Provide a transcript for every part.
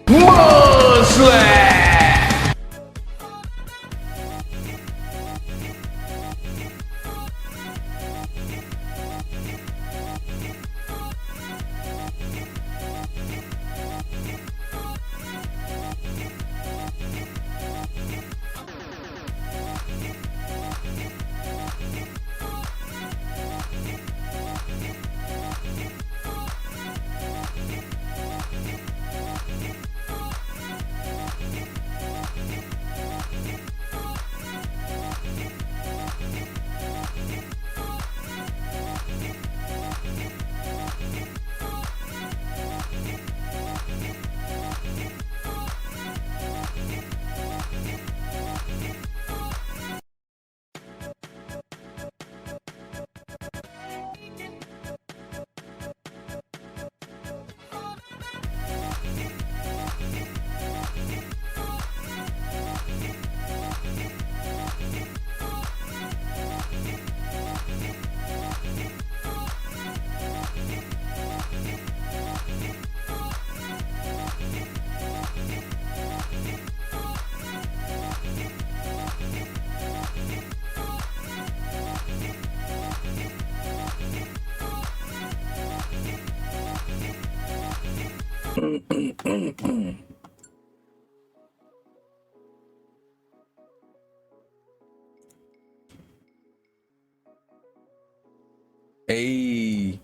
Muslim. Hey,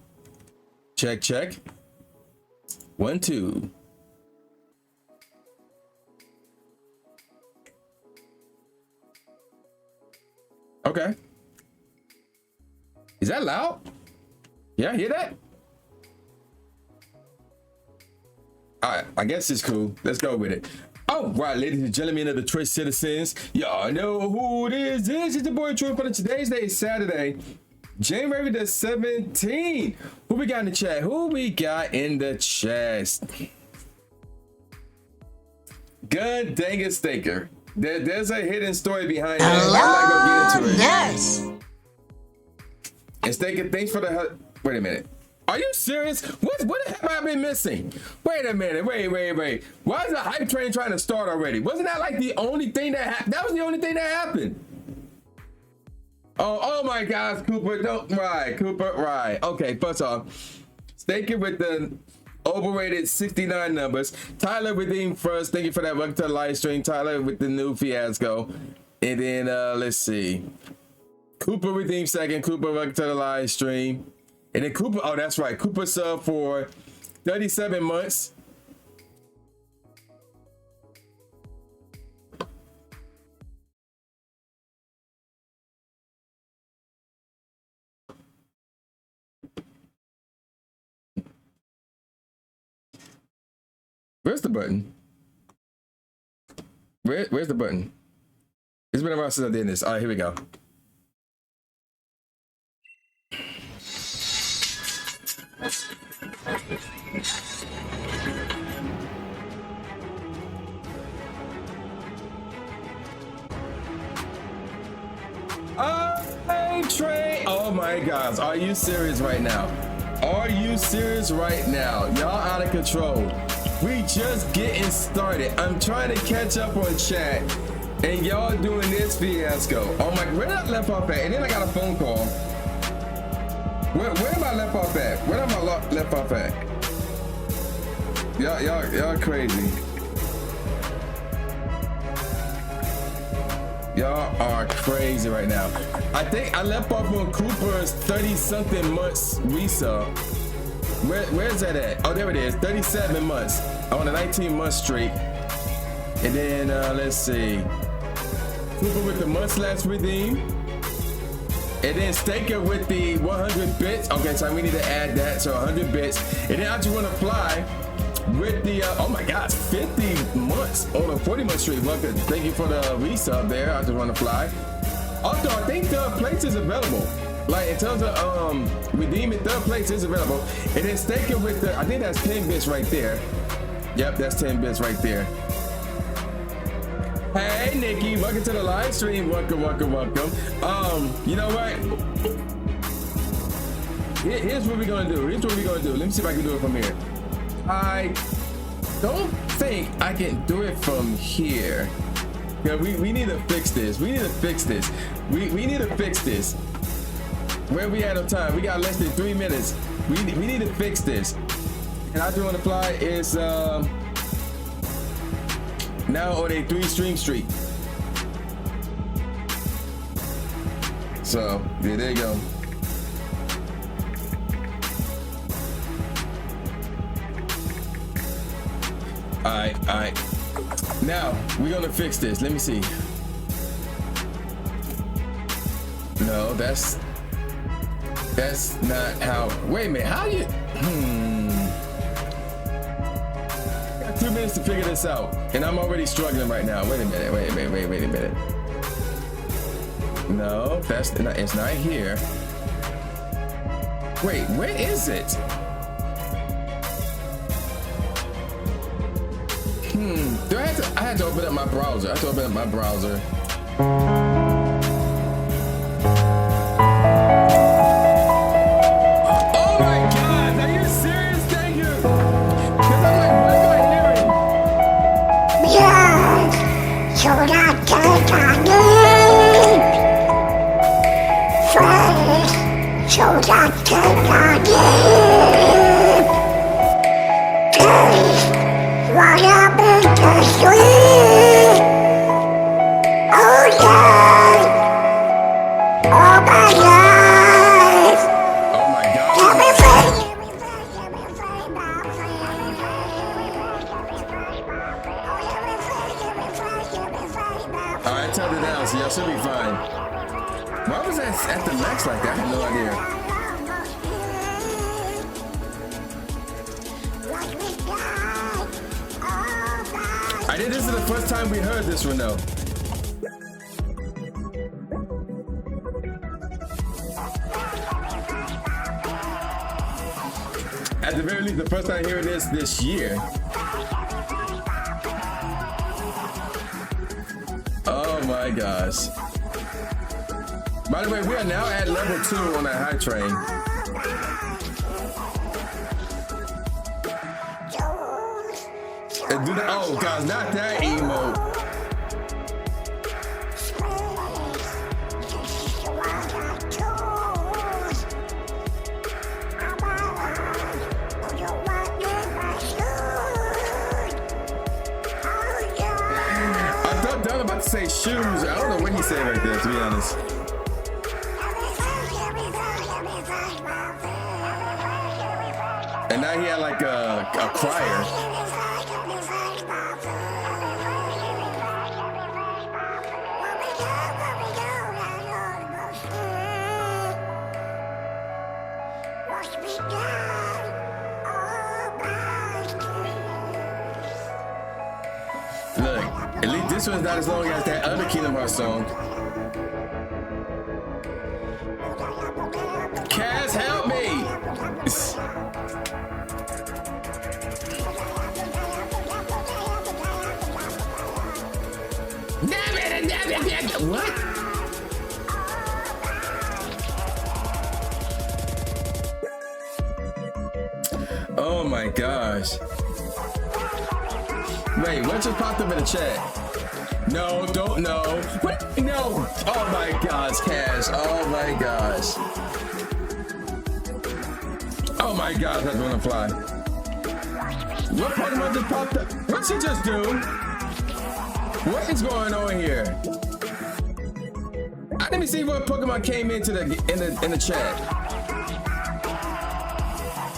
check, check. 1, 2. Okay. Is that loud? Yeah, hear that? All right, I guess it's cool. Let's go with it. All right, ladies and gentlemen of the Twitch citizens, y'all know who it is. This is the boy Troy. For today's day is Saturday, January the 17th. Who we got in the chat? Who we got in the chat? Gun dang it, Staker. There's a hidden story behind that. I'm not gonna get into it. Yes. And Staker, thanks for the. Wait a minute. Are you serious? What have I been missing? Wait a minute. Wait. Why is the hype train trying to start already? Wasn't that like the only thing that happened? That was the only thing that happened. Oh my gosh, Cooper, don't, right, Cooper, right. Okay, first off, Staker with the overrated 69 numbers. Tyler redeemed first. Thank you for that. Welcome to the live stream. Tyler with the new fiasco. And then, let's see. Cooper redeemed second. Cooper, welcome to the live stream. And then Cooper, oh, that's right. Cooper sub for 37 months. Where's the button? Where's the button? It's been a while since I did this. All right, here we go. Hey, Trey. Oh my gosh. Are you serious right now? Are you serious right now? Y'all out of control. We just getting started. I'm trying to catch up on chat and y'all doing this fiasco. Oh my, where did I left off at? And then I got a phone call. Where am I left off at? Where am I left off at? Y'all crazy. Y'all are crazy right now. I think I left off on Cooper's 30-something months resub. Where's that at? Oh, there it is. 37 months on a 19-month streak. And then let's see. Cooper with the months last redeem. And then Staker with the 100 bits. Okay, so we need to add that. So 100 bits. And then I just want to fly with the oh my gosh, 50 months on a 40-month streak. Welcome. Thank you for the resub there. I just want to fly. Also, I think third place is available. Like in terms of redeeming, third place is available. And then Staker with the, I think that's 10 bits right there. Yep, that's 10 bits right there. Hey Nikki, welcome to the live stream. Welcome. You know what? Here's what we're gonna do. Let me see if I can do it from here. Hi. don't think I can do it from here. Yeah, we need to fix this. We need to fix this. We need to fix this. Where we at on time? We got less than 3 minutes. We need to fix this. And I do on the fly is now on a 3-stream streak. So yeah, there you go. All right. Now we're gonna fix this. Let me see. No, that's not how. Wait a minute. How you? Got 2 minutes to figure this out, and I'm already struggling right now. Wait a minute. Wait a minute. No, that's not. It's not here. Wait, where is it? Do I have to? I had to open up my browser. I have to open up my browser. Oh my God! Are you serious? Thank you. Because I'm like, what am I hearing? Yes, so that take on it. First, so that take on it. Taste what happened to sweet. Oh yeah. Oh my life. Oh my God! Everything. All right, turned it down, so y'all should be fine. Why was that at the max like that? I have no idea. I think this is the first time we heard this one though. At the very least, the first time hearing this year. Oh my gosh. By the way, we are now at level 2 on that high train. And oh gosh, not that emo. I'm about to say shoes. I don't know what he said right there, to be honest. And now he had like a crier. Look, at least this one's not as long as that other Kingdom Hearts song. Kaz, help me! What? Oh my gosh. Wait, what just popped up in the chat? No, don't know. What? No. Oh my gosh, Kaz. Oh my gosh. Oh my gosh, that's gonna fly. What Pokemon just popped up? What'd she just do? What is going on here? Let me see what Pokemon came into in the chat.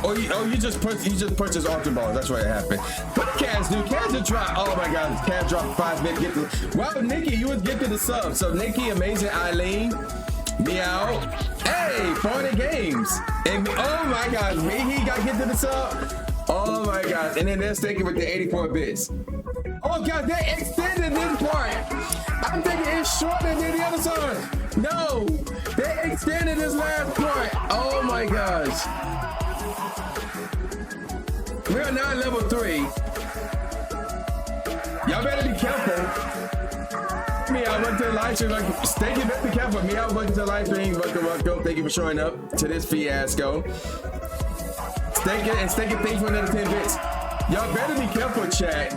Oh, you just purchased Ultra Balls. That's what happened. What Kaz do? Kaz just dropped. Oh my God, Kaz dropped 5 minutes. Gifted. Wow, Nikki, you was gifted the sub. So Nikki, Amazing Eileen, Meow, hey, 40 games, and oh my God, he got gifted the sub. Oh my God, and then they're sticking with the 84 bits. Oh God, they extended this part. I'm thinking it's shorter than the other song. No, they extended this last part. Oh my gosh. We are now at level 3. Y'all better be careful. Me, I went to the live stream. Thank you, better be careful. Me, I welcome to the live stream. Welcome. Thank you for showing up to this fiasco. Thank you for another 10 bits. Y'all better be careful, chat.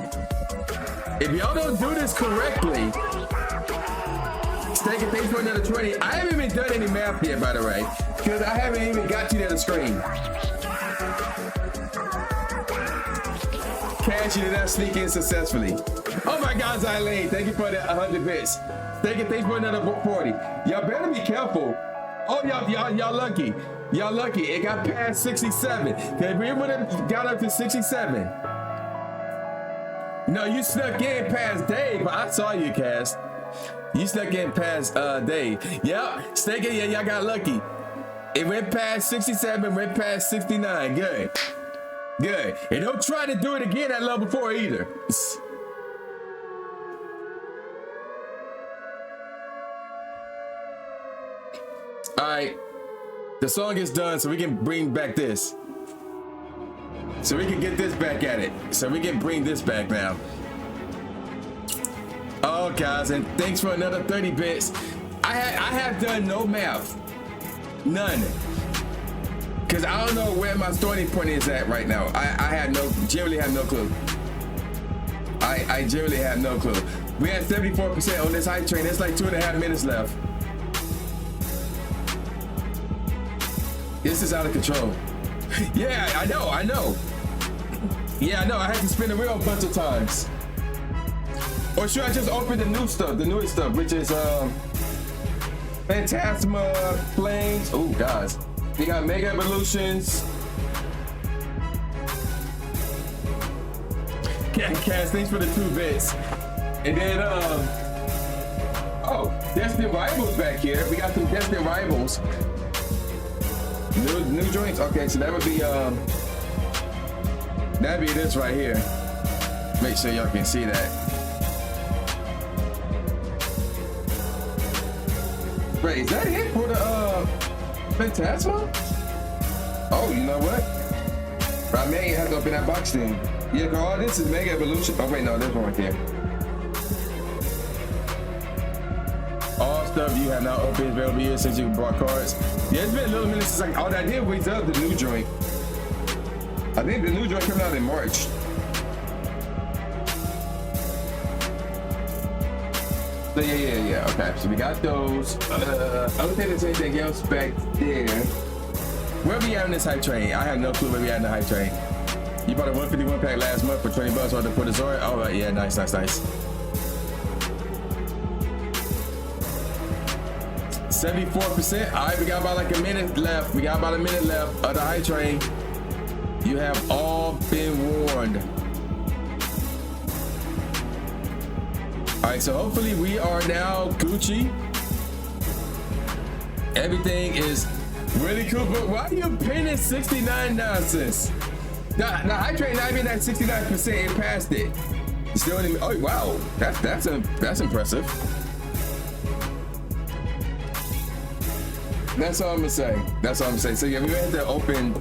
If y'all don't do this correctly, Steak and thanks for another 20. I haven't even done any math yet, by the way, because I haven't even got you to the screen. Cash, you did not sneak in successfully. Oh my God, Eileen, thank you for the 100 bits. Steak and thanks for another 40. Y'all better be careful. Oh, y'all lucky. Y'all lucky. It got past 67. If we would have got up to 67. No, you snuck in past Dave. I saw you, Cass. You snuck in past Dave. Yep, Steak and y'all got lucky. It went past 67, went past 69. Good. Good. And don't try to do it again at level 4 either. All right. The song is done, so we can bring back this. So we can get this back at it. So we can bring this back now. Oh, guys, and thanks for another 30 bits. I have done no math. None. Because I don't know where my starting point is at right now. I generally have no clue. I generally have no clue. We had 74% on this hype train. There's like 2.5 minutes left. This is out of control. Yeah, I know. Yeah, I know. I had to spin the wheel a bunch of times. Or should I just open the new stuff, the newest stuff, which is Phantasma, Flames. Oh, guys. We got Mega Evolutions. Cass, thanks for the 2 bits. And then, oh, Destined Rivals back here. We got some Destined Rivals. New joints. Okay, so that would be that'd be this right here. Make sure y'all can see that. Wait, is that it for the Phantasma? Oh, you know what? I may have to open that box then. Yeah, oh, this is Mega Evolution. Oh wait, no, this one right there. All stuff you have not opened available here since you bought cards. Yeah, it's been a little minute since I did wait up the new joint. I think the new joint coming out in March. So yeah. Okay, so we got those. I don't think there's anything else back there. Where we at in this hype train? I have no clue where we at in the hype train. You bought a 151 pack last month for 20 bucks on the put this on. Oh yeah, nice. 74%. All right, we got about like a minute left. We got about a minute left of the hype train. You have all been warned. All right, so hopefully we are now Gucci. Everything is really cool, but why are you pinning 69 nonsense? The hype train not even at 69%, it passed it. Still in, oh wow, that's impressive. That's all I'm gonna say. So yeah, we have to open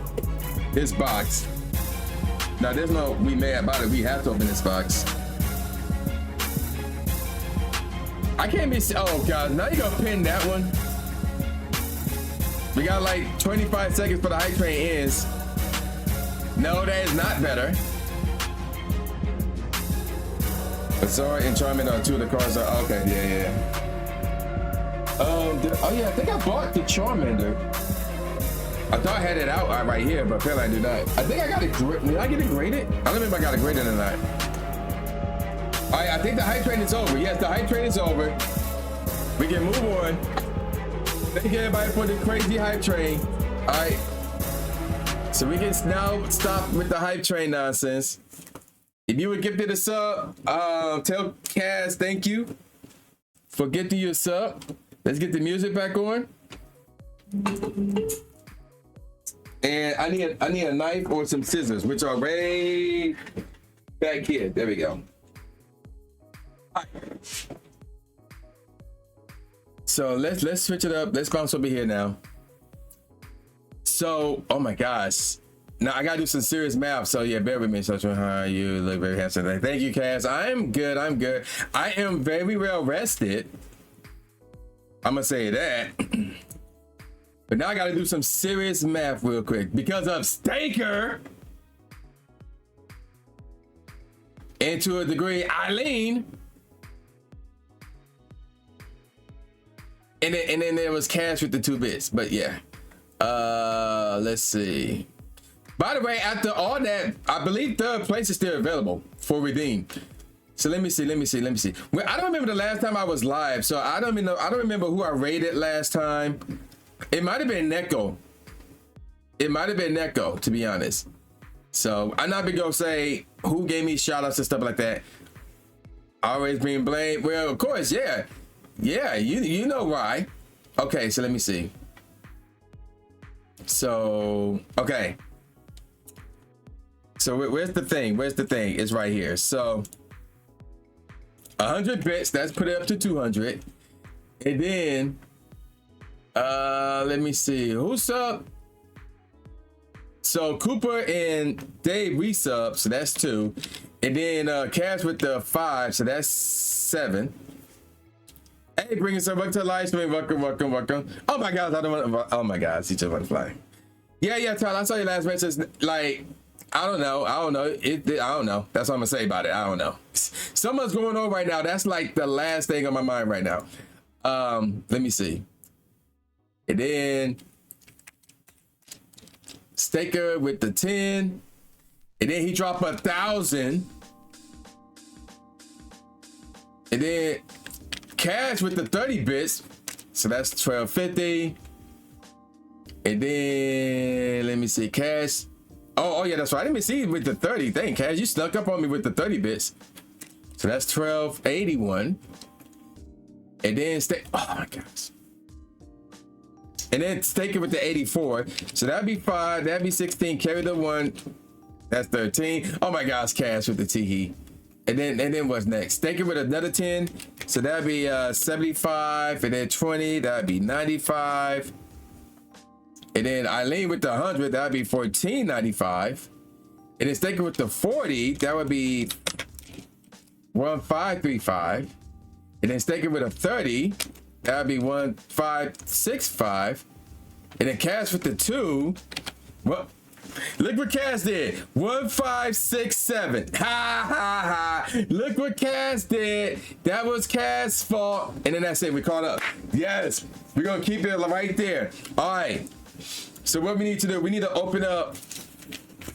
this box. Now there's no we mad about it. We have to open this box. I can't be. Oh god, now you gonna pin that one. We got like 25 seconds for the hype train ends. No, that is not better. Sorry, and Charmin are 2 of the cards. Okay, yeah. Oh yeah, I think I bought the Charmander. I thought I had it out right here, but apparently I do not. I think I got it. Did I get it graded? I don't remember if I got it graded or not. All right, I think the hype train is over. Yes, the hype train is over. We can move on. Thank you everybody for the crazy hype train. All right. So we can now stop with the hype train nonsense. If you would gifted a sub, tell Kaz thank you for gifting you a sub. Let's get the music back on. And I need a knife or some scissors, which are right back here. There we go. All right. So let's switch it up. Let's bounce over here now. So, oh my gosh. Now I gotta do some serious math. So yeah, bear with me. So you look very handsome. Thank you, Cass. I'm good. I am very well rested. I'm gonna say that. But now I gotta do some serious math real quick because of Staker. And to a degree, Eileen. And then there was cash with the 2 bits. But yeah. Let's see. By the way, after all that, I believe third place is still available for redeem. So let me see. Well, I don't remember the last time I was live, so I don't remember who I rated last time. It might have been Neko. To be honest. So I'm not gonna say who gave me shout outs and stuff like that. Always being blamed. Well, of course, yeah. Yeah, you know why. Okay, so let me see. So, okay. So where's the thing? It's right here. So 100 bits, that's put it up to 200. And then, let me see, who's up? So Cooper and Dave resub, so that's 2. And then Cash with the 5, so that's 7. Hey, bring us welcome to the live stream. Welcome. Oh my gosh, oh my gosh, he just went flying. Yeah, Tyler, I saw your last message. Like, I don't know. I don't know. That's what I'm gonna say about it. I don't know. So much going on right now. That's like the last thing on my mind right now. Let me see. And then Staker with the 10. And then he dropped 1,000. And then Cash with the 30 bits. So that's 1250. And then let me see, Cash. Oh yeah, that's right. I didn't even see it with the 30. Dang, Cash, you snuck up on me with the 30 bits. So that's 1281. And then oh my gosh. And then Stake it with the 84. So that'd be 5, that'd be 16. Carry the 1. That's 13. Oh my gosh, Cash with the Teehee. And then what's next? Stake it with another 10. So that'd be 75. And then 20, that'd be 95. And then Eileen with the 100, that would be 1495. And then Staker with the 40, that would be 1535. And then Staker with a 30, that would be 1565. And then Cash with the 2, well, look what Cash did. 1567. Ha. Look what Cash did. That was Cash's fault. And then that's it. We caught up. Yes. We're going to keep it right there. All right. So what we need to do, we need to open up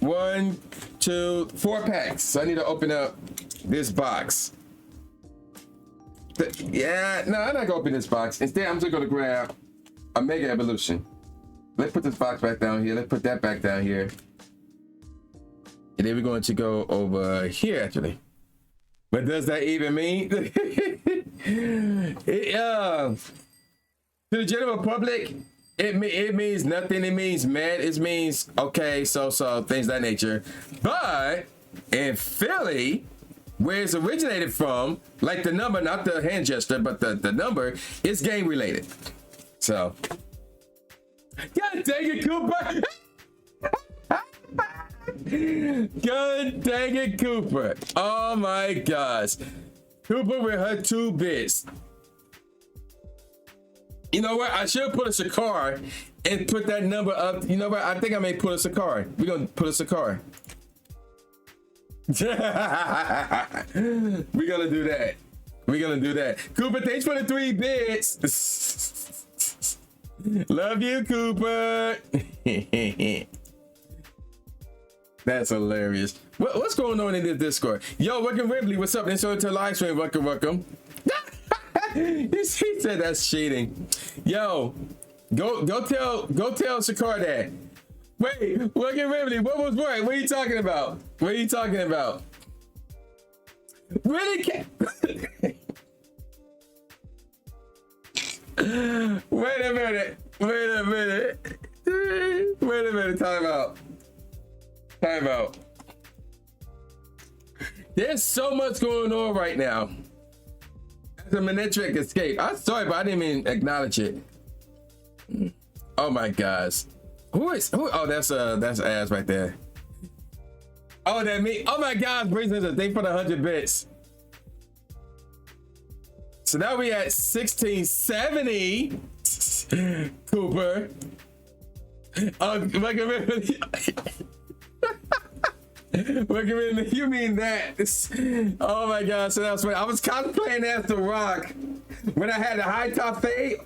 4 packs. So I need to open up this box. Yeah, no, I'm not gonna open this box. Instead, I'm just gonna grab a Mega Evolution. Let's put this box back down here. Let's put that back down here. And then we're going to go over here, actually. What does that even mean? To the general public, it means nothing. It means mad. It means okay, so things of that nature. But in Philly, where it's originated from, like the number, not the hand gesture, but the number, is game related. So, God dang it, Cooper! God dang it, Cooper! Oh my gosh, Cooper with her 2 bits. You know what? I should put a Sakar and put that number up. You know what? I think I may put a Sakar. We're gonna put a Sakar. We're gonna do that. Cooper, thanks for the 3 bits. Love you, Cooper. That's hilarious. What's going on in this Discord? Yo, welcome Ripley. What's up? Thanks for the live stream. Welcome. He said that's cheating. Yo, go tell Shakar that. Wait, welcome Ripley. What was right? What are you talking about? Really can't. Wait a minute. Time out. There's so much going on right now. As a Manetric escape. I'm sorry, but I didn't even acknowledge it. Oh my gosh. Who? Oh, that's ass right there. Oh, that me. Oh my gosh, brings us a thing for the 100 bits. So now we at 1670. Cooper. Look at me. You mean that? Oh my gosh, so that was funny. I was cosplaying as The Rock when I had a high top fade.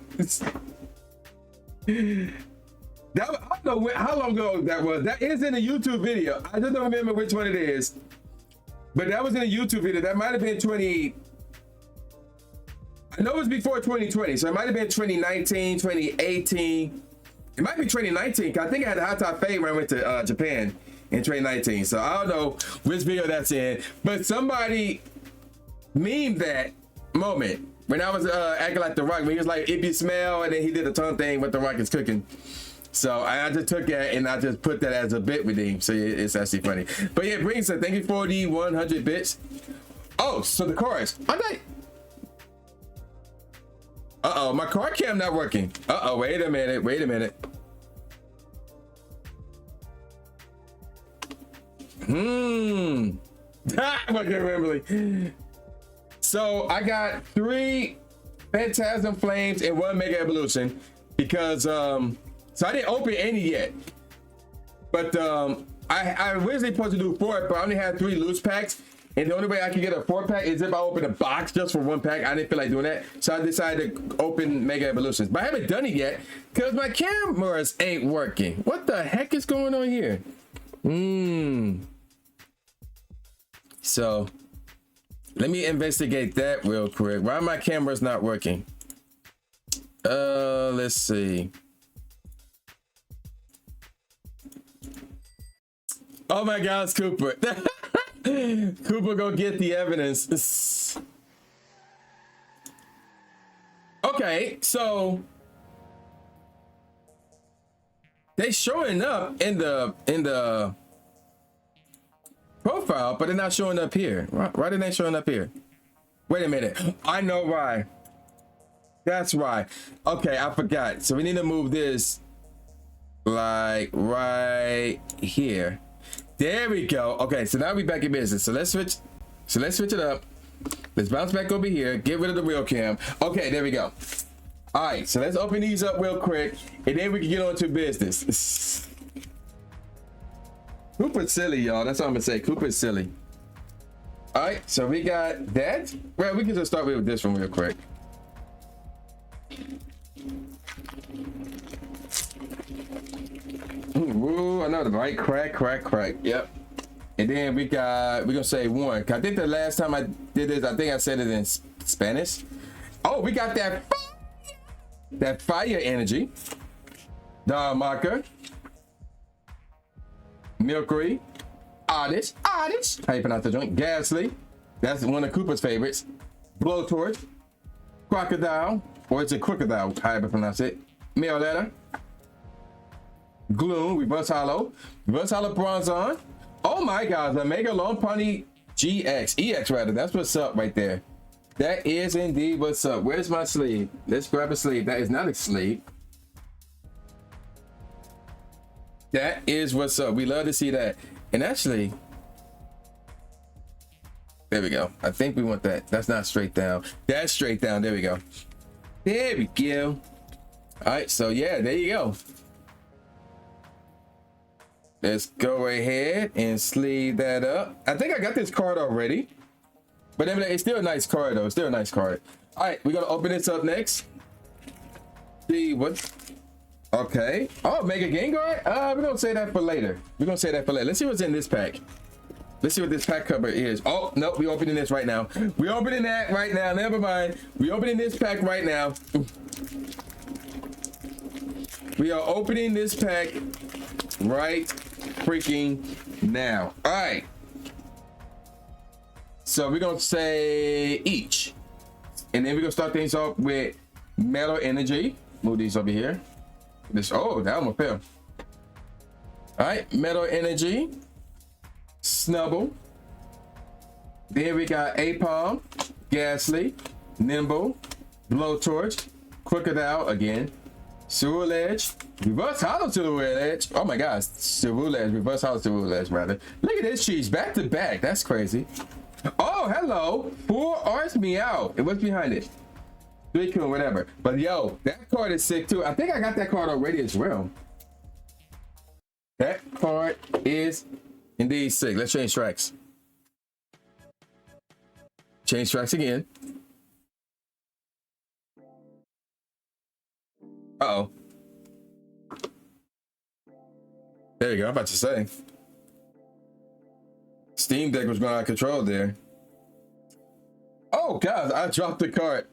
That, I don't know how long ago that was. That is in a YouTube video. I just don't remember which one it is. But that was in a YouTube video. That might have been 20. I know it was before 2020. So it might have been 2019, 2018. It might be 2019. I think I had a high top fade when I went to Japan in 2019. So I don't know which video that's in. But somebody memed that moment when I was acting like The Rock. When he was like, if you smell, and then he did the tongue thing what The Rock is cooking. So I just took that and I just put that as a bit redeem. So it's actually funny. But yeah, Brings said, thank you for the 100 bits. Oh, so the cards. I'm not. Uh-oh, my card cam not working. Uh-oh, wait a minute. Wait a minute. So I got 3 Phantasm Flames and 1 Mega Evolution because so I didn't open any yet, but I originally supposed to do 4, but I only had 3 loose packs, and the only way I could get a 4-pack is if I open a box just for 1 pack. I didn't feel like doing that, so I decided to open Mega Evolutions, but I haven't done it yet because my cameras ain't working. What the heck is going on here? So let me investigate that real quick. Why are my cameras not working? Let's see. Oh my gosh, Cooper. Cooper, go get the evidence. Okay, so they showing up in the profile, but they're not showing up here. Why are they showing up here? Wait a minute. I know why. That's why. Okay, I forgot. So we need to move this like right here. There we go. Okay, so now we back in business. So let's switch it up. Let's bounce back over here. Get rid of the real cam. Okay, there we go. All right, so let's open these up real quick, and then we can get on to business. Cooper's silly, y'all. That's all I'm gonna say. Cooper's silly. All right, so we got that. Well, we can just start with this one real quick. Ooh, another right, crack. Yep. And then we're gonna say 1. I think the last time I did this, I think I said it in Spanish. Oh, we got that fire energy. The marker. Milky. Oddish. How you pronounce the joint? Ghastly. That's one of Cooper's favorites. Blowtorch. Crocodile. Or it's a crocodile, however you pronounce it. Meowletter. Gloom, Reverse Hollow Bronzon. Oh my god, the Mega Long Pony EX rather. That's what's up right there. That is indeed what's up. Where's my sleeve? Let's grab a sleeve. That is not a sleeve. That is what's up. We love to see that. And actually, there we go. I think we want that. That's not straight down. That's straight down. There we go. There we go. All right, so yeah, there you go. Let's go ahead and sleeve that up. I think I got this card already, but it's still a nice card though. It's still a nice card. All right, we're gonna open this up next. See what? Okay. Oh, Mega Gengar. We're gonna say that for later. Let's see what's in this pack. Let's see what this pack cover is. Oh no, we opening this right now. We opening that right now. Never mind. We opening this pack right now. We are opening this pack right freaking now. All right, so we're gonna say each, and then we're gonna start things off with Metal Energy. Move these over here. That one will fail. All right, Metal Energy, Snubble. Then we got Apom, Ghastly, Nimble, Blowtorch, Crocodile again, Ceruledge, Reverse Hollow Ceruledge. Oh my gosh, Ceruledge, Reverse Hollow Ceruledge rather. Look at this cheese, back to back. That's crazy. Oh, hello, Full Arts Meow. And what's behind it? Cool, whatever. But yo, that card is sick too. I think I got that card already as well. That card is Indeed, sick. Let's change tracks. Change tracks again. Uh-oh. There you go. I'm about to say. Steam Deck was going out of control there. Oh, guys, I dropped the cart.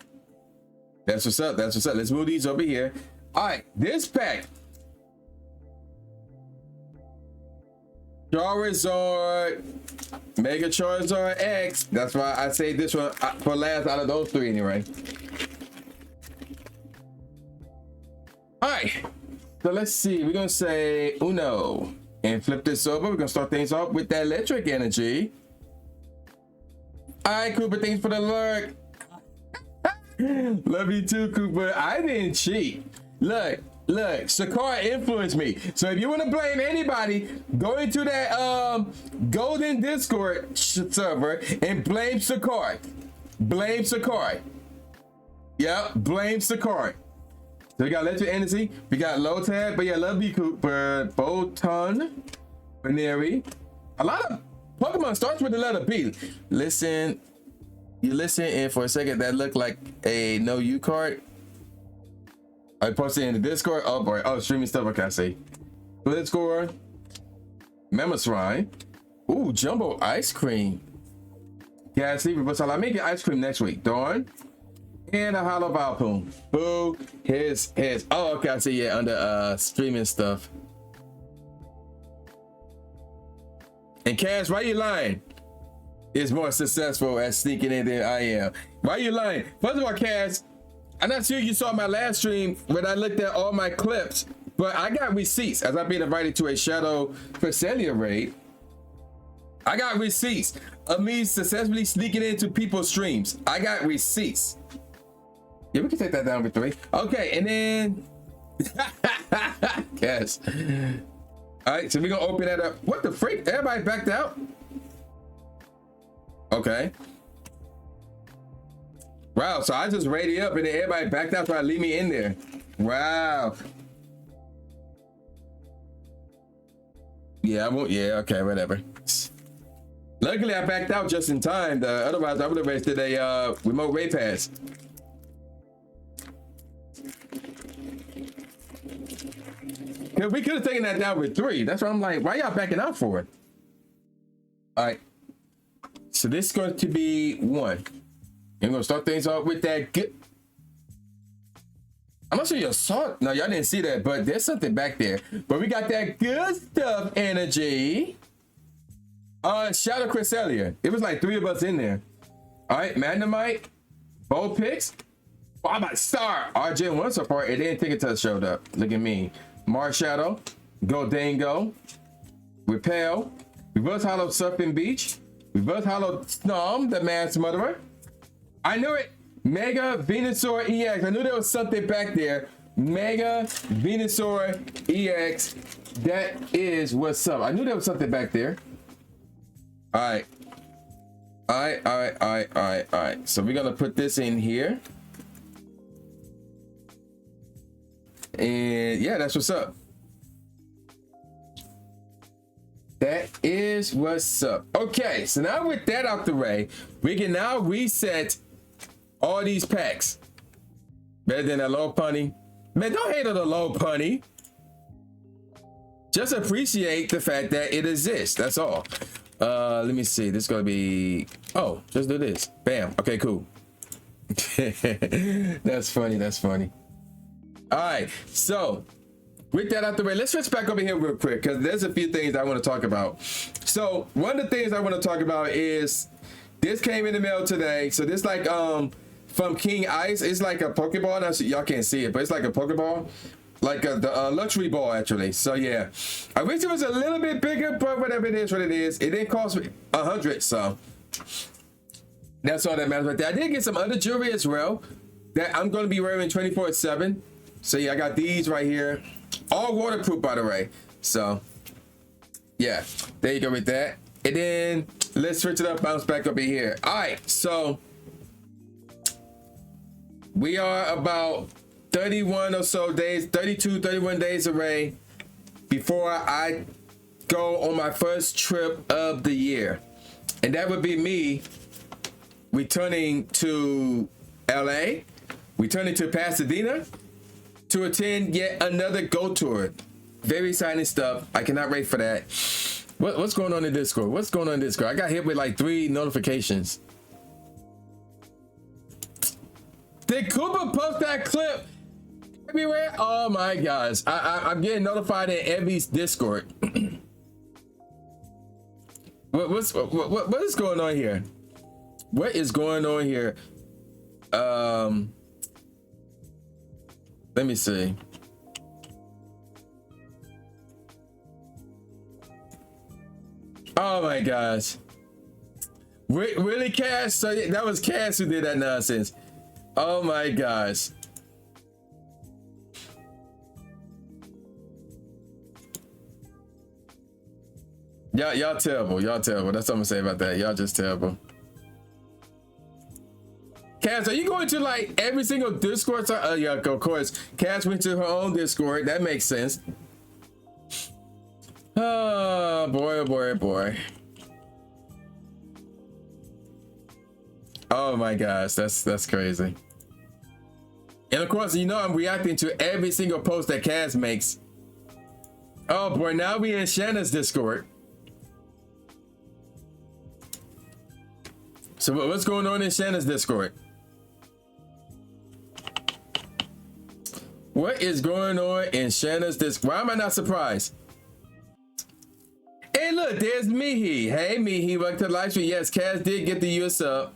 That's what's up. That's what's up. Let's move these over here. All right, this pack. Charizard, Mega Charizard X. That's why I say this one for last out of those three anyway. All right, so let's see. We're gonna say Uno and flip this over. We're gonna start things off with that electric energy. All right, Cooper, thanks for the lurk. Love you too, Cooper. I didn't cheat. Look, Sakura influenced me. So if you want to blame anybody, go into that golden Discord server and blame Sakura. Blame Sakura. Yep, blame Sakura. So we got electric energy, we got low tag, but yeah, love you, Cooper. Boton, Baneri. A lot of Pokemon starts with the letter B. Listen, you listen, and for a second that looked like a no you card. I posted in the Discord. Oh boy, oh streaming stuff. Okay, I see. Blitzcore, Mamosrine. Ooh, Jumbo ice cream. Yeah, see, but I'm making ice cream next week. Darn. And a hollow Valpoon. Boo. His. Oh, okay, I see. Yeah, under streaming stuff. And Cash, why you lying? Is more successful at sneaking in than I am. Why you lying? First of all, Cash, I'm not sure you saw my last stream when I looked at all my clips, but I got receipts as I've been invited to a Shadow Cresselia raid. I got receipts of me successfully sneaking into people's streams. I got receipts. Yeah, we can take that down with 3. Okay, and then yes. All right, so we're gonna open that up. What the freak? Everybody backed out? Okay. Wow, so I just raided up and then everybody backed out, trying to leave me in there. Wow. Yeah, I won't. Yeah, okay, whatever. Luckily, I backed out just in time. Otherwise, I would have wasted a remote raid pass. We could have taken that down with 3. That's why I'm like, why y'all backing out for it? All right. So this is going to be 1. And we're going to start things off with that good. I'm not sure you saw it. No, y'all didn't see that, but there's something back there. But we got that good stuff energy. Shadow Cresselia. It was like 3 of us in there. All right, Magnemite, Vulpix. Oh, I'm about to start. RJ 1 so far. It didn't think it showed up. Look at me. Marshadow, Goldango, Repel, Reverse Hollow Surfing Beach, Reverse Hollow Snom, the Mass Murderer. I knew it. Mega Venusaur EX. I knew there was something back there. Mega Venusaur EX. That is what's up. I knew there was something back there. All right. All right. So we're gonna put this in here. And yeah, that's what's up. That is what's up. Okay, so now with that out the way, we can now reset all these packs. Better than a low punny. Man, don't hate on the low punny. Just appreciate the fact that it exists. That's all. Let me see. This is gonna be. Oh, just do this. Bam. Okay, cool. That's funny. That's funny. All right, so with that out the way, let's switch back over here real quick because there's a few things I want to talk about. So one of the things I want to talk about is this came in the mail today. So this like from King Ice. It's like a Pokeball. Now y'all can't see it, but it's like a Pokeball, like the luxury ball actually. So yeah, I wish it was a little bit bigger, but whatever it is, what it is. It didn't cost me 100, so that's all that matters right there. I did get some other jewelry as well that I'm going to be wearing 24/7. So yeah, I got these right here, all waterproof by the way. So yeah, there you go with that. And then let's switch it up, bounce back up in here. All right, so we are about 31 or so days, 32, 31 days away before I go on my first trip of the year. And that would be me returning to LA, returning to Pasadena to attend yet another Go Tour. Very exciting stuff. I cannot wait for that. What's going on in Discord? What's going on in Discord? I got hit with like 3 notifications. Did Cooper post that clip everywhere? Oh my gosh. I'm getting notified in every Discord. What is going on here? What is going on here? Let me see. Oh my gosh. Really, Cass? So that was Cass who did that nonsense. Oh my gosh. Y'all terrible. Y'all terrible. That's what I'm gonna say about that. Y'all just terrible. Cass, are you going to like every single Discord? Yeah, of course. Cass went to her own Discord. That makes sense. Oh boy, oh boy, oh boy. Oh my gosh, that's crazy. And of course, you know I'm reacting to every single post that Cass makes. Oh boy, now we in Shanna's Discord. So what's going on in Shanna's Discord? What is going on in Shanna's Discord? Why am I not surprised? Hey, look, there's Mihi. Hey, Mihi, welcome to the live stream. Yes, Cass did get the US up.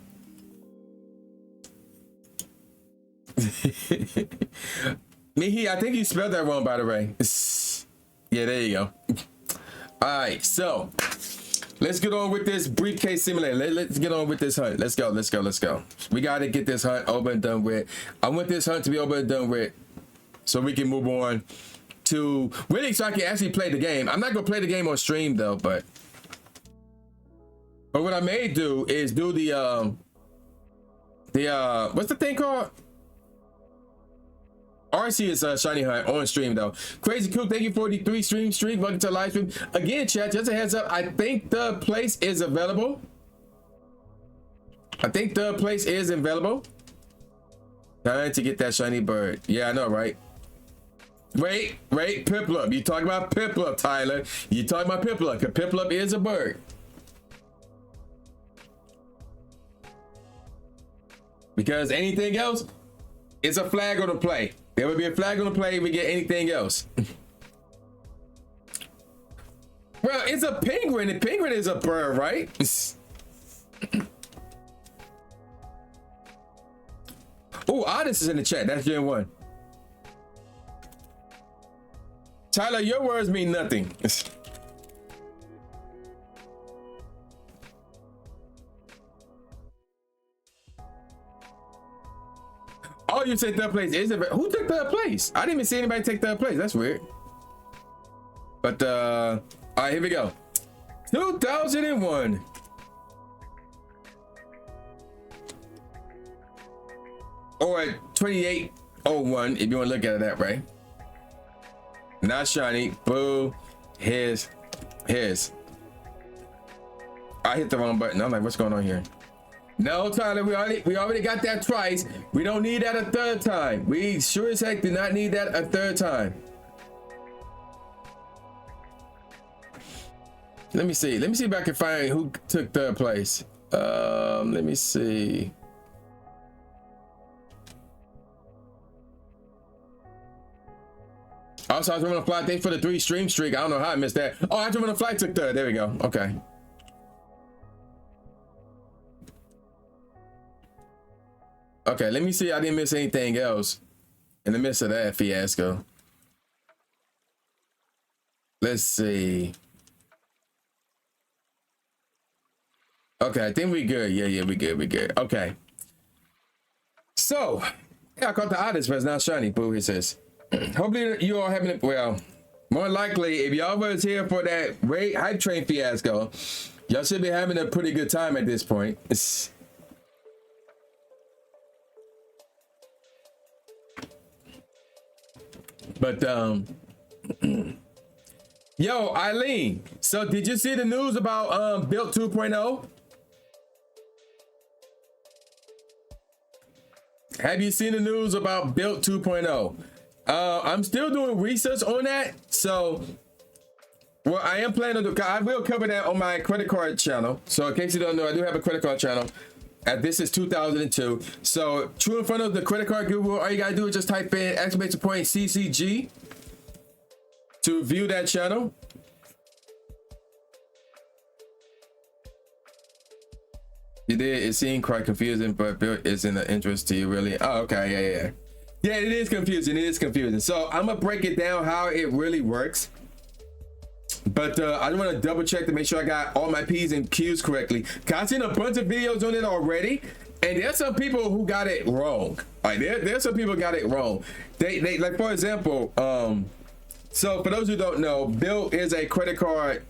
Mihi, I think you spelled that wrong, by the way. Yeah, there you go. All right, so let's get on with this Briefcase Simulator. Let's get on with this hunt. Let's go, let's go, let's go. We got to get this hunt over and done with. I want this hunt to be over and done with so we can move on to really so I can actually play the game. I'm not gonna play the game on stream though, but what I may do is do the what's the thing called? RC is shiny hunt on stream though. Crazy Cool, thank you for the 3 stream streak. Welcome to the live stream again, chat. Just a heads up, I think the place is available. Trying to get that shiny bird. Yeah, I know, right? Wait, Piplup. You talking about Piplup, Tyler. You talking about Piplup, because Piplup is a bird. Because anything else is a flag on the play. There would be a flag on the play if we get anything else. Well, it's a penguin. A penguin is a bird, right? Oh, Honest is in the chat. That's Gen 1. Tyler, your words mean nothing. Oh, you said third place. Who took third place? I didn't even see anybody take third place. That's weird. But all right, here we go. 2001. Or 2801, if you want to look at it that way. Not shiny. Boo. His. I hit the wrong button. I'm like, what's going on here? No, Tyler, we already got that twice. We don't need that a third time. We sure as heck do not need that a third time. Let me see. Let me see if I can find who took third place. Let me see. Also, I was running a fly. Thanks for the 3 stream streak. I don't know how I missed that. Oh, I run a fly took third. There we go. Okay. Okay, let me see. I didn't miss anything else in the midst of that fiasco. Let's see. Okay, I think we good. Yeah, we good. Okay. So, yeah, I caught the oddest, but it's not shiny. Boo, he says. Hopefully you all having it. Well, more likely, if y'all was here for that great hype train fiasco, y'all should be having a pretty good time at this point. But Yo, Eileen. So did you see the news about Bilt 2.0? Have you seen the news about Bilt 2.0? I'm still doing research on that. So, well, I am planning to. I will cover that on my credit card channel. So, in case you don't know, I do have a credit card channel. This is 2002. So, true in front of the credit card guru, all you gotta do is just type in exclamation point CCG to view that channel. You did. It seemed quite confusing, but Bilt isn't an interest to you, really. Oh, okay, yeah. It is confusing. It is confusing. So I'm gonna break it down how it really works. But I just want to double check to make sure I got all my P's and Q's correctly. Cause I've seen a bunch of videos on it already, and there's some people who got it wrong. Like there's some people who got it wrong. They like, for example, so for those who don't know, Bilt is a credit card.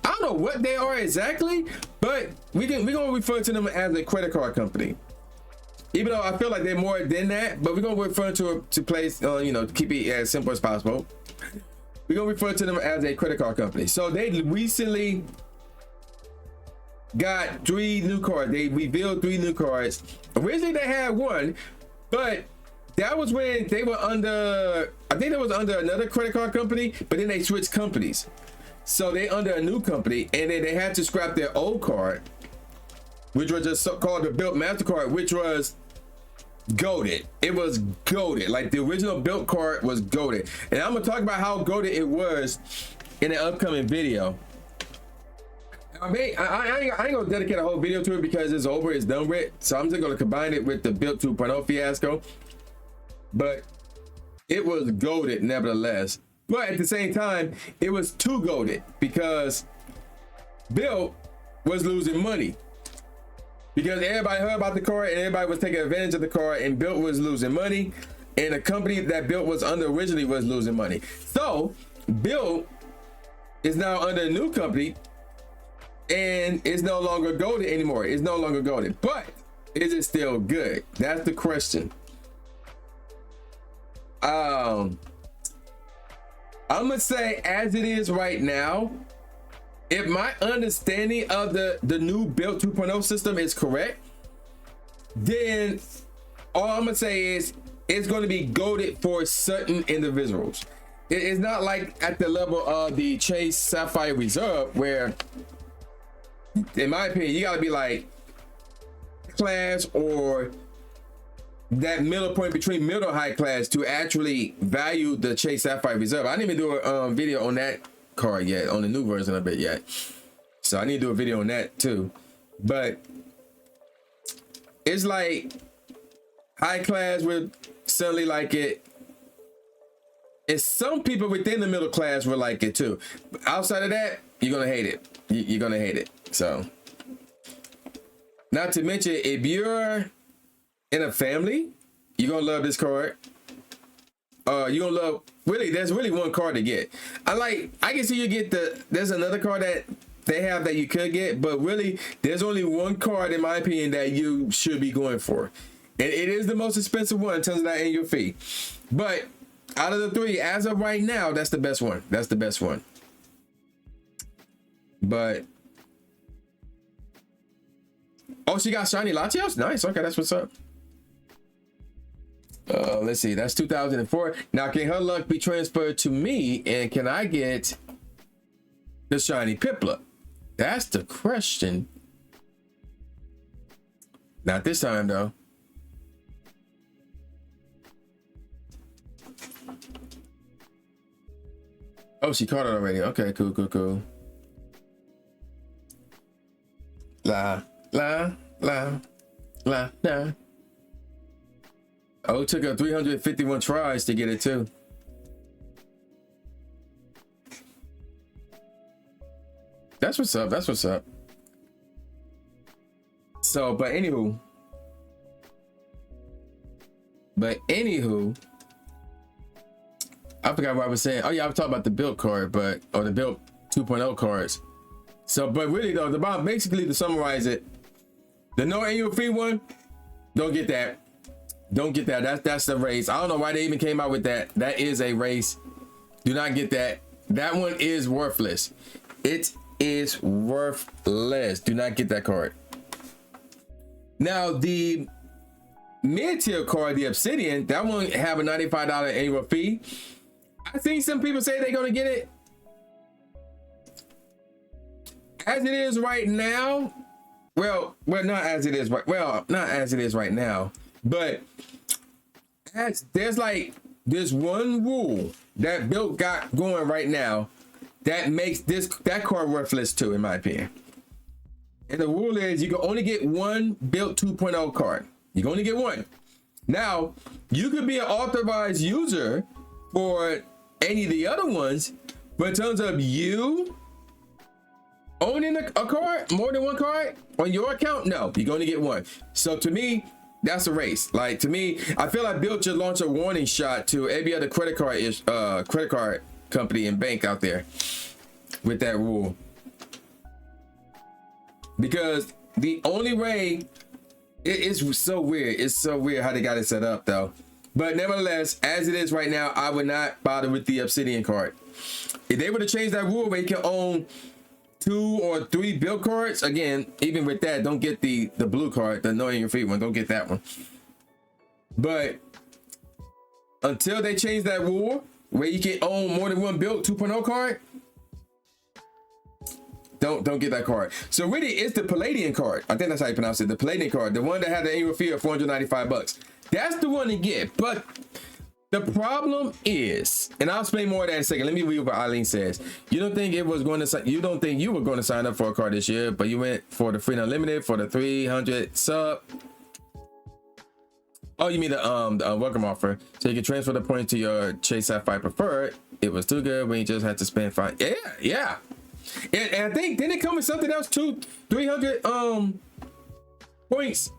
I don't know what they are exactly, but we're gonna refer to them as a credit card company. Even though I feel like they're more than that, but we're gonna refer to place, you know, keep it as simple as possible. We're gonna refer to them as a credit card company. So they recently got 3 new cards. They revealed 3 new cards. Originally they had one, but that was when they were under, I think they was under another credit card company, but then they switched companies. So they under a new company, and then they had to scrap their old card, which was just called the Bilt MasterCard, which was goated. It was goated. Like the original Bilt card was goated. And I'm gonna talk about how goated it was in an upcoming video. I mean, I ain't gonna dedicate a whole video to it because it's over, it's done with. So I'm just gonna combine it with the Bilt 2.0 fiasco. But it was goated nevertheless. But at the same time, it was too goated because Bilt was losing money. Because everybody heard about the card and everybody was taking advantage of the card, and Bilt was losing money, and the company that Bilt was under originally was losing money. So Bilt is now under a new company and it's no longer goated anymore. It's no longer goated. But is it still good? That's the question. I'm gonna say as it is right now, if my understanding of the new Bilt 2.0 system is correct, then all I'm gonna say is it's gonna be goated for certain individuals. It's not like at the level of the Chase Sapphire Reserve, where, in my opinion, you gotta be like class or that middle point between middle high class to actually value the Chase Sapphire Reserve. I didn't even do a video on that card yet, on the new version of it yet, so I need to do a video on that too. But it's like high class would certainly like it, and some people within the middle class will like it too. But outside of that, you're gonna hate it. You're gonna hate it. So, not to mention, if you're in a family, you're gonna love this card. You're gonna love, really, there's really one card to get. I can see you get there's another card that they have that you could get, but really there's only one card, in my opinion, that you should be going for. And it is the most expensive one in terms of that annual fee. But out of the 3, as of right now, that's the best one. That's the best one. But oh, she got shiny Latios? Nice. Okay, that's what's up. Let's see, that's 2004. Now, can her luck be transferred to me, and can I get the shiny Piplup? That's the question. Not this time, though. Oh, she caught it already. Okay, cool. La. Oh, it took her 351 tries to get it too. That's what's up. That's what's up. So, but anywho, I forgot what I was saying. Oh yeah, I was talking about the Bilt card, or the Bilt 2.0 cards. So, but really though, the bottom, basically to summarize it, the no annual fee one, don't get that. Don't get that. That's the race. I don't know why they even came out with that. That is a race. Do not get that. That one is worthless. It is worthless. Do not get that card. Now, the mid-tier card, the Obsidian, that one have a $95 annual fee. I think some people say they're gonna get it. As it is right now, well, not as it is right. Well, not as it is right now, but there's like this one rule that Bilt got going right now that makes that card worthless too, in my opinion. And the rule is you can only get one Bilt 2.0 card. You can only get one. Now, you could be an authorized user for any of the other ones, but in terms of you owning a card, more than one card on your account, no, you're going to get one. So to me, that's a race. Like, to me, I feel like Bilt should launch a warning shot to every other credit card company and bank out there with that rule. Because the only way, it's so weird. It's so weird how they got it set up though. But nevertheless, as it is right now, I would not bother with the Obsidian card. If they were to change that rule where you can own 2 or 3 Bilt cards, again, even with that, don't get the blue card, the annoying your feet one. Don't get that one. But until they change that rule where you can own more than one Bilt 2.0 card, don't get that card. So really, it's the Palladian card. I think that's how you pronounce it. The Palladian card, the one that had the annual fee of $495. That's the one to get. But the problem is, and I'll explain more of that in a second. Let me read what Eileen says. You don't think you were going to sign up for a card this year, but you went for the free and unlimited for the 300 sub. Oh, you mean the welcome offer, so you can transfer the points to your Chase Sapphire Preferred. It was too good when you just had to spend 5. Yeah. And I think didn't it come with something else too? 300 points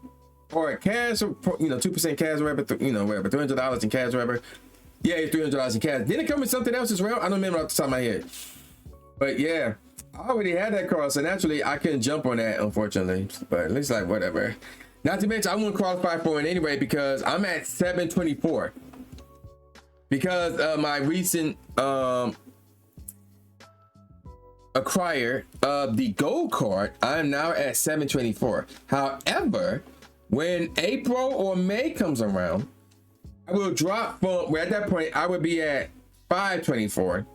or cash, or 2% cash or whatever, whatever, $300 in cash or whatever. Yeah, it's $300 in cash. Didn't it come with something else as well? I don't remember off the top of my head. But yeah, I already had that card, so naturally I couldn't jump on that, unfortunately. But at least, like, whatever. Not to mention I wouldn't qualify for it anyway because I'm at 724. Because of my recent acquire of the gold card, I'm now at 724. However, when April or May comes around, I will drop from, well, at that point I would be at 524.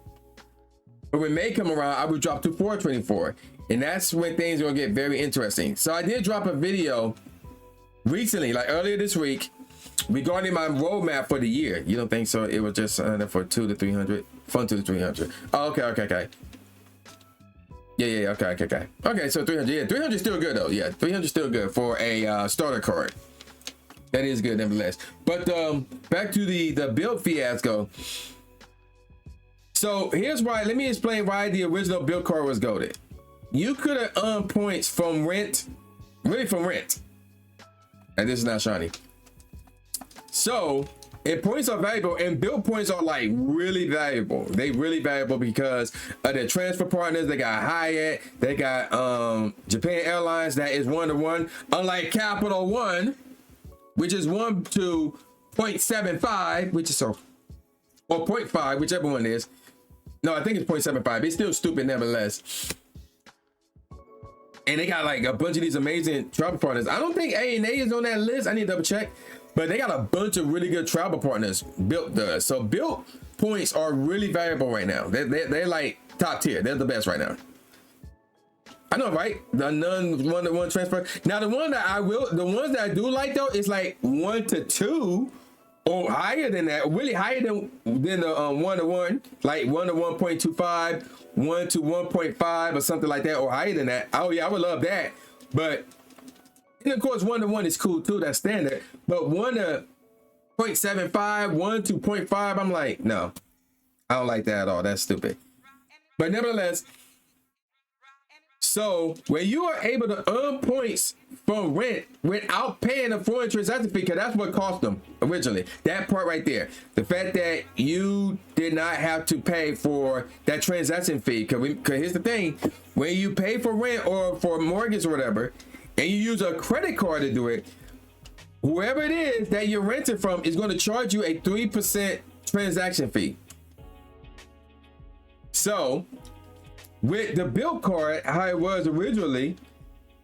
But when May come around, I would drop to 424. And that's when things are gonna get very interesting. So I did drop a video recently, like earlier this week, regarding my roadmap for the year. You don't think so? It was just for 2 to 300, from 2 to 300. Oh, okay. Yeah, okay, so 300, yeah, 300 is still good though. Yeah, 300 is still good for a starter card. That is good nevertheless. But back to the Bilt fiasco. So here's why, let me explain why the original Bilt card was goated. You could have earned points from rent, really from rent. And this is not shiny. So, and points are valuable, and Bilt points are like really valuable. They really valuable because of their transfer partners. They got Hyatt, they got Japan Airlines that is 1-to-1, unlike Capital One, which is 1 to 0.75, which is or 0.5, whichever one it is. No, I think it's 0.75. It's still stupid nevertheless. And they got like a bunch of these amazing travel partners. I don't think A&A is on that list. I need to double check. But they got a bunch of really good travel partners. Bilt does. So Bilt points are really valuable right now. They're like top tier. They're the best right now. I know, right? The one-to-one transfer. Now the ones that I do like though is like 1 to 2 or higher than that. Really higher than the 1-to-1, like 1 to 1.25, 1 to 1.5 or something like that, or higher than that. Oh yeah, I would love that. But and of course, 1-to-1 is cool too. That's standard. But 1 to 0.75, 1 to 0.5, I'm like, no, I don't like that at all. That's stupid. But nevertheless, so when you are able to earn points from rent without paying a foreign transaction fee, because that's what cost them originally. That part right there, the fact that you did not have to pay for that transaction fee. Because here's the thing, when you pay for rent or for mortgage or whatever, and you use a credit card to do it, whoever it is that you're renting from is going to charge you a 3% transaction fee. So with the Bilt card, how it was originally,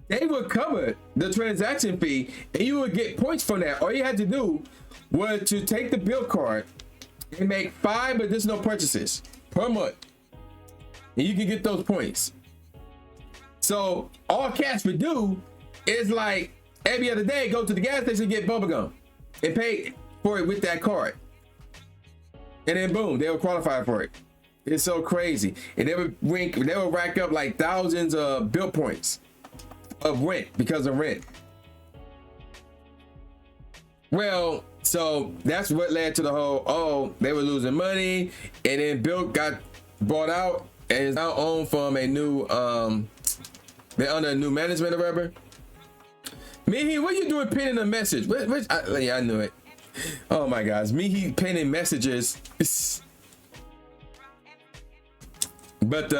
they would cover the transaction fee and you would get points from that. All you had to do was to take the Bilt card and make 5 additional purchases per month, and you can get those points. So all cash would do is like every other day go to the gas station and get bubblegum and pay for it with that card, and then boom, they will qualify for it. It's so crazy. And they would rack up like thousands of Bilt points of rent because of rent. Well, so that's what led to the whole, oh, they were losing money, and then Bilt got bought out and is now owned from a new they're under a new management or whatever. Mihi, what you doing pinning a message? Yeah, I knew it. Oh my gosh, Mihi pinning messages. But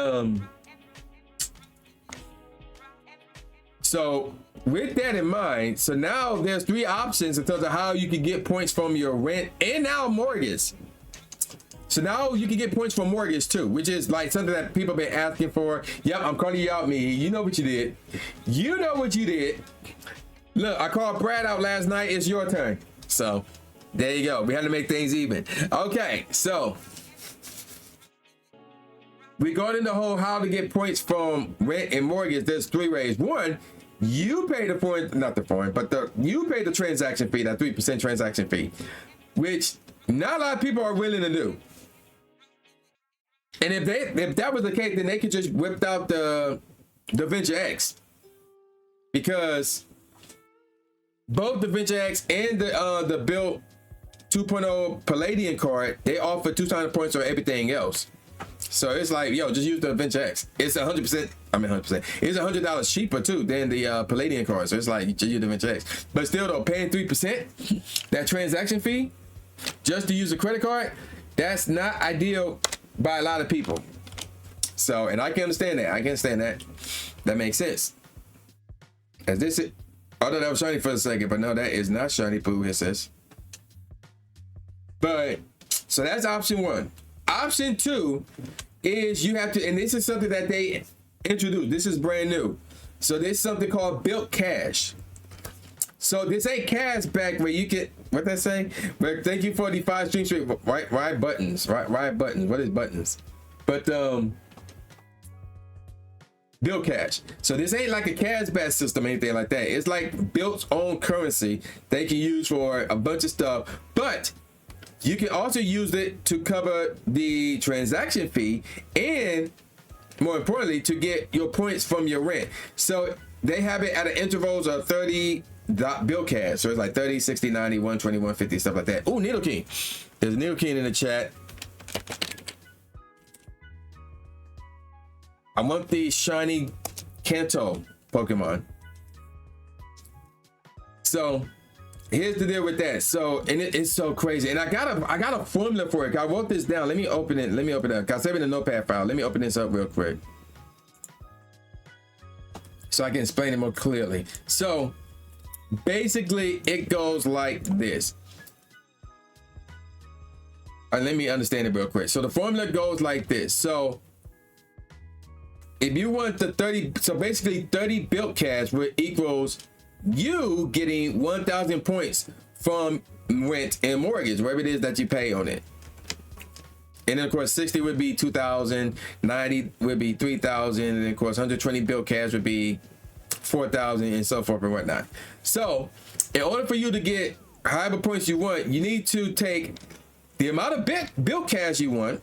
so with that in mind, so now there's 3 options in terms of how you can get points from your rent and now mortgage. So now you can get points for mortgage too, which is like something that people have been asking for. Yep, I'm calling you out, Mihi. You know what you did. You know what you did. Look, I called Brad out last night. It's your turn. So there you go. We had to make things even. Okay, so regarding the whole how to get points from rent and mortgage, there's 3 ways. One, you pay the you pay the transaction fee, that 3% transaction fee, which not a lot of people are willing to do. And if that was the case, then they could just whip out the Venture X, because both the Venture X and the Bilt 2.0 Palladium card, they offer 200 points on everything else. So it's like, yo, just use the Venture X. It's 100%. I mean, 100%. It's $100 cheaper too than the Palladium card. So it's like, just use the Venture X. But still, though, paying 3% that transaction fee just to use a credit card, that's not ideal by a lot of people. So, and I can understand that. I can understand that. That makes sense. As this, I thought that was shiny for a second, but no, that is not shiny poo. It says. But so that's option 1. Option 2 is you have to, and this is something that they introduced. This is brand new. So there's something called Bilt Cash. So this ain't cash back where you get, what they say? But thank you for the 5 stream straight. Right buttons. Right buttons. What is buttons? But Bilt Cash. So this ain't like a cash back system or anything like that. It's like Bilt's own currency they can use for a bunch of stuff. But you can also use it to cover the transaction fee and, more importantly, to get your points from your rent. So they have it at an intervals of 30 Bilt Cash. So it's like 30, 60, 90, 120, 150, stuff like that. Oh, Needle King. There's Needle King in the chat. I want the shiny Kanto Pokemon. So here's the deal with that. So, and it's so crazy. And I got a formula for it. I wrote this down. Let me open it. Let me open it up. I saved it in a notepad file. Let me open this up real quick so I can explain it more clearly. So basically it goes like this. All right, let me understand it real quick. So the formula goes like this. So if you want the 30, so basically 30 Bilt Cash, which equals you getting 1,000 points from rent and mortgage, whatever it is that you pay on it. And then of course 60 would be 2,000, 90 would be 3,000, and of course 120 Bilt Cash would be 4,000, and so forth and whatnot. So in order for you to get however points you want, you need to take the amount of Bilt Cash you want,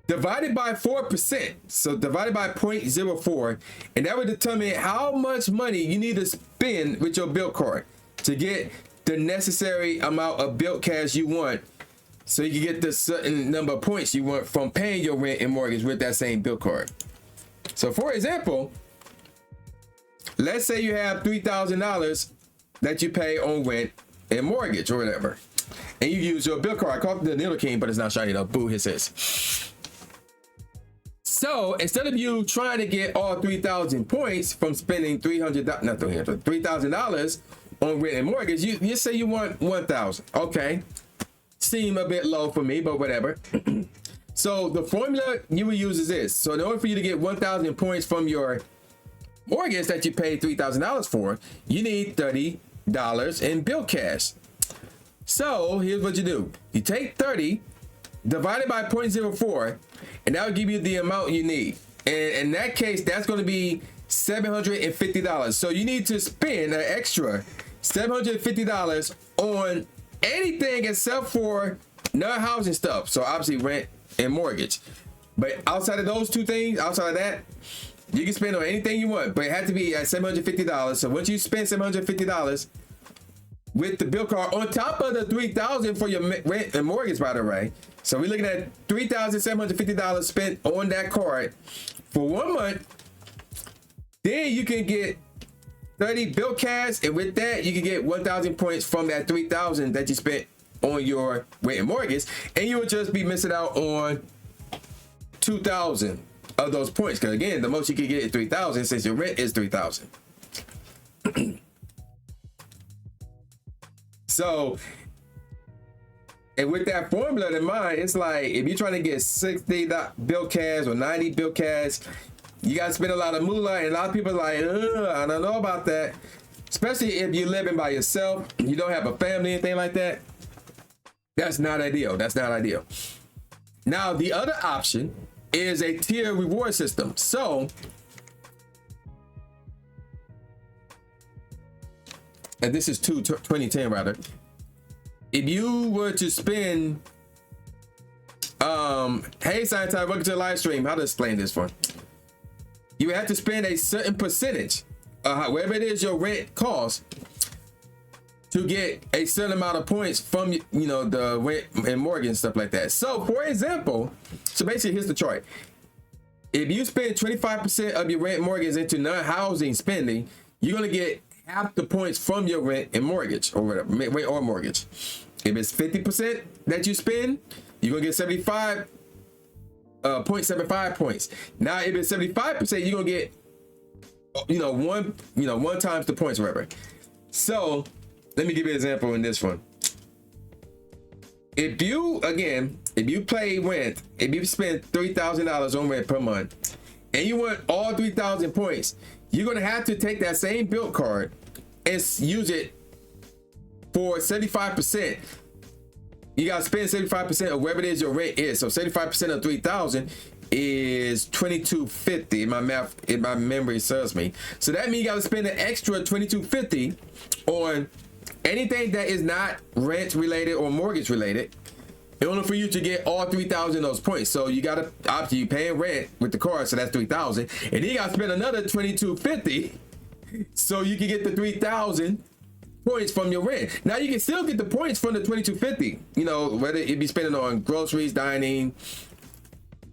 divided by 4%, so divided by 0.04, and that would determine how much money you need to spend with your Bilt card to get the necessary amount of Bilt Cash you want, so you can get the certain number of points you want from paying your rent and mortgage with that same Bilt card. So for example, let's say you have $3,000 that you pay on rent and mortgage or whatever, and you use your Bilt card. I called it the Needle King, but it's not shiny though. Boo, it says. So instead of you trying to get all 3,000 points from spending $3,000 on rent and mortgage, you say you want 1,000. Okay, seem a bit low for me, but whatever. So the formula you would use is this. So in order for you to get 1,000 points from your mortgage that you paid $3,000 for, you need $30 in Bilt cash. So here's what you do. You take 30 divided by 0.04, and that will give you the amount you need. And in that case, that's going to be $750. So you need to spend an extra $750 on anything except for non-housing stuff. So obviously rent and mortgage. But outside of those two things, outside of that, you can spend on anything you want, but it had to be at $750. So once you spend $750 with the bill card, on top of the $3,000 for your rent and mortgage, by the way. So we're looking at $3,750 spent on that card for 1 month. Then you can get 30 Bilt cash, and with that, you can get 1,000 points from that $3,000 that you spent on your rent and mortgage, and you will just be missing out on 2,000 of those points. Because again, the most you can get is 3,000 since your rent is 3,000. So, and with that formula in mind, it's like if you're trying to get 60 Bilt cash or 90 Bilt cash, you got to spend a lot of moolah, and a lot of people are like, I don't know about that. Especially if you're living by yourself, you don't have a family, anything like that. That's not ideal. That's not ideal. Now, the other option is a tier reward system. So, and this is 2010 rather. If you were to spend, hey Scientist, welcome to the live stream. How to explain this one? You have to spend a certain percentage, whatever it is your rent costs, to get a certain amount of points from, you know, the rent and mortgage and stuff like that. So for example, so basically here's the chart. If you spend 25% of your rent and mortgage into non-housing spending, you're going to get half the points from your rent and mortgage or whatever, rent or mortgage. If it's 50% that you spend, you're going to get 0.75 points. Now, if it's 75%, you're going to get, one times the points or whatever. So let me give you an example in this one. If you play rent, if you spend $3,000 on rent per month and you want all 3,000 points, you're going to have to take that same Bilt card and use it for 75%. You got to spend 75% of whatever it is your rent is. So 75% of 3,000 is $2,250 if my memory serves me. So that means you got to spend an extra $2,250 on anything that is not rent related or mortgage related in order for you to get all 3,000 of those points. So you got to, obviously you paying rent with the card, so that's 3,000, and then you got to spend another $2,250 so you can get the 3,000 points from your rent. Now you can still get the points from the $2,250, you know, whether it be spending on groceries, dining,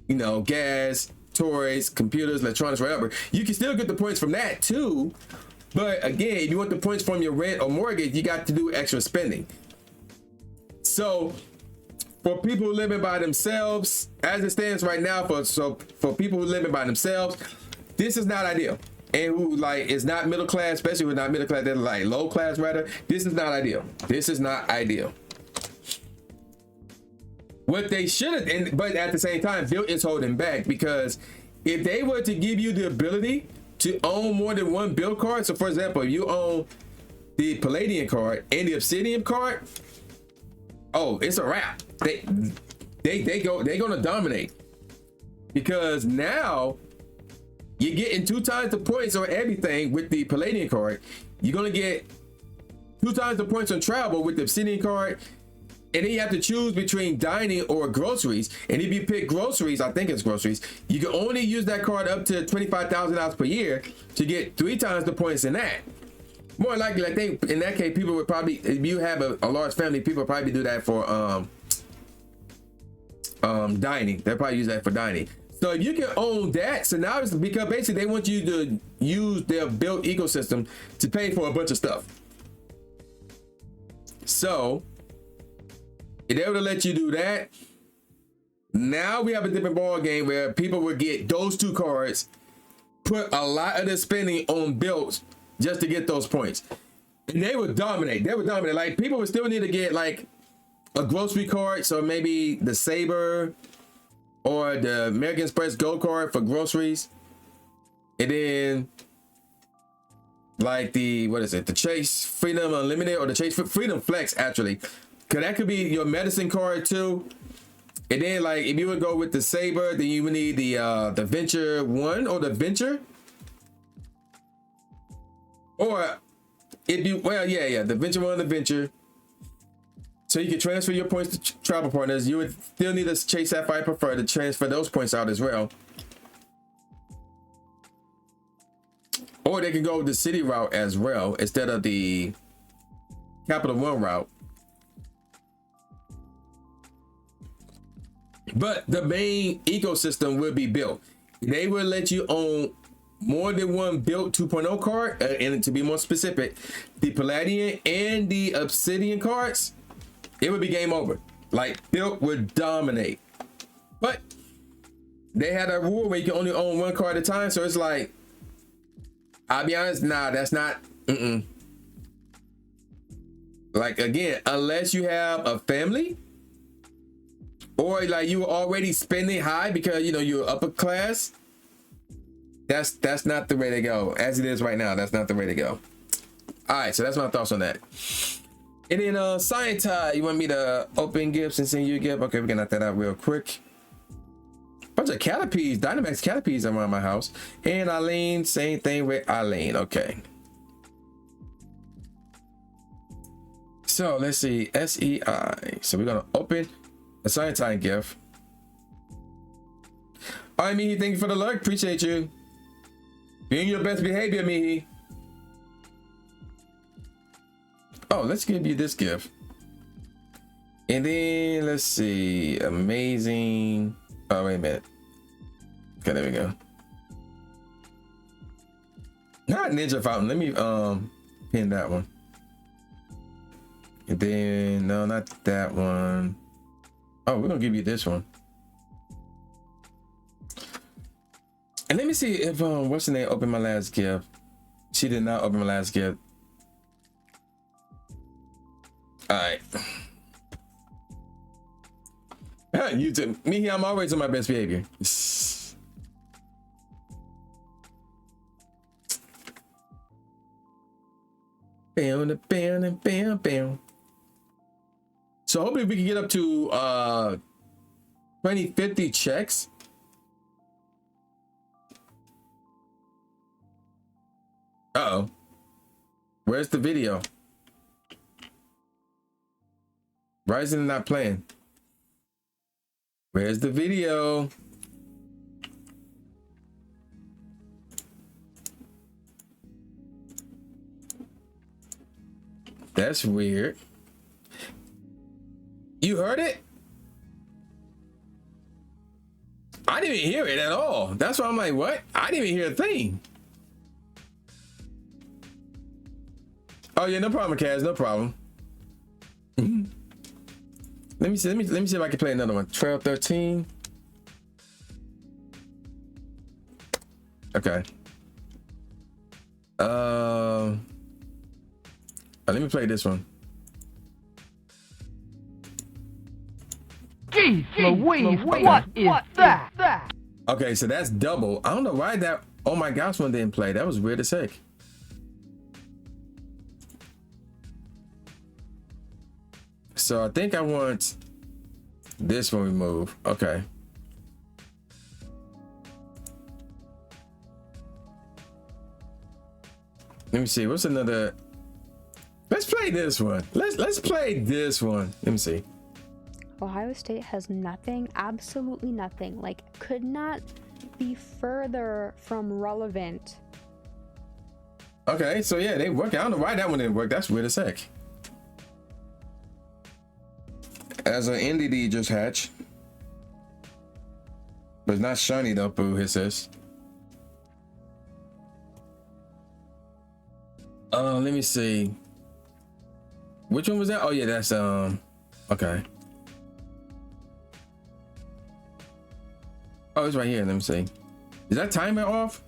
you know, gas, toys, computers, electronics, whatever. You can still get the points from that too. But again, if you want the points from your rent or mortgage, you got to do extra spending. So for people living by themselves, as it stands right now, for people who living by themselves, this is not ideal. And who like is not middle class, especially who are not middle class, they're like low class rather. This is not ideal. This is not ideal. What they should have, but at the same time, Bilt is holding back, because if they were to give you the ability to own more than one Bilt card, so for example, if you own the Palladium card and the Obsidian card, oh, it's a wrap. They're gonna dominate, because now you're getting 2 times the points on everything with the Palladium card. You're gonna get 2 times the points on travel with the Obsidian card. And then you have to choose between dining or groceries. And if you pick groceries, I think it's groceries, you can only use that card up to $25,000 per year to get 3 times the points in that. More likely, I think in that case, people would probably, if you have a large family, people would probably do that for dining. They'll probably use that for dining. So if you can own that, so now it's because basically they want you to use their Bilt ecosystem to pay for a bunch of stuff. So if they were to let you do that, now we have a different ball game where people would get those 2 cards, put a lot of their spending on Bilt just to get those points, and they would dominate. They would dominate. Like, people would still need to get like a grocery card, so maybe the Saber or the American Express Gold Card for groceries. And then like the, what is it? The Chase Freedom Unlimited or the Chase Freedom Flex, actually. Cause that could be your medicine card too. And then like if you would go with the Saber, then you would need the Venture 1 or the Venture. Or if you, well, yeah, the Venture 1, the Venture. So you can transfer your points to travel partners. You would still need a Chase Sapphire Preferred to transfer those points out as well. Or they can go the city route as well instead of the Capital One route. But the main ecosystem will be Bilt. They will let you own more than one Bilt 2.0 card, and to be more specific, the Palladian and the Obsidian cards, it would be game over. Like, Bilt would dominate. But they had a rule where you can only own one card at a time, so it's like, I'll be honest, nah, that's not, Like, again, unless you have a family, or like you were already spending high because, you know, you're upper class, that's not the way to go. As it is right now, that's not the way to go. All right, so that's my thoughts on that. And then Scientide, you want me to open gifts and send you a gift? Okay, we can knock that out real quick. Bunch of Caterpies, Dynamax Caterpies around my house. And Eileen, same thing with Eileen. Okay. So let's see, SEI. So we're gonna open a Scientide gift. All right, Mihi, thank you for the lurk. Appreciate you. Being your best behavior, Mihi. Oh, let's give you this gift. And then let's see, amazing. Oh, wait a minute. Okay, there we go. Not Ninja Fountain. Let me pin that one. And then no, not that one. Oh, we're gonna give you this one. And let me see if what's the name opened my last gift. She did not open my last gift. All right. You too. Me, I'm always on my best behavior. Bam, bam, bam, bam. So hopefully we can get up to 2050 checks. Uh-oh. Where's the video? Ryzen not playing. Where's the video? That's weird. You heard it? I didn't even hear it at all. That's why I'm like, what? I didn't even hear a thing. Oh yeah, no problem, Kaz, no problem. Let me see if I can play another one. 12, 13. Okay. Let me play this one. Jeez Louise, what is that? Okay, so that's double. I don't know why that oh my gosh one didn't play. That was weird as heck. So I think I want this one removed. Okay. Let me see. What's another? Let's play this one. Let's play this one. Let me see. Ohio State has nothing, absolutely nothing. Like, could not be further from relevant. Okay, so yeah, they work. I don't know why that one didn't work. That's weird as heck. As an NDD just hatched. But it's not shiny though, boo, it says. Let me see. Which one was that? Oh yeah, that's okay. Oh, it's right here. Let me see. Is that timer off?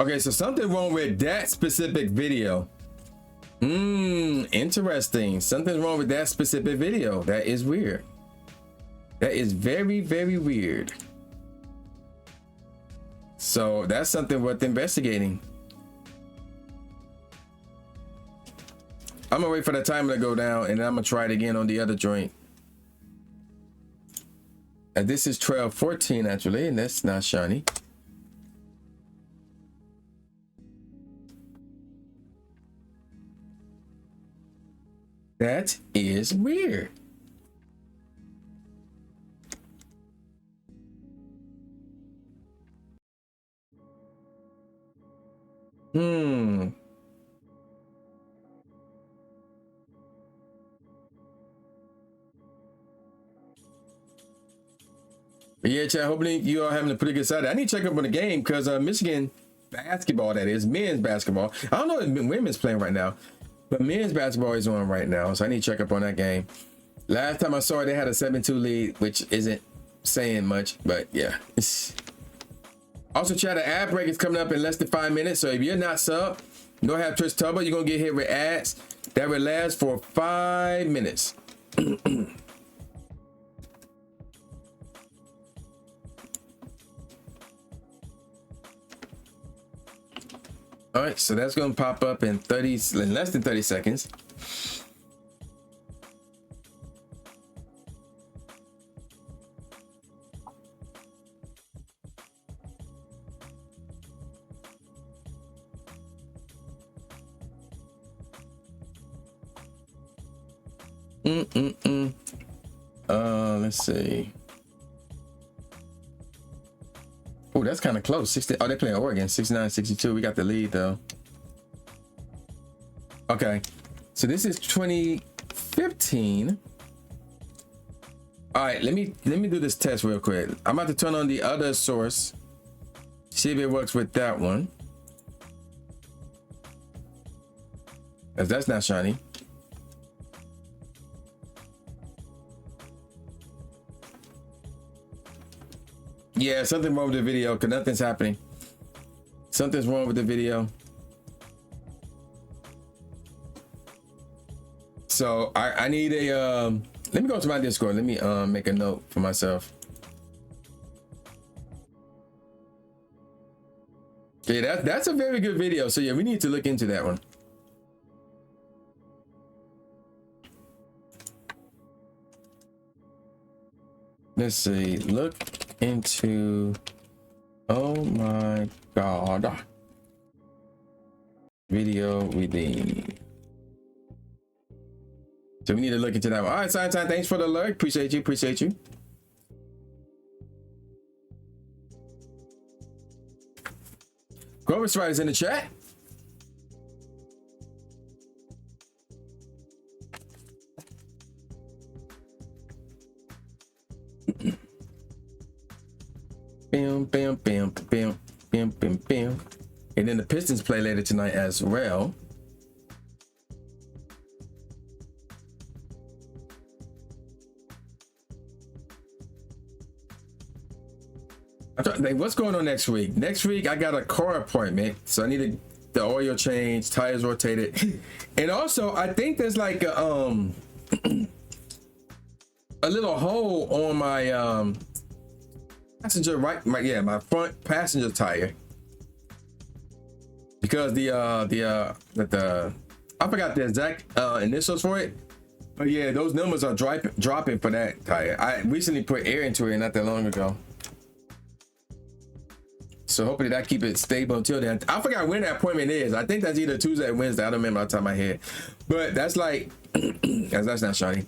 Okay, so something wrong with that specific video. Interesting. Something's wrong with that specific video. That is weird. That is very, very weird. So that's something worth investigating. I'm gonna wait for the timer to go down, and then I'm gonna try it again on the other joint. And this is 12:14 actually, and that's not shiny. That is weird. But yeah, chat, hopefully you are having a pretty good Saturday. I need to check up on the game because Michigan basketball, that is, men's basketball. I don't know if women's playing right now, but men's basketball is on right now. So I need to check up on that game. Last time I saw it, they had a 7-2 lead, which isn't saying much, but yeah. Also, chat, the ad break is coming up in less than 5 minutes. So if you're not sub, you don't have Twitch Tubber, you're going to get hit with ads that will last for 5 minutes. All right, so that's going to pop up in less than 30 seconds. Let's see. Oh, that's kind of close. 60. Oh, they're playing Oregon. 69-62. We got the lead though. Okay, so this is 2015. All right, let me do this test real quick. I'm about to turn on the other source. See if it works with that one. As that's not shiny. Yeah, something wrong with the video because nothing's happening. Something's wrong with the video. So I need a let me go to my Discord. Let me make a note for myself. Yeah, that's a very good video. So yeah, we need to look into that one. Let's see. Look into. Oh my God. Video redeem. So we need to look into that one. All right, Sign, thanks for the alert. Appreciate you. Appreciate you. Grover Strider's in the chat. Bam, bam, bam, bam, bam, bam, bam. And then the Pistons play later tonight as well. What's going on next week? Next week I got a car appointment, so I need the oil change, tires rotated, and also I think there's like a little hole on my passenger my front passenger tire because the I forgot the exact initials for it, but yeah, those numbers are dropping for that tire. I recently put air into it not that long ago. So hopefully that keep it stable until then. I forgot when that appointment is. I think that's either Tuesday or Wednesday. I don't remember off the top of my head. But that's like, that's not shiny.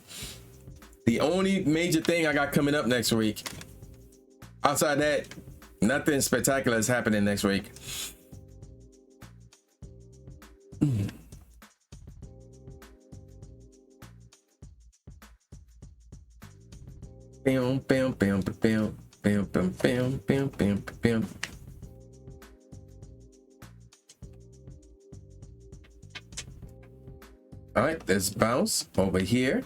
The only major thing I got coming up next week. Outside that, nothing spectacular is happening next week. Bam, bam, bam, bam, bam, bam, bam, bam, bam, bam. All right, let's bounce over here.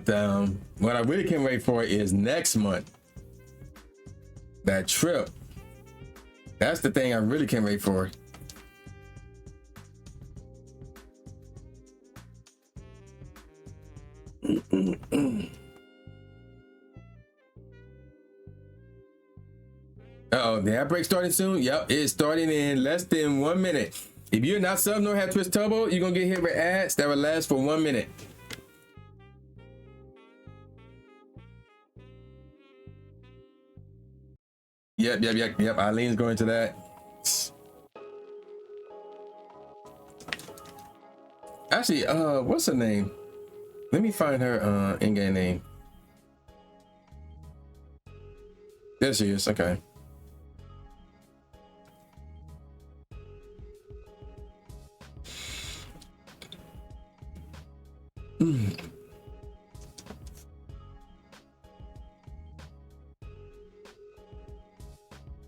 But what I really can't wait for is next month. That trip. That's the thing I really can't wait for. Uh-oh, the ad break starting soon? Yep, it's starting in less than 1 minute. If you're not sub nor have Twitch Turbo, you're gonna get hit with ads that will last for 1 minute. Yep. Eileen's going to that. Actually, what's her name? Let me find her in-game name. There she is. Okay.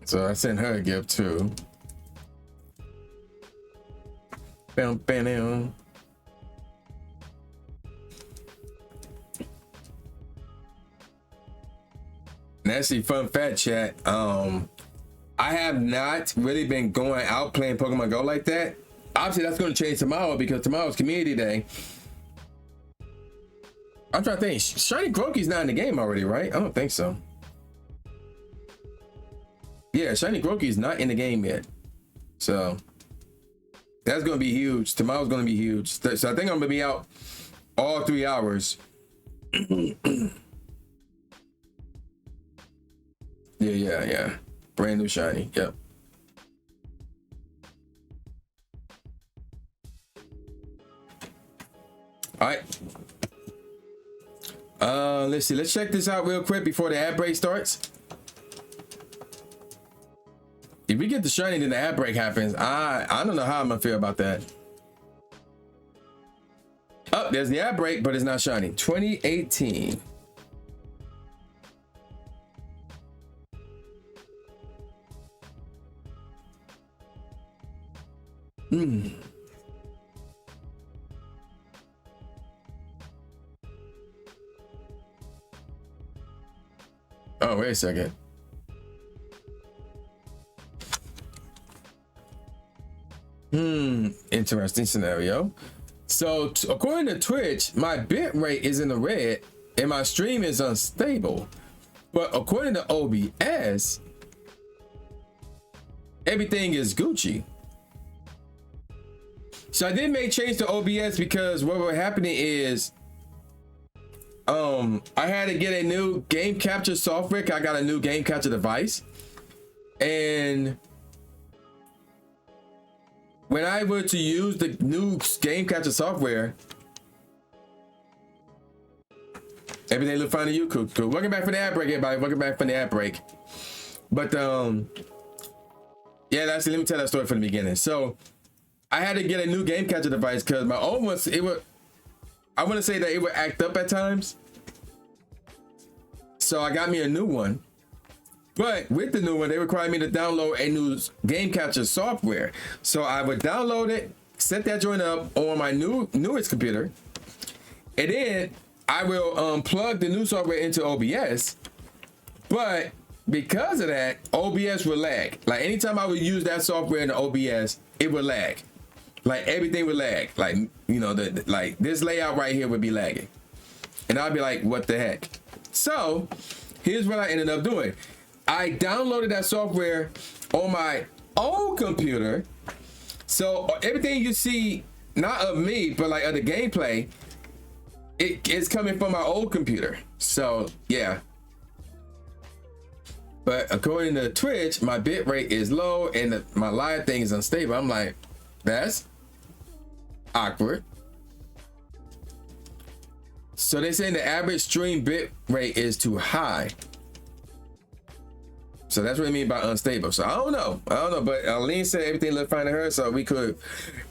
So I sent her a gift too. Bam, bam, bam. And actually, fun fact, chat. I have not really been going out playing Pokemon Go like that. Obviously, that's going to change tomorrow because tomorrow's Community Day. I'm trying to think. Shiny Grookey's not in the game already, right? I don't think so. Yeah, Shiny Grookey's not in the game yet. So that's going to be huge. Tomorrow's going to be huge. So I think I'm going to be out all 3 hours. Yeah. Brand new Shiny. Yep. All right. Let's see. Let's check this out real quick before the ad break starts. If we get the Shiny, then the ad break happens. I don't know how I'm gonna feel about that. Oh, there's the ad break, but it's not Shiny. 2018. Oh, wait a second. Interesting scenario. So according to Twitch, my bit rate is in the red and my stream is unstable. But according to OBS, everything is Gucci. So I did make change to OBS because what was happening is I had to get a new game capture software. I got a new game capture device, and when I were to use the new game capture software, everything looked fine to you. Cool. Welcome back for the ad break, everybody. Welcome back from the ad break. But yeah, let me tell that story from the beginning. So I had to get a new game capture device because my old one, I want to say that it would act up at times. So I got me a new one. But with the new one, they required me to download a new game capture software. So I would download it, set that joint up on my newest computer, and then I will plug the new software into OBS. But because of that, OBS will lag. Like anytime I would use that software in the OBS, it would lag. Like everything would lag. Like, you know, like this layout right here would be lagging. And I'd be like, what the heck? So here's what I ended up doing. I downloaded that software on my own computer. So everything you see, not of me, but like of the gameplay, it's coming from my old computer. So yeah. But according to Twitch, my bit rate is low and my live thing is unstable. I'm like, that's awkward. So they're saying the average stream bit rate is too high. So that's what I mean by unstable. So I don't know, but Aline said everything looked fine to her, so we could.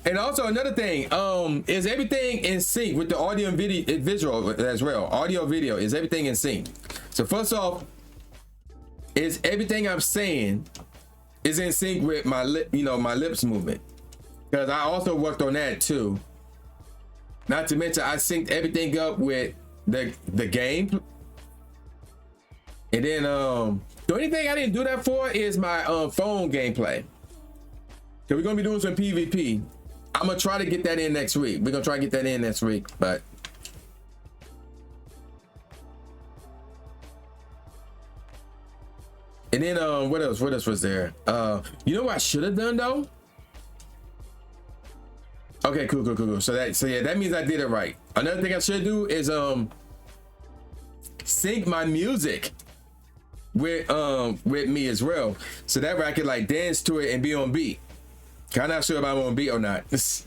And also another thing, is everything in sync with the audio and video, visual as well? Audio, video, is everything in sync? So first off, is everything I'm saying is in sync with my lip, my lips movement? Because I also worked on that too. Not to mention I synced everything up with the game. And then the only thing I didn't do that for is my phone gameplay. So we're gonna be doing some PvP. I'm gonna try to get that in next week. We're gonna try to get that in next week, but and then what else was there? You know what I should have done though? Okay, cool. So yeah, that means I did it right. Another thing I should do is sync my music with me as well, so that way I can like dance to it and be on beat. I'm not sure if I'm on beat or not. So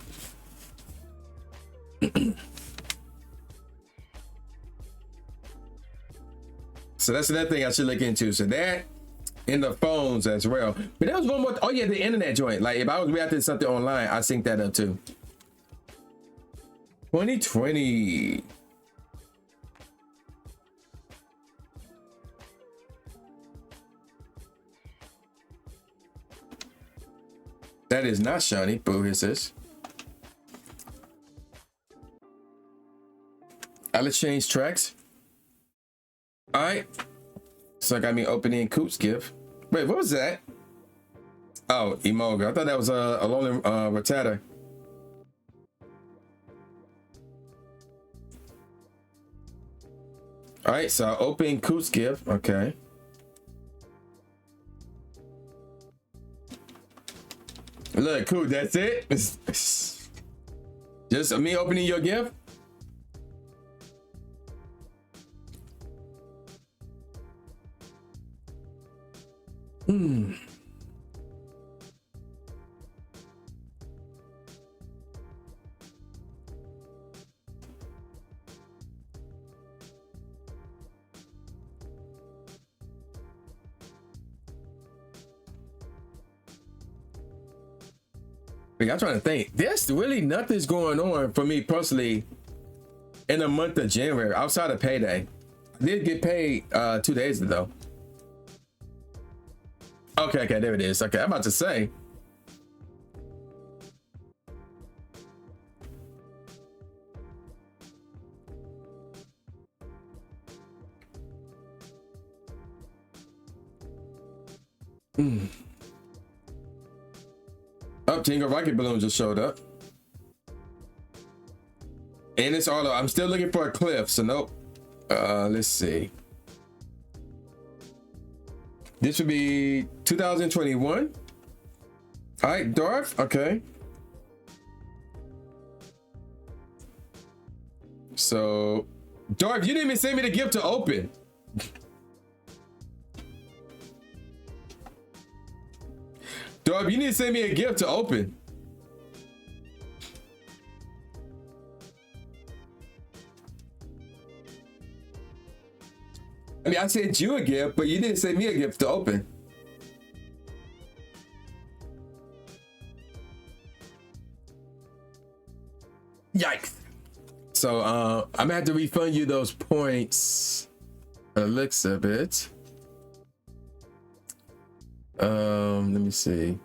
that's another thing I should look into. So that in the phones as well. But that was one more. Oh yeah, the internet joint. Like if I was reacting to something online, I sync that up too. 2020. That is not shiny. Boo, here's this. Let's change tracks. All right. So I got me opening Coop's gift. Wait, what was that? Oh, Emoga. I thought that was a lonely Rattata. All right, so I open Coop's gift. Okay. Look, cool. That's it. Just me opening your gift. I'm trying to think. There's really nothing's going on for me personally in the month of January outside of payday. I did get paid 2 days ago. Okay, there it is. Okay, I'm about to say. Oh, Tingle Rocket Balloon just showed up. And it's all, I'm still looking for a cliff, so nope. Let's see. This would be 2021. All right, Dorf, okay. So, Dorf, you didn't even send me the gift to open. Dorf, you need to send me a gift to open. I mean, I sent you a gift, but you didn't send me a gift to open. Yikes. So I'm gonna have to refund you those points. It looks a bit. Let me see.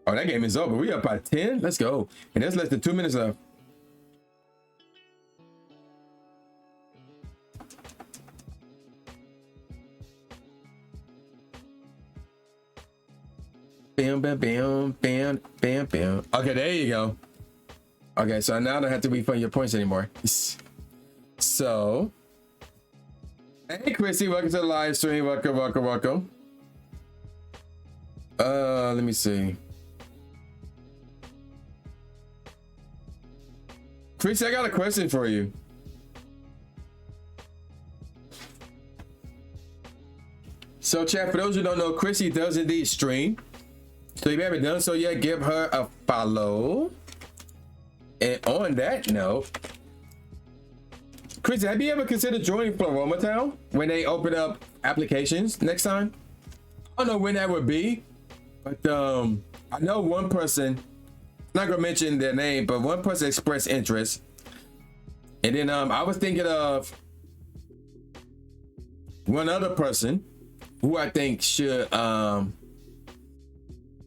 Oh, that game is over. We up by 10. Let's go. And there's less than 2 minutes left. Bam, bam, bam, bam, bam, bam. Okay, there you go. Okay, so now I don't have to refund your points anymore. So, hey, Chrissy, welcome to the live stream. Welcome. Let me see. Chrissy, I got a question for you. So, chat, for those who don't know, Chrissy does indeed stream. So if you haven't done so yet, give her a follow. And on that note, Chrissy, have you ever considered joining Floroma Town when they open up applications next time? I don't know when that would be, but I know one person, I'm not gonna mention their name, but one person expressed interest. And then I was thinking of one other person who I think should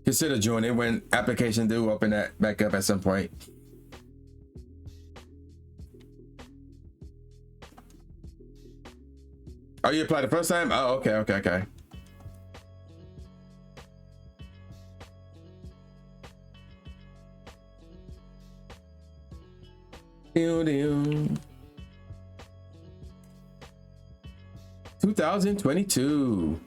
Consider joining when applications do open that back up at some point. Oh, you applied the first time? Oh, okay. Deal. 2022.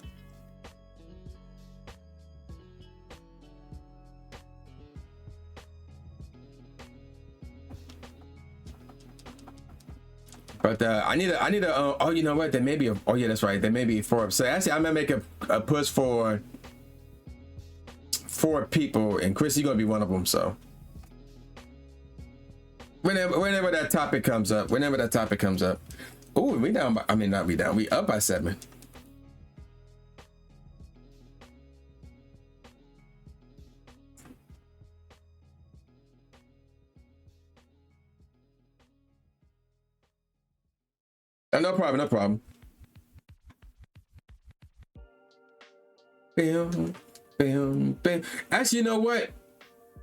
But I need a oh, you know what, there may be a, oh yeah, that's right, there may be 4. So actually I'm gonna make a push for 4 people, and Chris, you're gonna be one of them. So whenever that topic comes up, oh, we down by, I mean, not we down, we up by 7. No problem. Bam. Actually, you know what?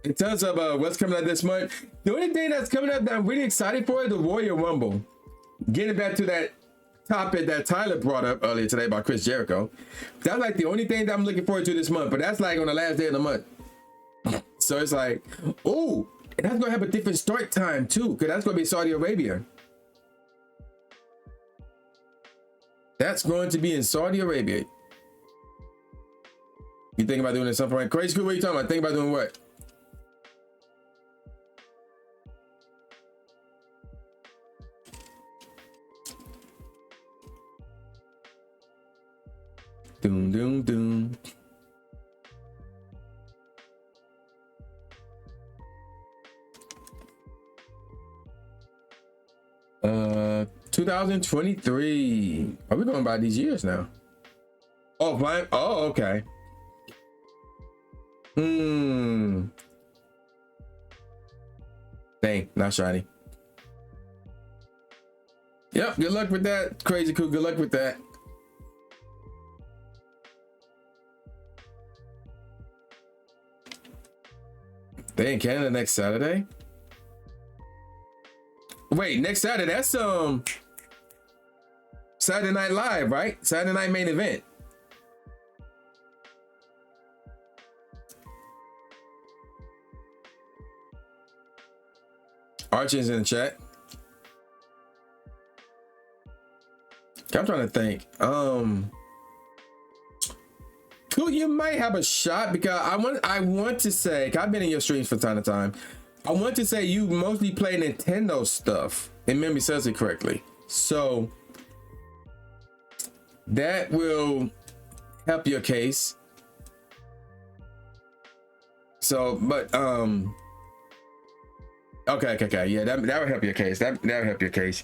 In terms of what's coming out this month, the only thing that's coming up that I'm really excited for is the Royal Rumble. Getting back to that topic that Tyler brought up earlier today about Chris Jericho. That's like the only thing that I'm looking forward to this month, but that's like on the last day of the month. So it's like, oh, and that's gonna have a different start time too, because that's gonna be Saudi Arabia. That's going to be in Saudi Arabia. You think about doing it at some point? Crazy cool, what are you talking about? Think about doing what? Doom. 2023. Are we going by these years now? Oh, fine. Oh, okay. Dang, not shiny. Yep, good luck with that. Crazy cool, good luck with that. They in Canada next Saturday? Wait, next Saturday, that's Saturday Night Live, right? Saturday Night Main Event. Archie's in the chat. I'm trying to think. Cool, you might have a shot because I want to say, 'cause I've been in your streams from time to time. I want to say you mostly play Nintendo stuff, if memory says it correctly. So that will help your case. So, but okay, yeah, that would help your case. That would help your case.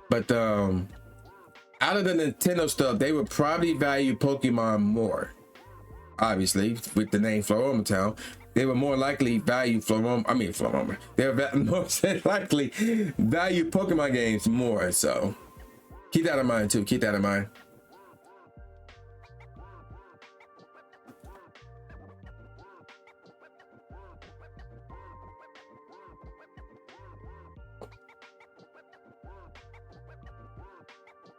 But out of the Nintendo stuff, they would probably value Pokemon more. Obviously, with the name Floroma Town, they would more likely value Floroma. They would most likely value Pokemon games more. So keep that in mind too. Keep that in mind.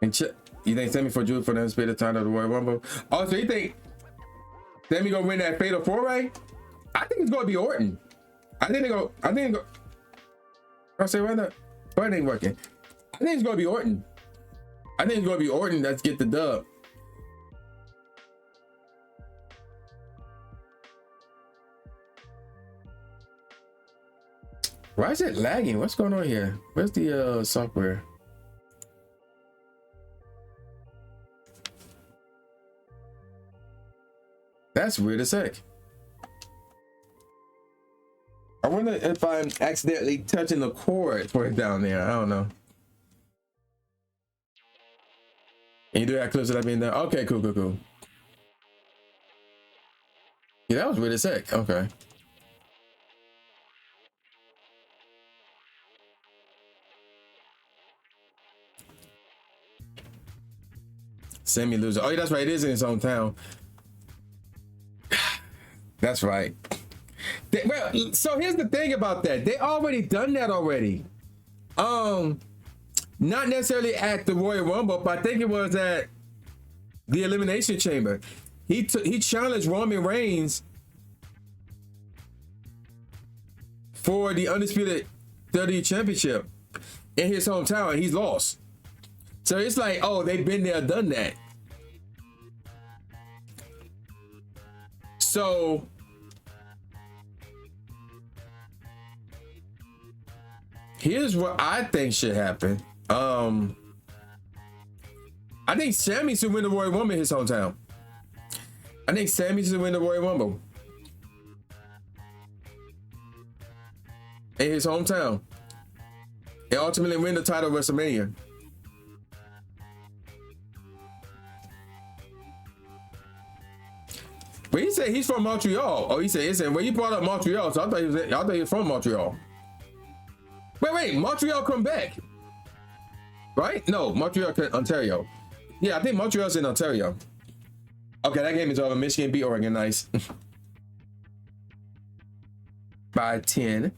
And you think Sammy for Drew for the speed of time of the Royal Rumble? Oh, so you think Sammy gonna win that Fatal 4-Way? I think it's gonna be Orton. I think I say why not? Why it ain't working? I think it's gonna be Orton. Let's get the dub. Why is it lagging? What's going on here? Where's the software? That's weird as heck. I wonder if I'm accidentally touching the cord for it down there. I don't know. And you do that clips of that being there? Okay, cool. Yeah, that was weird as heck. Okay. Sammy loser. Oh, yeah, that's right. It is in his hometown. That's right. Well, so here's the thing about that. They already done that already. Not necessarily at the Royal Rumble, but I think it was at the Elimination Chamber. He challenged Roman Reigns for the undisputed WWE Championship in his hometown, and he's lost. So it's like, oh, they've been there, done that. So here's what I think should happen. I think Sami should win the Royal Rumble in his hometown. I think Sami should win the Royal Rumble in his hometown and ultimately win the title of WrestleMania. But he said he's from Montreal. Oh, he said, well, you brought up Montreal, so I thought he was from Montreal. Wait, Montreal come back. Right? No, Montreal, Ontario. Yeah, I think Montreal's in Ontario. Okay, that game is over. Michigan beat Oregon, nice. By 10.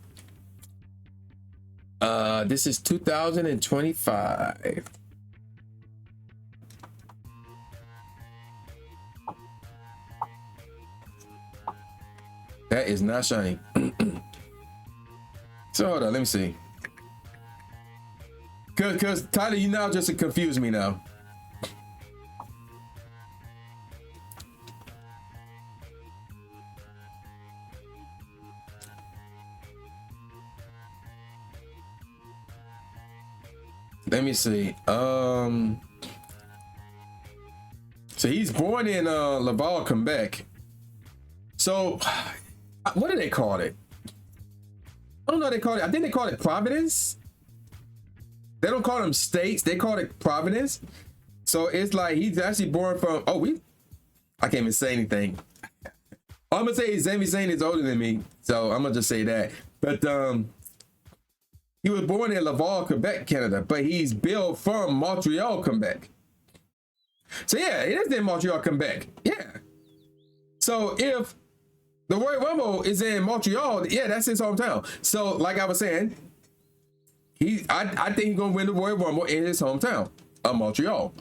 This is 2025. That is not shiny. So hold on, let me see. Cause Tyler, you now just confuse me now. Let me see. So he's born in Laval, Quebec. So what do they call it? I don't know what they call it. I think they call it Providence. They don't call them states. They call it Providence. So it's like he's actually born from. I can't even say anything. All I'm gonna say is Sami Zayn is older than me, so I'm gonna just say that. But he was born in Laval, Quebec, Canada, but he's built from Montreal, Quebec. So yeah, it is in Montreal, Quebec. Yeah. So if the Royal Rumble is in Montreal, yeah, that's his hometown. So like I was saying, I think he's gonna win the Royal Rumble in his hometown of Montreal.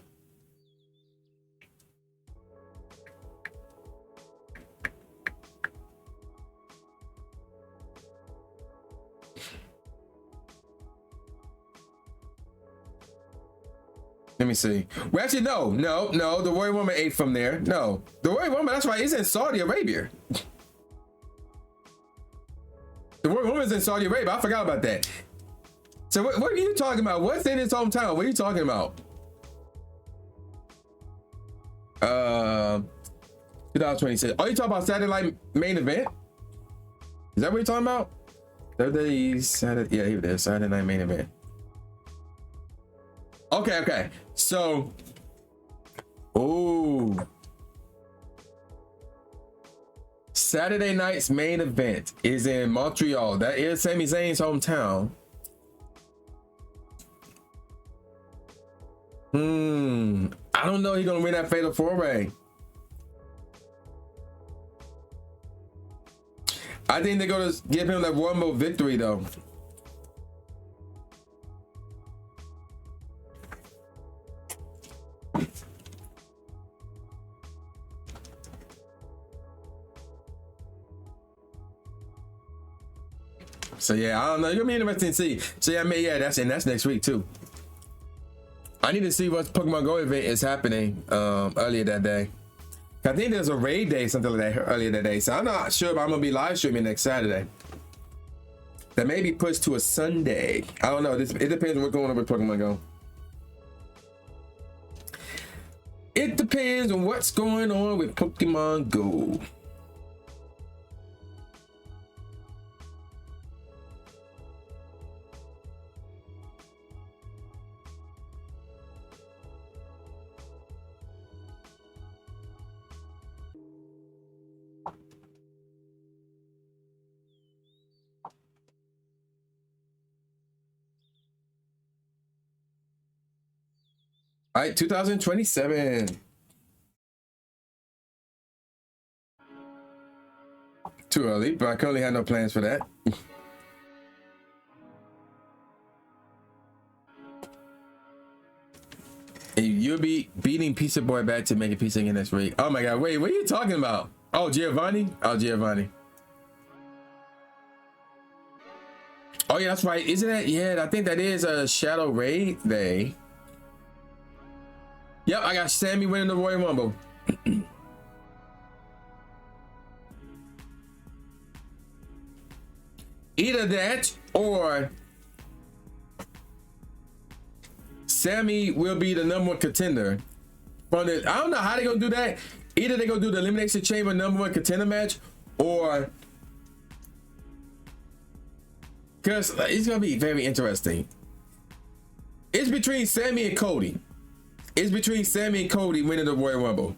Let me see. Well, actually, no. The Royal Rumble ain't from there. No, the Royal Rumble, that's right, it's in Saudi Arabia. The Royal Rumble is in Saudi Arabia. I forgot about that. So what are you talking about? What's in his hometown? What are you talking about? 2026. Oh, you talking about Saturday Night Main Event? Is that what you're talking about? Saturday, yeah, here it is. Saturday Night Main Event. Okay. So, Saturday night's main event is in Montreal. That is Sami Zayn's hometown. I don't know. He's gonna win that fatal four-way. I think they're gonna give him that one more victory though. So yeah, I don't know. You're gonna be interesting to see. So yeah, that's next week too. I need to see what Pokemon Go event is happening earlier that day. I think there's a raid day, something like that earlier that day. So I'm not sure if I'm gonna be live streaming next Saturday. That may be pushed to a Sunday. I don't know. It depends on what's going on with Pokemon Go. It depends on what's going on with Pokemon Go. All right, 2027. Too early, but I currently have no plans for that. You'll be beating Pizza Boy back to make a pizza again next week. Oh my god, wait, what are you talking about? Oh, Giovanni? Oh, Giovanni. Oh yeah, that's right. Isn't that? Yeah, I think that is a Shadow Raid Day. Yep, I got Sammy winning the Royal Rumble. Either that or Sammy will be the #1 contender. I don't know how they're gonna do that. Either they're gonna do the Elimination Chamber #1 contender match, or because it's gonna be very interesting. It's between Sammy and Cody. It's between Sammy and Cody winning the Royal Rumble.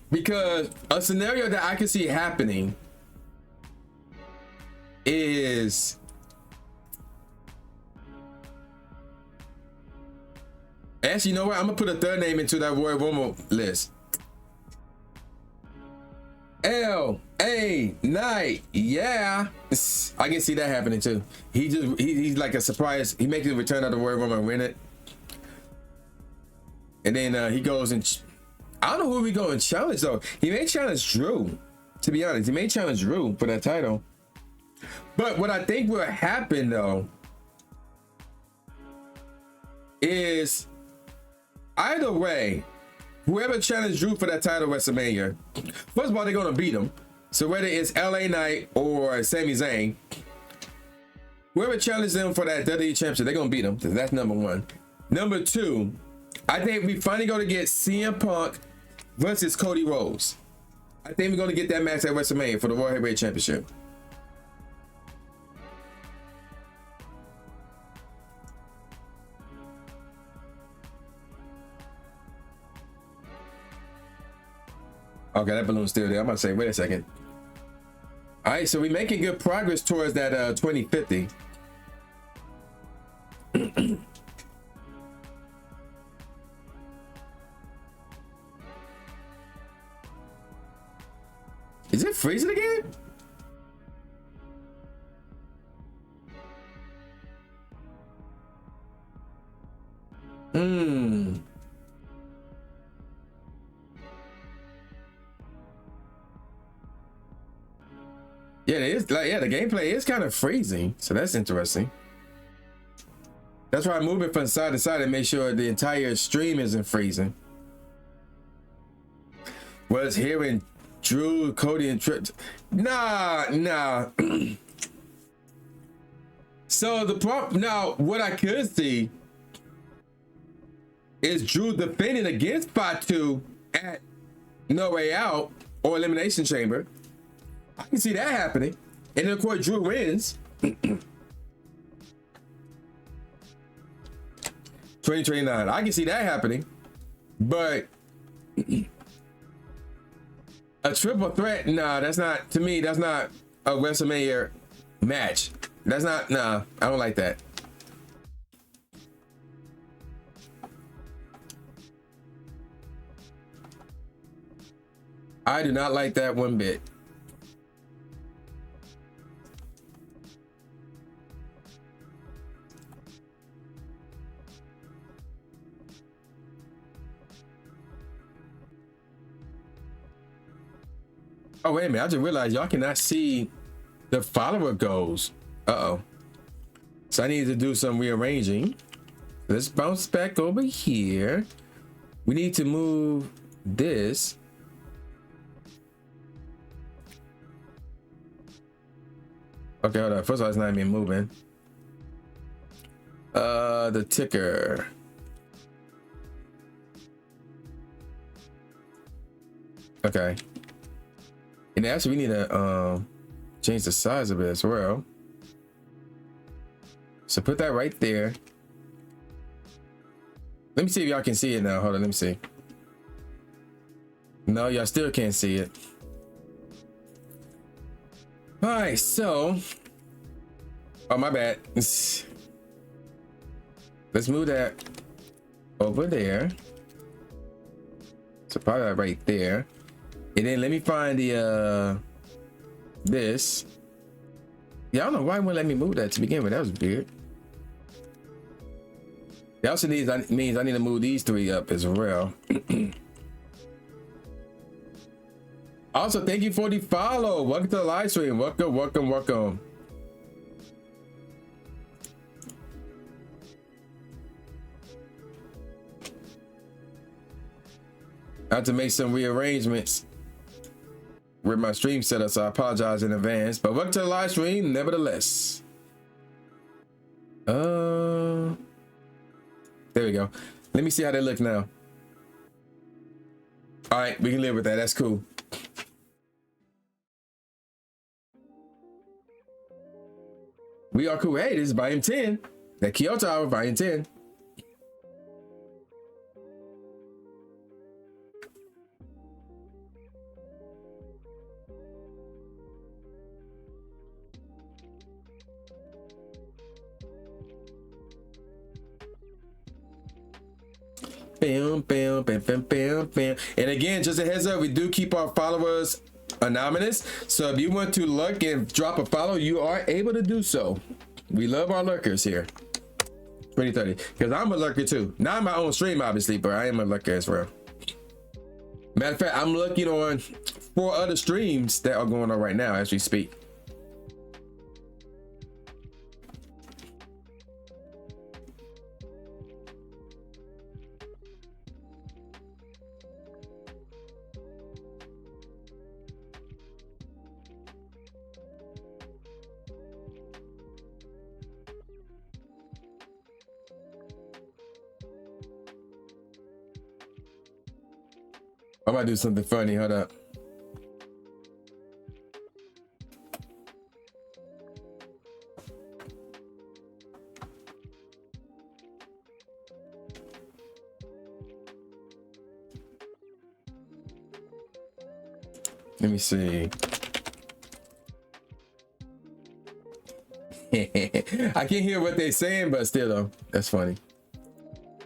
Because a scenario that I can see happening is actually, you know what? I'm gonna put a third name into that Royal Rumble list. L.A. Knight, yeah, I can see that happening too. He's like a surprise. He makes a return of the Royal Rumble and win it, and then he goes and I don't know who we go and challenge though. He may challenge Drew. To be honest, he may challenge Drew for that title. But what I think will happen though is either way, whoever challenged Drew for that title at WrestleMania, first of all, they're gonna beat him. So whether it's LA Knight or Sami Zayn, whoever challenged them for that WWE Championship, they're gonna beat him. That's #1. #2, I think we finally gonna get CM Punk versus Cody Rhodes. I think we're gonna get that match at WrestleMania for the World Heavyweight Championship. Okay, that balloon's still there. I'm gonna say, wait a second. All right, so we're making good progress towards that 2050. Is it freezing again? Yeah, it is. Like, yeah, the gameplay is kind of freezing, so that's interesting. That's why I move it from side to side and make sure the entire stream isn't freezing. Was hearing Drew, Cody, and Tripp. Nah. So the problem now, what I could see is Drew defending against Fatu at No Way Out or Elimination Chamber. I can see that happening. And then of course Drew wins. 2029. I can see that happening. But a triple threat, nah, that's not, to me, that's not a WrestleMania match. That's not, nah, I don't like that. I do not like that one bit. Oh, wait a minute. I just realized y'all cannot see the follower goals. Uh-oh. So I need to do some rearranging. Let's bounce back over here. We need to move this. Okay, hold on. First of all, it's not even moving. The ticker. Okay. And actually, we need to change the size of it as well. So put that right there. Let me see if y'all can see it now. Hold on, let me see. No, y'all still can't see it. All right, so. Oh, my bad. Let's move that over there. So probably right there. And then let me find the this. Yeah, I don't know why it wouldn't let me move that to begin with. That was weird. It also means I need to move these 3 up as well. Also, thank you for the follow. Welcome to the live stream. Welcome, welcome, welcome. I have to make some rearrangements with my stream setup, so I apologize in advance. But welcome to the live stream, nevertheless. There we go. Let me see how they look now. All right, we can live with that. That's cool. We are cool. Hey, this is volume 10. That Kyoto Hour, volume 10. Bam, bam, bam, bam, bam, bam. And again, just a heads up, we do keep our followers anonymous. So if you want to lurk and drop a follow, you are able to do so. We love our lurkers here. 2030. Because I'm a lurker too. Not in my own stream, obviously, but I am a lurker as well. Matter of fact, I'm looking on 4 other streams that are going on right now as we speak. I'm gonna do something funny. Hold up. Let me see. I can't hear what they're saying, but still though, that's funny.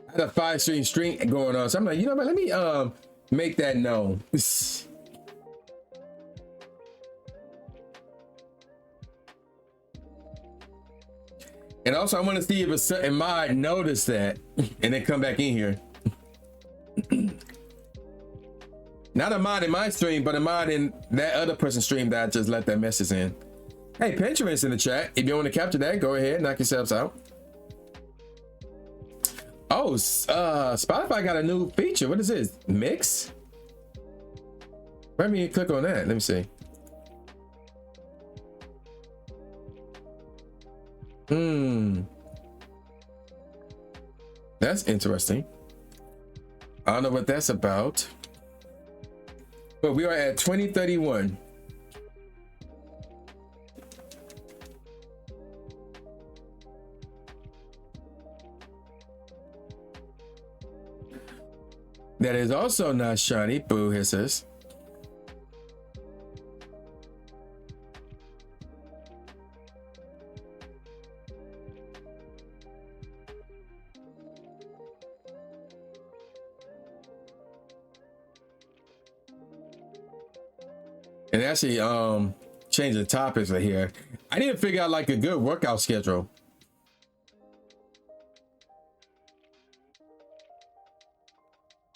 I had a 5-stream stream going on, so I'm like, you know what? Let me make that known. And also, I want to see if a certain mod noticed that and then come back in here. Not a mod in my stream, but a mod in that other person's stream that I just let that message in. Hey, Pinterest in the chat. If you want to capture that, go ahead, knock yourselves out. Oh, Spotify got a new feature. What is this? Mix? Let me click on that. Let me see. That's interesting. I don't know what that's about. But we are at 2031. That is also not shiny. Boo hisses. And actually, change the topics right here. I need to figure out like a good workout schedule.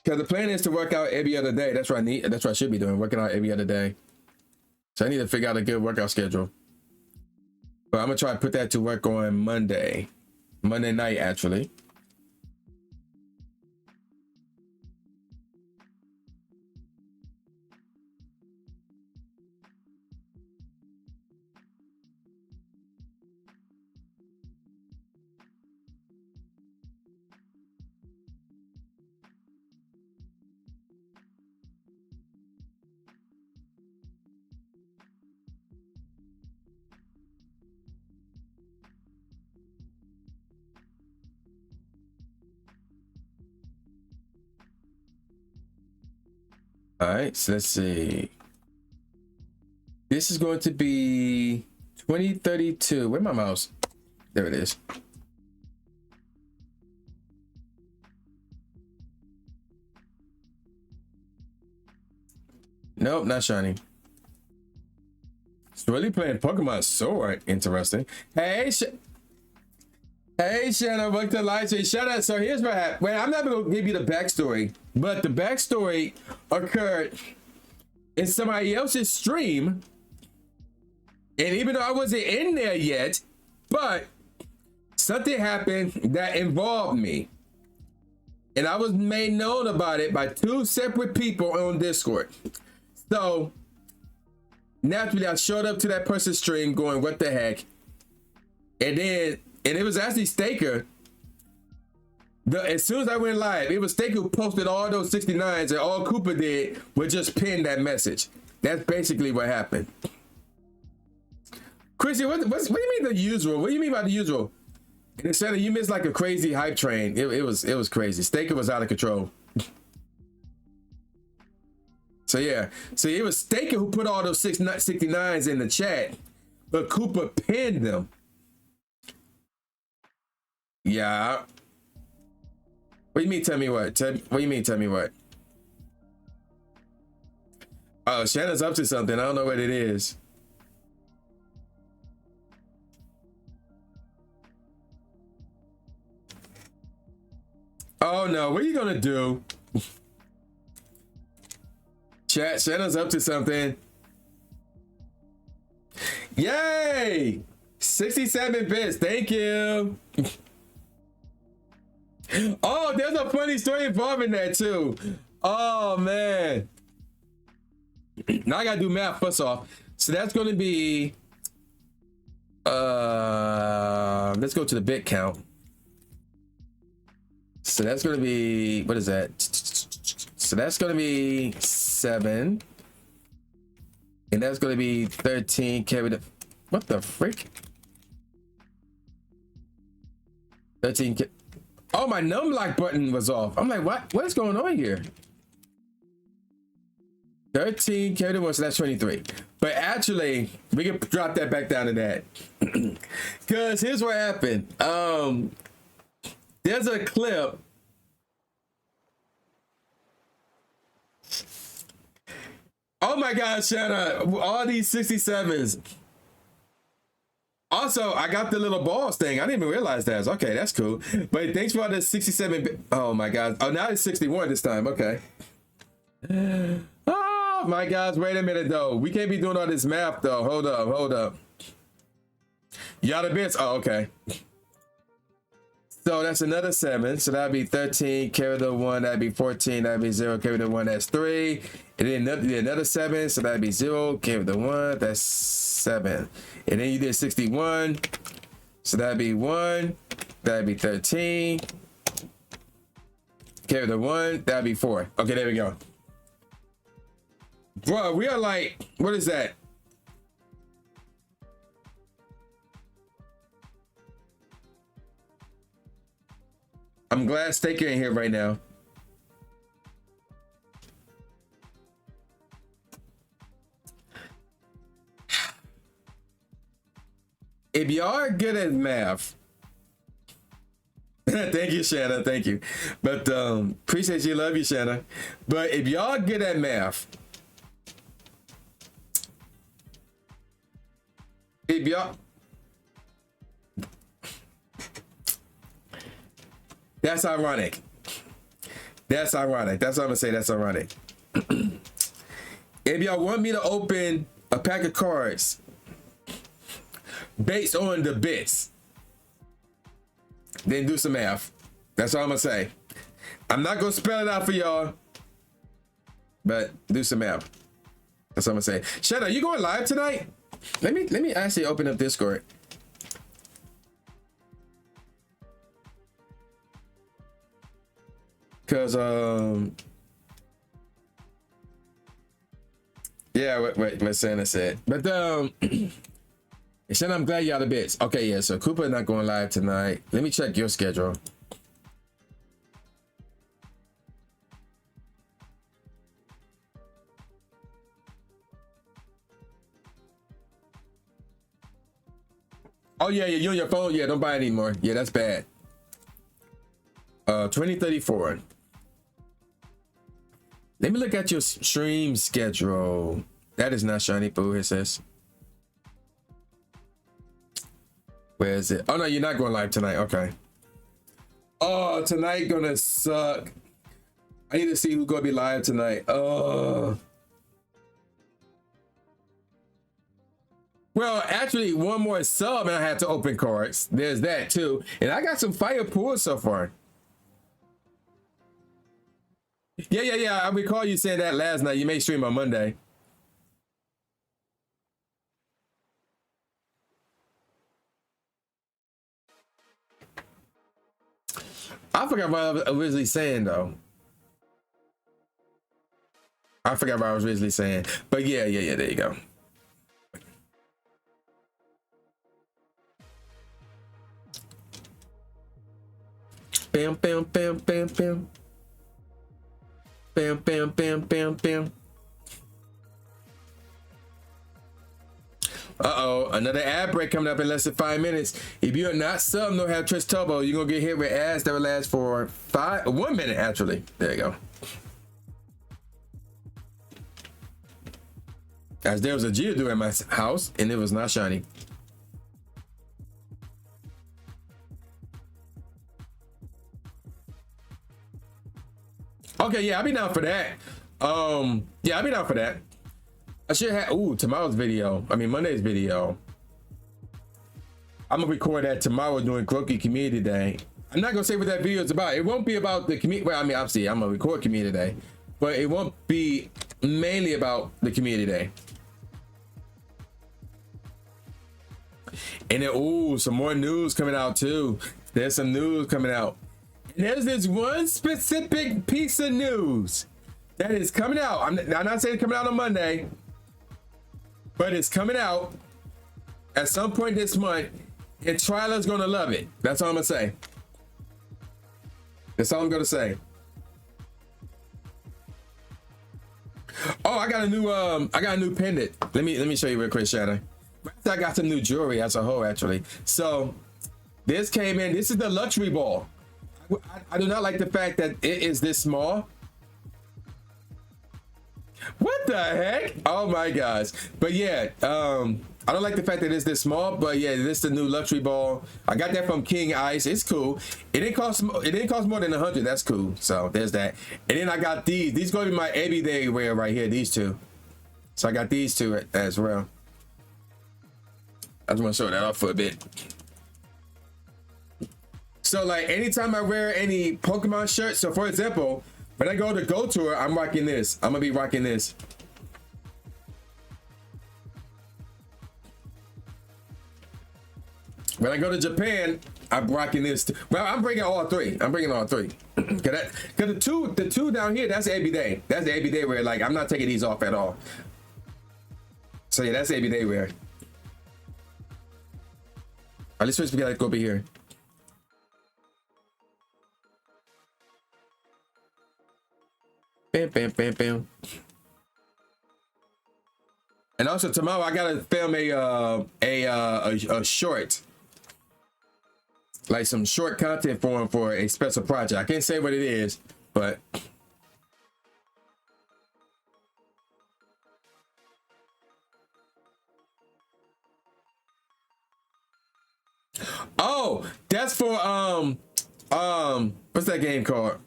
Because the plan is to work out every other day. That's what I need. That's what I should be doing, working out every other day. So I need to figure out a good workout schedule. But I'm gonna try to put that to work on Monday night, actually. All right, so let's see. This is going to be 2032. Where's my mouse? There it is. Nope, not shiny. It's really playing Pokemon Sword. Interesting. Hey, hey, Shanna, welcome to the live stream. Shut up. So here's what happened. Well, I'm not going to give you the backstory, but the backstory occurred in somebody else's stream. And even though I wasn't in there yet, but something happened that involved me. And I was made known about it by 2 separate people on Discord. So naturally, I showed up to that person's stream going, what the heck? And it was actually Staker. As soon as I went live, it was Staker who posted all those 69s, and all Cooper did was just pin that message. That's basically what happened. Chrissy, what do you mean the usual? What do you mean by the usual? And instead of you missed like a crazy hype train. It was crazy. Staker was out of control. So yeah, so it was Staker who put all those 69s in the chat, but Cooper pinned them. Yeah. What do you mean? Tell me what? What do you mean? Tell me what? Oh, Shanna's up to something. I don't know what it is. Oh no, what are you gonna do? Chat, Shanna's up to something. Yay! 67 bits, thank you. Oh, there's a funny story involving that too. Oh man. Now I gotta do math first off. So that's gonna be let's go to the bit count. So that's gonna be, what is that? So that's gonna be 7. And that's gonna be 13 carried up. What the frick? 13. Oh, my num lock button was off. I'm like, what is going on here? 13 carried 1, so that's 23. But actually, we can drop that back down to that. Cause here's what happened. There's a clip. Oh my gosh, Shanna, all these 67s. Also, I got the little balls thing. I didn't even realize that. Okay, that's cool. But thanks for all the 67. Oh my God. Oh, now it's 61 this time. Okay. Oh my gosh. Wait a minute though. We can't be doing all this math though. Hold up. Y'all the bits. Oh, okay. So that's another 7. So that'd be 13. Carry the 1. That'd be 14. That'd be 0. Carry the 1. That's 3. And then another 7. So that'd be 0. Carry the 1. That's 7. And then you did 61. So that'd be 1. That'd be 13. Carry the 1. That'd be 4. Okay, there we go. Bro, we are like, what is that? I'm glad Staker in here right now. If y'all are good at math, thank you, Shanna, thank you. But appreciate you, love you, Shanna. But if y'all good at math, if y'all, that's ironic. That's ironic. That's what I'm gonna say. That's ironic. If y'all want me to open a pack of cards based on the bits, then do some math. That's all I'm gonna say. I'm not gonna spell it out for y'all, but do some math. That's what I'm gonna say. Shadow, you going live tonight? Let me actually open up Discord. Cause yeah, what Santa said. But Shanna, I'm glad y'all the bits. Okay, yeah, so Cooper not going live tonight. Let me check your schedule. Oh yeah, you on your phone? Yeah, don't buy it anymore. Yeah, that's bad. 2034. Let me look at your stream schedule. That is not shiny, boo, it says. Where is it? Oh no, you're not going live tonight. Okay. Oh, tonight gonna suck. I need to see who's gonna be live tonight. Well, actually, one more sub and I had to open cards. There's that too. And I got some fire pools so far. Yeah. I recall you saying that last night. You may stream on Monday. I forgot what I was originally saying though. I forgot what I was originally saying. But yeah, there you go. Bam, bam, bam, bam, bam. Bam, bam, bam, bam, bam. Uh-oh, another ad break coming up in less than 5 minutes. If you are not sub, no have Twitch Turbo, you're gonna get hit with ads that will last for 1 minute actually. There you go. As there was a Geodude in my house and it was not shiny. Okay, yeah, I'll be down for that. Yeah, I'll be down for that. I should have, tomorrow's video. I mean, Monday's video. I'm gonna record that tomorrow during Croaky Community Day. I'm not gonna say what that video is about. It won't be about the community. Well, I mean, obviously, I'm gonna record Community Day, but it won't be mainly about the Community Day. And then, some more news coming out too. There's some news coming out. And there's this one specific piece of news that is coming out. I'm not saying it's coming out on Monday, but it's coming out at some point this month, and Tryla's gonna love it. That's all I'm gonna say. That's all I'm gonna say. Oh, I got a new pendant. Let me show you real quick, Shadow. I got some new jewelry as a whole, actually. So this came in. This is the luxury ball. I do not like the fact that it is this small. What the heck? Oh my gosh. But yeah, I don't like the fact that it's this small, but yeah, this is the new luxury ball. I got that from King Ice. It's cool. It didn't cost more than 100. That's cool. So there's that. And then I got these. These going to be my everyday wear right here. These two. So I got these two as well. I just want to show that off for a bit. So like anytime I wear any Pokemon shirt, so for example, when I go to Go Tour, I'm rocking this. I'm gonna be rocking this. When I go to Japan, I'm rocking this. Well, I'm bringing all three. Cause the two down here, that's everyday. That's the everyday wear. Like I'm not taking these off at all. So yeah, that's everyday wear. All right, let's switch. We gotta go over here. Bam, bam, bam, bam. And also tomorrow I gotta film a short, like some short content for a special project. I can't say what it is, but oh, that's for what's that game called?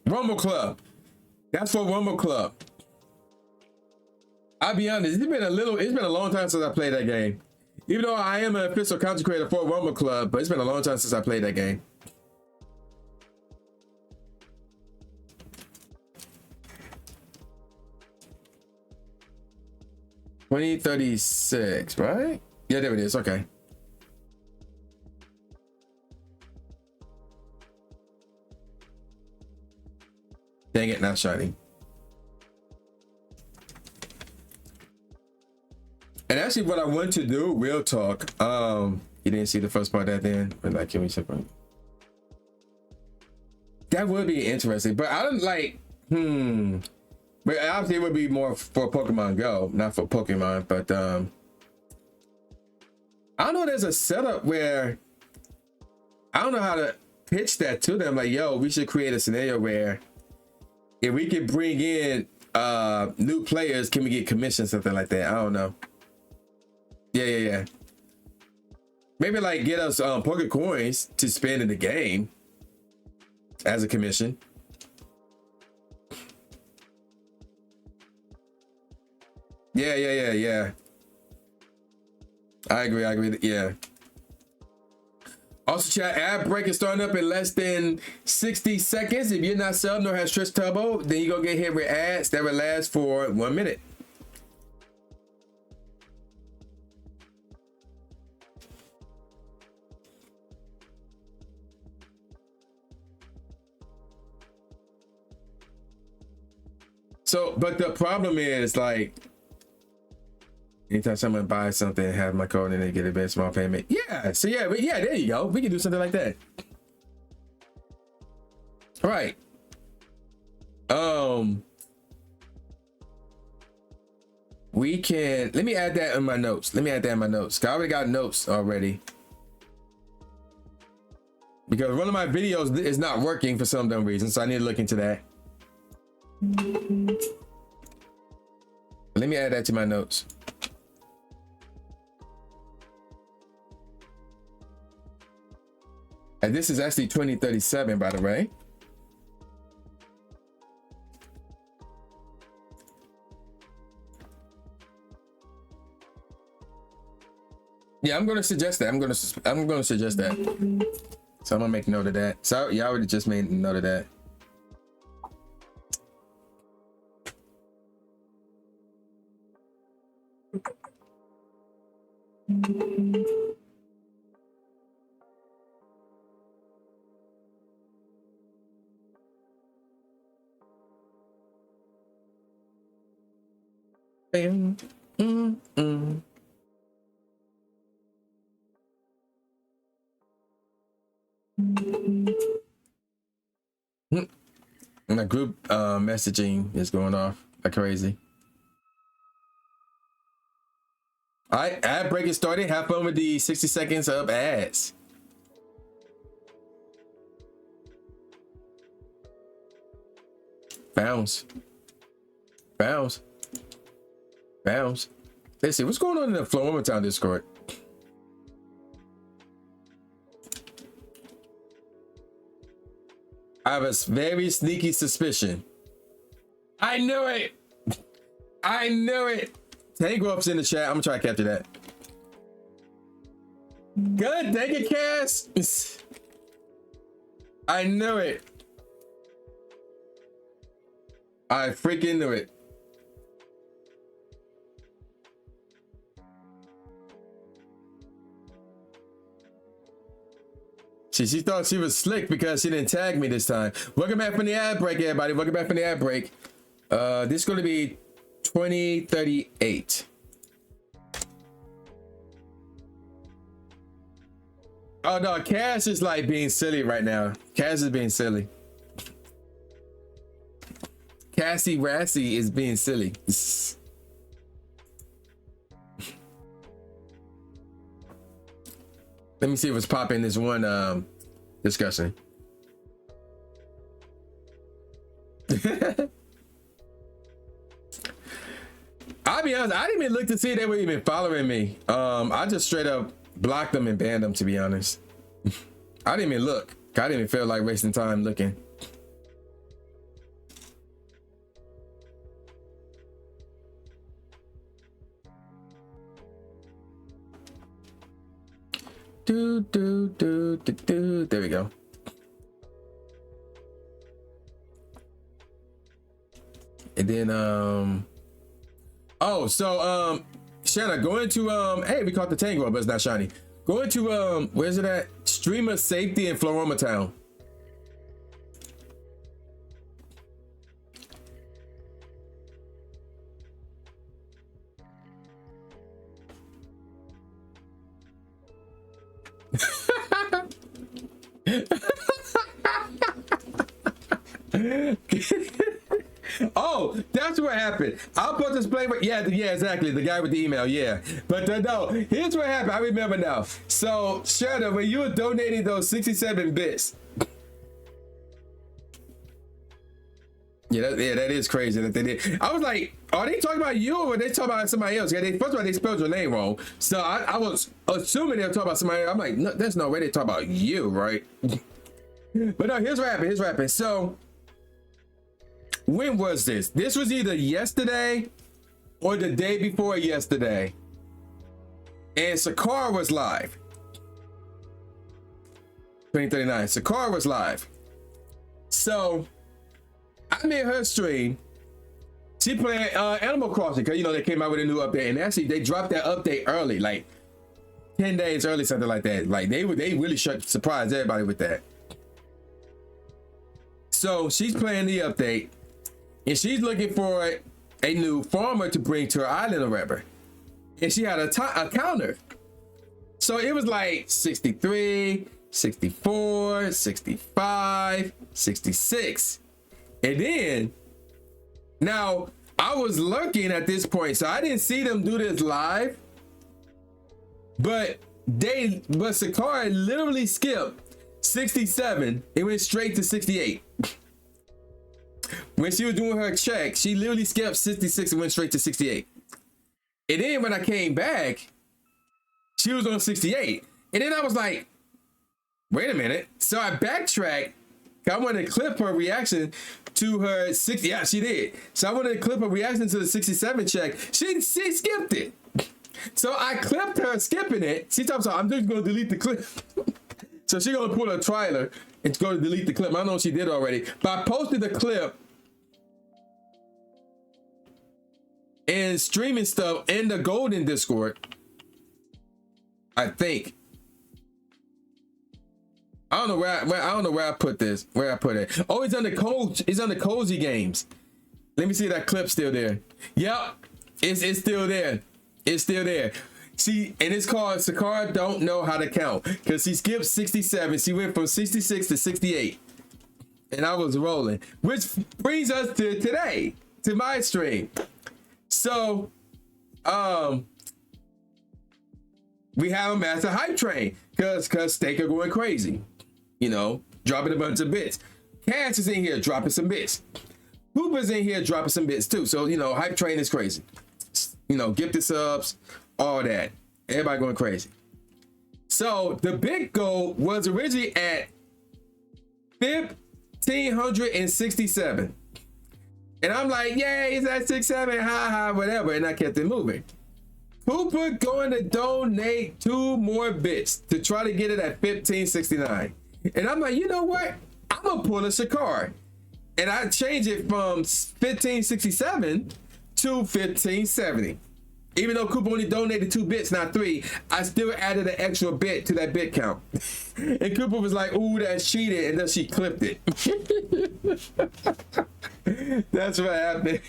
Rumble Club. That's for Rumble Club. I'll be honest, it's been a long time since I played that game. Even though I am an official content creator for Rumble Club, but it's been a long time since I played that game. $20.36, right? Yeah, there it is. Okay. Dang it, not shiny. And actually what I want to do, real talk, you didn't see the first part of that then, but like, can we separate? That would be interesting, but I don't like, but obviously it would be more for Pokemon Go, not for Pokemon, but I don't know, there's a setup where, I don't know how to, pitched that to them, like, yo, we should create a scenario where if we could bring in new players, can we get commissions, something like that? I don't know. Yeah. Maybe like get us poker coins to spend in the game as a commission. Yeah. I agree. Yeah. Also, chat, ad break is starting up in less than 60 seconds. If you're not subbed nor have Stretch Turbo, then you're gonna get hit with ads that will last for 1 minute. So, but the problem is, like, anytime someone buys something, have my code and they get a very small payment. Yeah, so yeah, there you go. We can do something like that. All right. We can, let me add that in my notes. I already got notes already. Because one of my videos is not working for some dumb reason, so I need to look into that. Let me add that to my notes. And this is actually 2037, by the way. Yeah, I'm gonna suggest that. I'm gonna suggest that. So I'm gonna make note of that. So y'all already just made note of that. And the group messaging is going off like crazy. All right, ad break is started. Have fun with the 60 seconds of ads. Bounce. Let's see what's going on in the Floroma Town Discord. I have a very sneaky suspicion. I knew it. Tango up's in the chat. I'm gonna try to capture that. Good, thank you, Cass. I knew it. I freaking knew it. She thought she was slick because she didn't tag me this time. Welcome back from the ad break, everybody. Welcome back from the ad break. This is going to be 2038. Oh no, Cass is like being silly right now. Cass is being silly. Cassie Rassy is being silly. Let me see what's popping this one discussion. I'll be honest, I didn't even look to see if they were even following me. I just straight up blocked them and banned them, to be honest. I didn't even look. I didn't even feel like wasting time looking. There we go. And then Shanna, go into hey, we caught the Tango, but it's not shiny. Go into where's it at? Streamer safety in Floroma Town. Oh, that's what happened. I'll put this play. Yeah, exactly. The guy with the email. Yeah, but no. Here's what happened. I remember now. So, Shanna, when you were donating those 67 bits, Yeah, that is crazy that they did. I was like, are they talking about you or are they talking about somebody else? Yeah, first of all, they spelled your name wrong. So I was assuming they were talking about somebody else. I'm like, no, there's no way they talk about you, right? But no, here's what happened. So when was this? This was either yesterday or the day before yesterday. And Sakara was live. 2039. Sakara was live. So I'm in her stream. She playing Animal Crossing because they came out with a new update, and actually they dropped that update early, like 10 days early, something like that. Like they really surprised everybody with that. So she's playing the update, and she's looking for a new farmer to bring to her island or whatever. And she had a counter. So it was like 63, 64, 65, 66. And then, now I was lurking at this point, so I didn't see them do this live. But Sakara literally skipped 67. It went straight to 68. When she was doing her check, she literally skipped 66 and went straight to 68. And then when I came back, she was on 68. And then I was like, wait a minute. So I backtracked. I wanted to clip her reaction to her 60. Yeah, she did. So I wanted to clip her reaction to the 67 check. She skipped it. So I clipped her skipping it. She talks about, I'm just going to delete the clip. So she's going to pull her trailer and go to delete the clip. I know she did already. But I posted the clip and streaming stuff in the Golden Discord. I think. I don't know where I put this. Where I put it. Oh, it's under Cozy Games. Let me see if that clip's still there. Yep. It's still there. It's still there. See, and it's called Sakara Don't Know How to Count. Because she skipped 67. She went from 66 to 68. And I was rolling. Which brings us to today. To my stream. So, we have a massive hype train because Staker going crazy, dropping a bunch of bits. Cash is in here dropping some bits. Hooper's in here dropping some bits too. So, hype train is crazy. Gifted subs, all that. Everybody going crazy. So the big goal was originally at 1,567. And I'm like, yay, it's at 6-7, ha, whatever. And I kept it moving. Cooper going to donate 2 more bits to try to get it at 1569. And I'm like, you know what? I'm going to pull a Sakara. And I changed it from 1567 to 1570. Even though Cooper only donated 2 bits, not 3, I still added an extra bit to that bit count. And Cooper was like, ooh, that's cheated. And then she clipped it. That's what happened.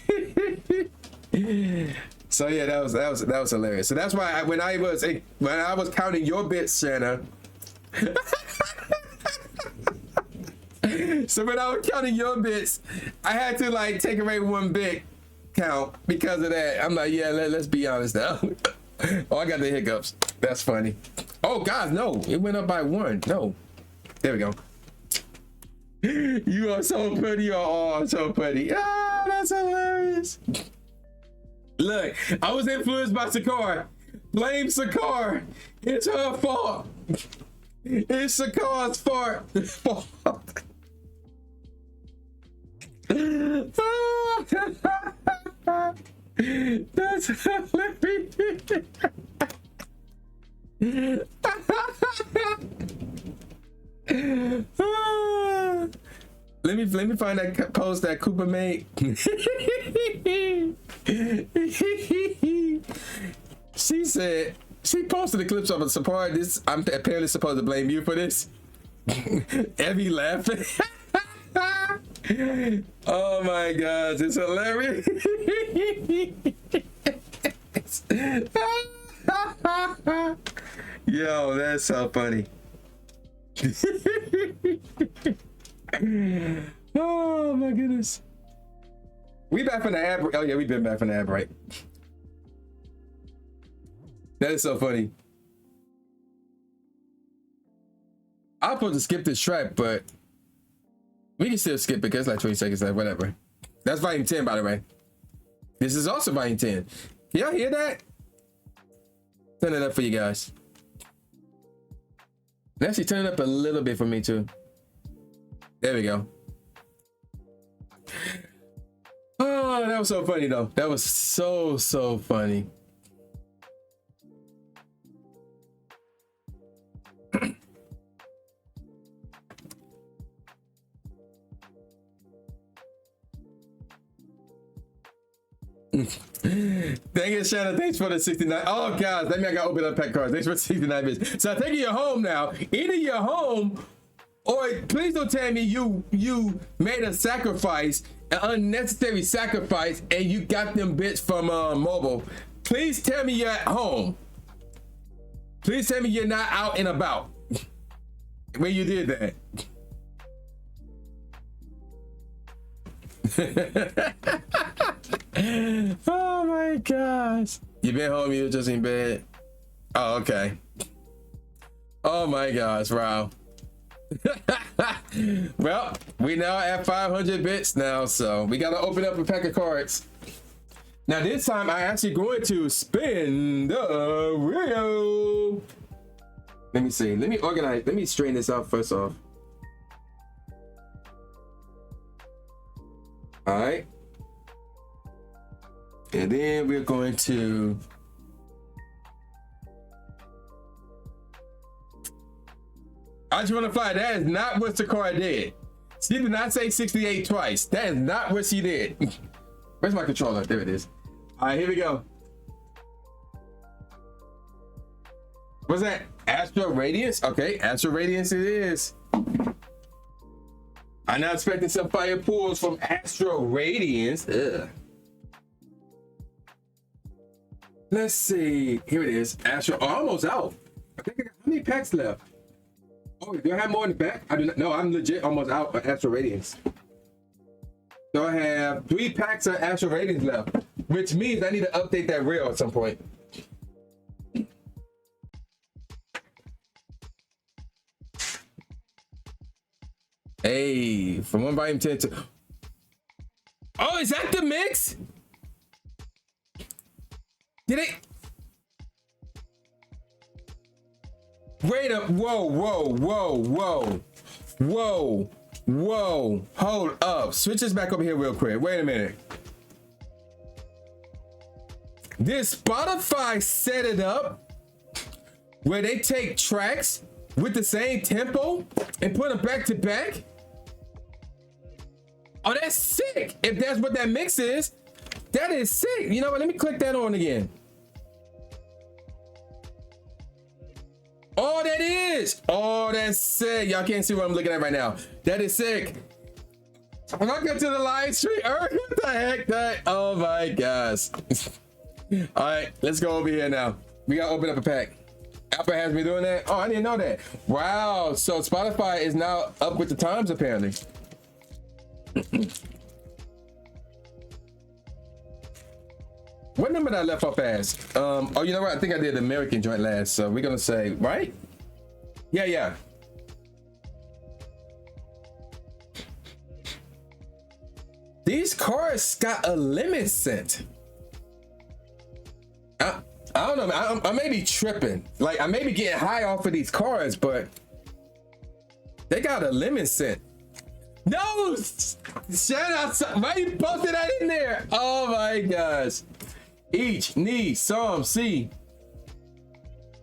So yeah, that was hilarious. So that's why when I was counting your bits, Shanna. So when I was counting your bits, I had to take away 1 bit count because of that. I'm like, yeah, let's be honest now. Oh, I got the hiccups. That's funny. Oh God, no, it went up by 1. No, there we go. You are so pretty. You are all so pretty. Ah, that's hilarious. Look, I was influenced by Sakara. Blame Sakara. It's her fault. It's Sakara's fault. That's hilarious. Let me find that post that Cooper made. She said she posted the clips of a support. This I'm apparently supposed to blame you for this. Evie laughing. Oh my gosh, it's hilarious. Yo, that's so funny. Oh my goodness. We back from the ad. Oh yeah, we've been back from the ad break. That is so funny. I'm supposed to skip this track, but we can still skip it because it's like 20 seconds left, whatever. That's volume 10, by the way. This is also volume 10. Can y'all hear that? Turn it up for you guys. Actually, turn it up a little bit for me too. There we go. Oh, that was so funny though. That was so funny. Thank you, Shannon. Thanks for the 69. Oh, guys, that means I gotta open up pack cards. Thanks for 69 bits. So I think you're home now. Either you're home, or please don't tell me you made a sacrifice, an unnecessary sacrifice, and you got them bits from mobile. Please tell me you're at home. Please tell me you're not out and about when you did that. Oh my gosh. You been home, you were just in bed. Oh, okay. Oh my gosh, wow. Well, we now at 500 bits now, so we gotta open up a pack of cards. Now this time I actually going to spin the wheel. Let me see, let me organize, let me straighten this out first off. All right. And then we're going to I just want to fly. That is not what the card did. She did not say 68 twice. That is not what she did. Where's my controller? There it is. All right, here we go. What's that? Astro Radiance? Okay, Astro Radiance it is. I'm now expecting some fire pools from Astro Radiance. Ugh. Let's see. Here it is. Astro. Oh, almost out. I think I got, how many packs left? Oh, do I have more in the back? I do not. No, I'm legit almost out of Astro Radiance. So I have 3 packs of Astro Radiance left, which means I need to update that reel at some point. Hey, from 1 volume 10 to. Oh, is that the mix? Did it? Wait up. Whoa, whoa, whoa, whoa, whoa, whoa. Hold up. Switch this back over here real quick. Wait a minute. Did Spotify set it up where they take tracks with the same tempo and put them back to back? Oh, that's sick. If that's what that mix is, that is sick. You know what? Let me click that on again. Oh, that is. Oh, that's sick. Y'all can't see what I'm looking at right now. That is sick. Welcome to the live stream. What the heck? That? Oh my gosh. All right, let's go over here now. We gotta open up a pack. Apple has me doing that. Oh, I didn't know that. Wow. So Spotify is now up with the times apparently. What number did I left off as? Oh, you know what? I think I did the American joint last. So we're gonna say, right? Yeah. These cards got a limit set. I don't know, man. I may be tripping. Like I may be getting high off of these cards, but they got a limit set. No, shout out! Why you posted that in there? Oh my gosh! Each need some C.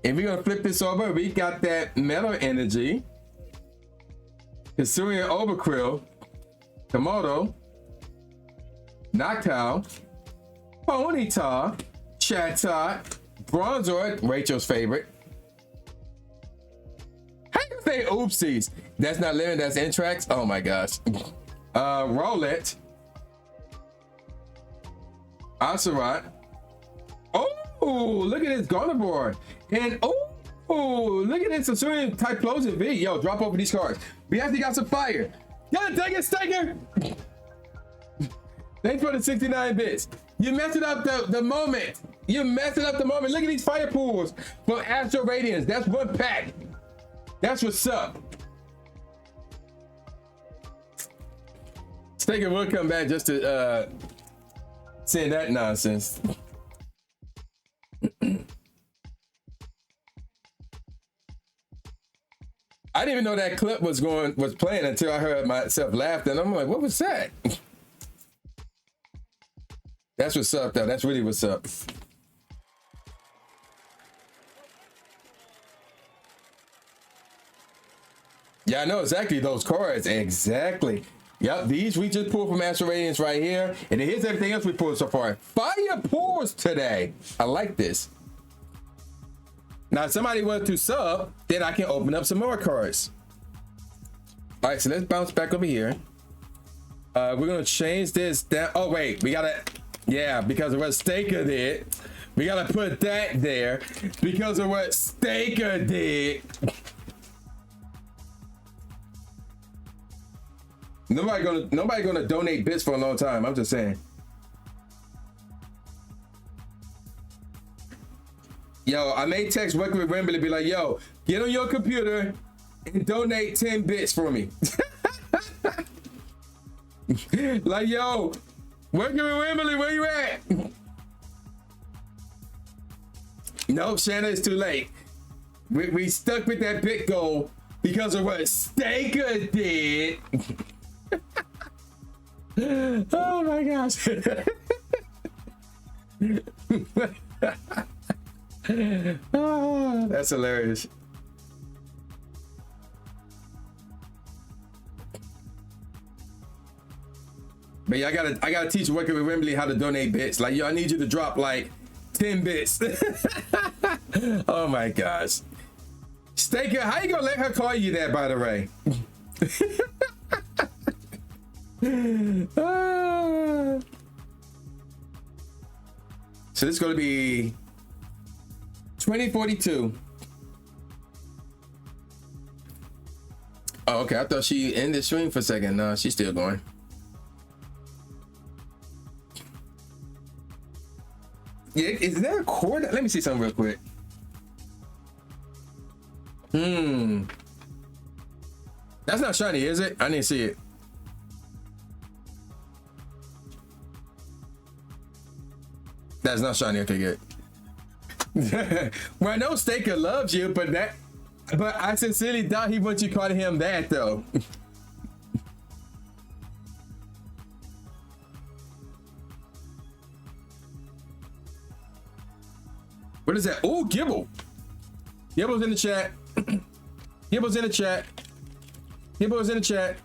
And we're gonna flip this over. We got that metal energy, Hisuian Overkrill, Komodo, Noctowl, Ponyta, Chatot, Bronzor, Rachel's favorite. How you say oopsies? That's not limited, that's Intrax. Oh my gosh. Rowlet, Ocelot. Oh, look at this Gardevoir. And oh, look at this Hisuian Typhlosion V. Yo, drop over these cards. We actually got some fire. God dang it, Stinger. Thanks for the 69 bits. You messed it up the moment. You messed it up the moment. Look at these fire pools from Astro Radiance. That's 1 pack. That's what's up. Staker will come back just to say that nonsense. I didn't even know that clip was playing until I heard myself laughing. And I'm like, what was that? That's what's up, though. That's really what's up. Yeah, I know exactly those cards. Exactly. Yep, these we just pulled from Astral Radiance right here. And here's everything else we pulled so far. Fire pulls today. I like this. Now, if somebody wants to sub, then I can open up some more cards. All right, so let's bounce back over here. We're going to change this down. Oh, wait, we got to, yeah, because of what Staker did. We got to put that there because of what Staker did. Nobody gonna donate bits for a long time. I'm just saying. Yo, I may text Working with Wembley, be like, yo, get on your computer and donate 10 bits for me. Like, yo, Working with Wembley, where you at? Nope, Shanna, it's too late. We stuck with that bit goal because of what Staker did. Oh my gosh. Oh, that's hilarious. But yeah, I gotta teach Working with Wembley how to donate bits. Like, yo, I need you to drop like 10 bits. Oh my gosh. Staker, how you gonna let her call you that, by the way? So this is going to be 2042. Oh, okay. I thought she ended the stream for a second. No, she's still going. Yeah, is there a cord? Let me see something real quick. That's not shiny, is it? I didn't see it. That's not shiny. Okay, good. Well, I know Staker loves you, but I sincerely doubt he wants you calling him that, though. What is that? Oh, Gibble. Gibble's in the chat. Gibble's in the chat. Gibble's in the chat.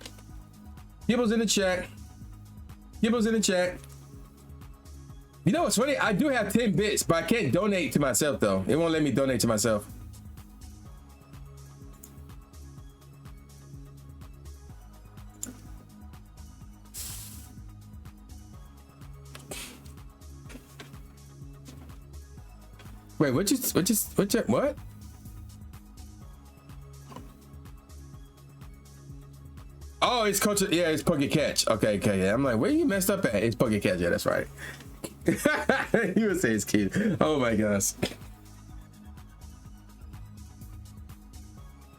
Gibble's in the chat. Gibble's in the chat. You know what's funny? I do have 10 bits, but I can't donate to myself, though. It won't let me donate to myself. Wait, what? Oh, it's culture. Yeah, it's Pocket Catch. Okay, yeah. I'm like, where you messed up at? It's Pocket Catch. Yeah, that's right. You would say it's cute. Oh my gosh.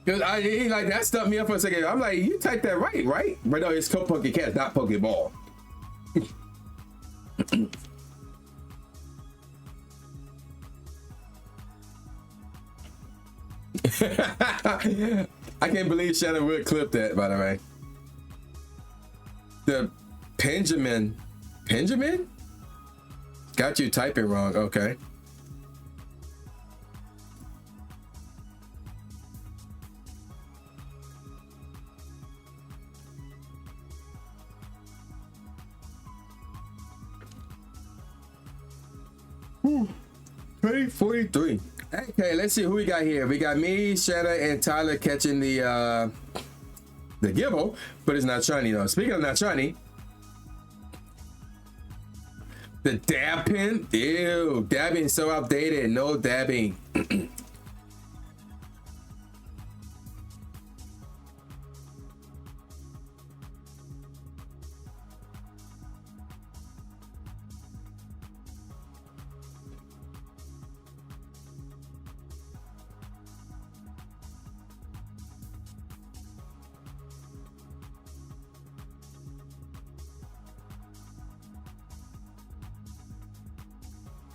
Cause he like that stumped me up for a second. I'm like, you typed that right? But no, it's called Pocket Catch, not Pokeball. I can't believe Shannon would clip that, by the way. The Benjamin? Got you typing wrong, okay. Whew. 2043. Okay, let's see who we got here. We got me, Shanna, and Tyler catching the Gibble, but it's not shiny though. Speaking of not shiny, the dab pin. Ew, dabbing is so outdated. No dabbing.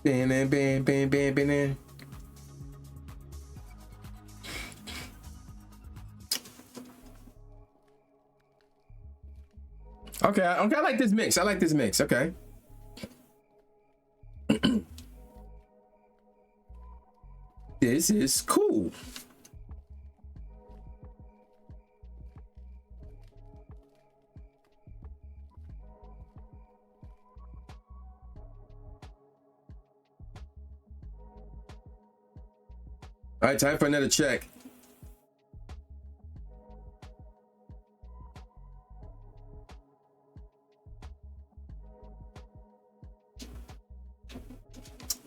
Bam, bam, bam, bam, bam, bam. Okay, okay, I like this mix. I like this mix. Okay. This is cool. All right, time for another check.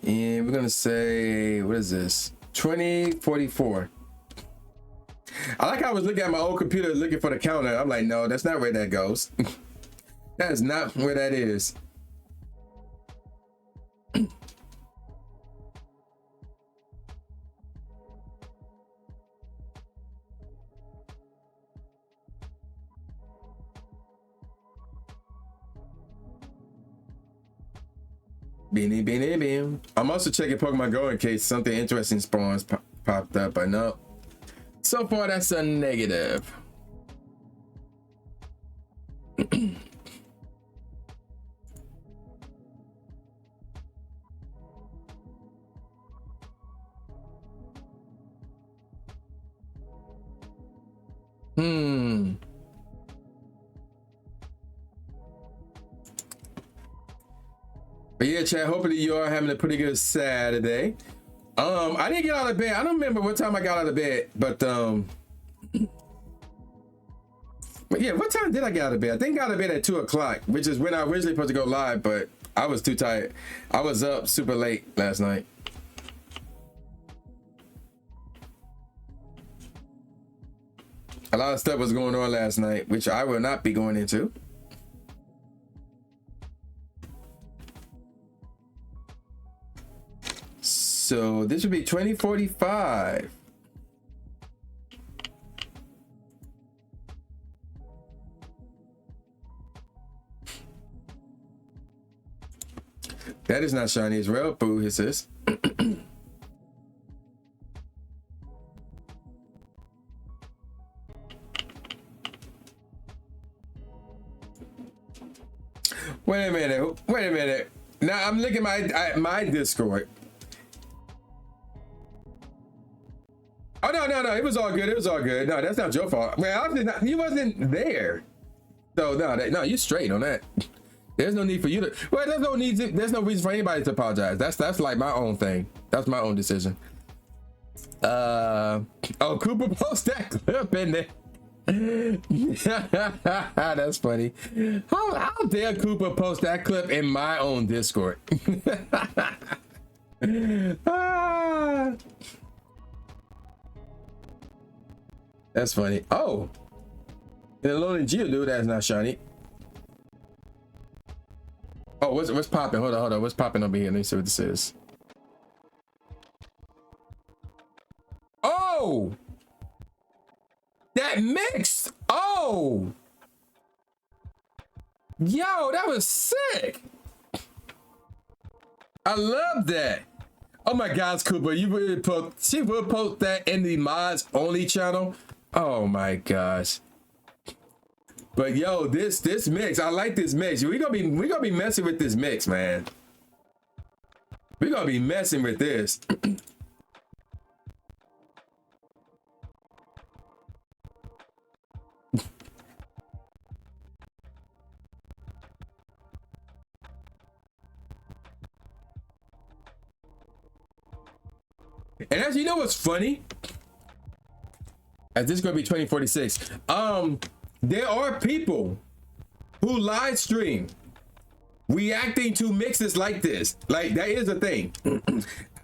And we're gonna say, what is this? 2044. I like how I was looking at my old computer looking for the counter. I'm like, no, that's not where that goes. That is not where that is. Beanie, beanie, beam. I'm also checking Pokemon Go in case something interesting spawns popped up, but no. So far, that's a negative. But yeah, chat, hopefully you are having a pretty good Saturday. I didn't get out of bed. I don't remember what time I got out of bed, but yeah, what time did I get out of bed? I think I got out of bed at 2 o'clock, which is when I originally supposed to go live, but I was too tired. I was up super late last night. A lot of stuff was going on last night, which I will not be going into. So this would be 2045. That is not shiny as well, boo, he says. Wait a minute. Wait a minute. Now I'm looking at my Discord. Oh no! It was all good. It was all good. No, that's not your fault. Man, he wasn't there. So no, you straight on that. There's no need for you to. Well, there's no need. There's no reason for anybody to apologize. That's like my own thing. That's my own decision. Oh, Cooper post that clip in there. That's funny. How dare Cooper post that clip in my own Discord? That's funny. Oh, and the Lonely Geodude that's not shiny. Oh, what's popping? Hold on. What's popping over here? Let me see what this is. Oh, that mixed. Oh, yo, that was sick. I love that. Oh my gosh, Cooper, she will post that in the mods only channel. Oh my gosh. But yo, this mix, I like this mix. We gonna be messing with this mix, man. We gonna be messing with this. And as you know what's funny? As this is gonna be 2046. There are people who live stream reacting to mixes like this. Like, that is a thing. I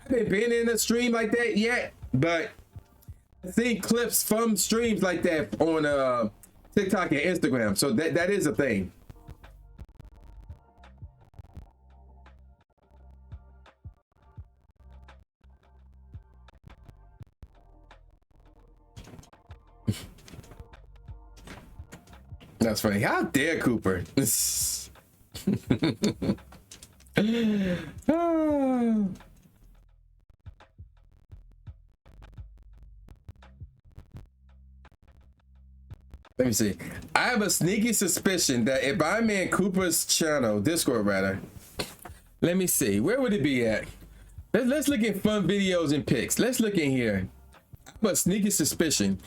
haven't been in a stream like that yet, but I've seen clips from streams like that on TikTok and Instagram. So that is a thing. That's funny. How dare Cooper? Ah. Let me see. I have a sneaky suspicion that if I'm in Cooper's channel, Discord rather, let me see. Where would it be at? Let's look at fun videos and pics. Let's look in here. I have a sneaky suspicion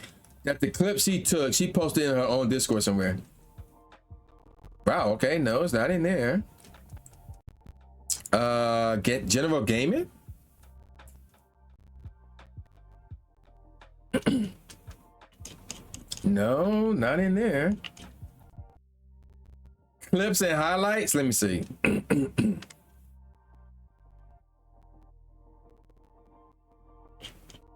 that the clip she took, she posted in her own Discord somewhere. Wow, okay, no, it's not in there. Get general gaming? No, not in there. Clips and highlights, let me see.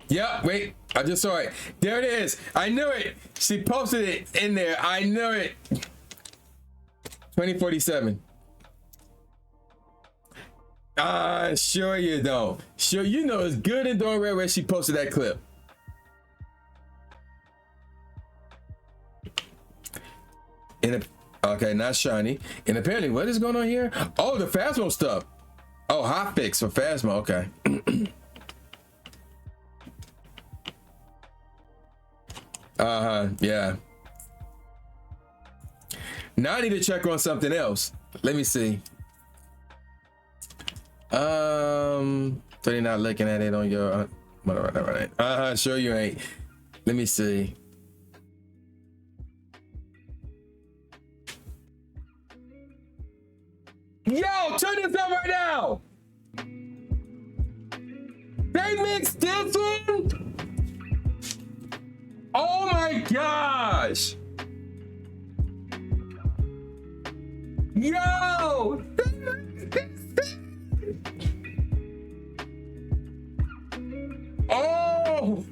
Yep, wait, I just saw it. There it is. I knew it. She posted it in there. I knew it. 2047. Sure you don't. Sure you know it's good and doing where she posted that clip. Okay, not shiny. And apparently, what is going on here? Oh, the Phasmo stuff. Oh, hot fix for Phasmo. Okay. Yeah. Now I need to check on something else. Let me see. So you're not looking at it on your right. Sure you ain't. Let me see. Yo, turn this up right now. They mixed this in. Oh my gosh. Yo. Oh.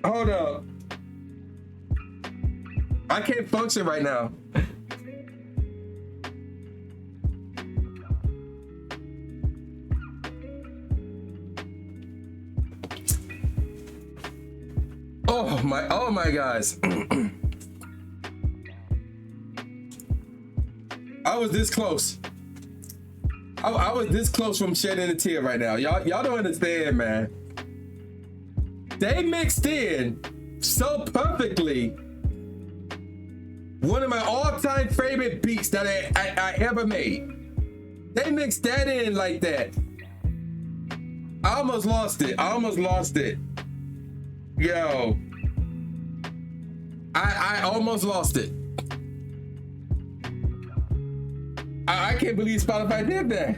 Hold up. I can't function right now. Oh my guys. I was this close. I was this close from shedding a tear right now. Y'all don't understand, man. They mixed in so perfectly one of my all-time favorite beats that I ever made. They mixed that in like that. I almost lost it. Yo. I almost lost it. I can't believe Spotify did that.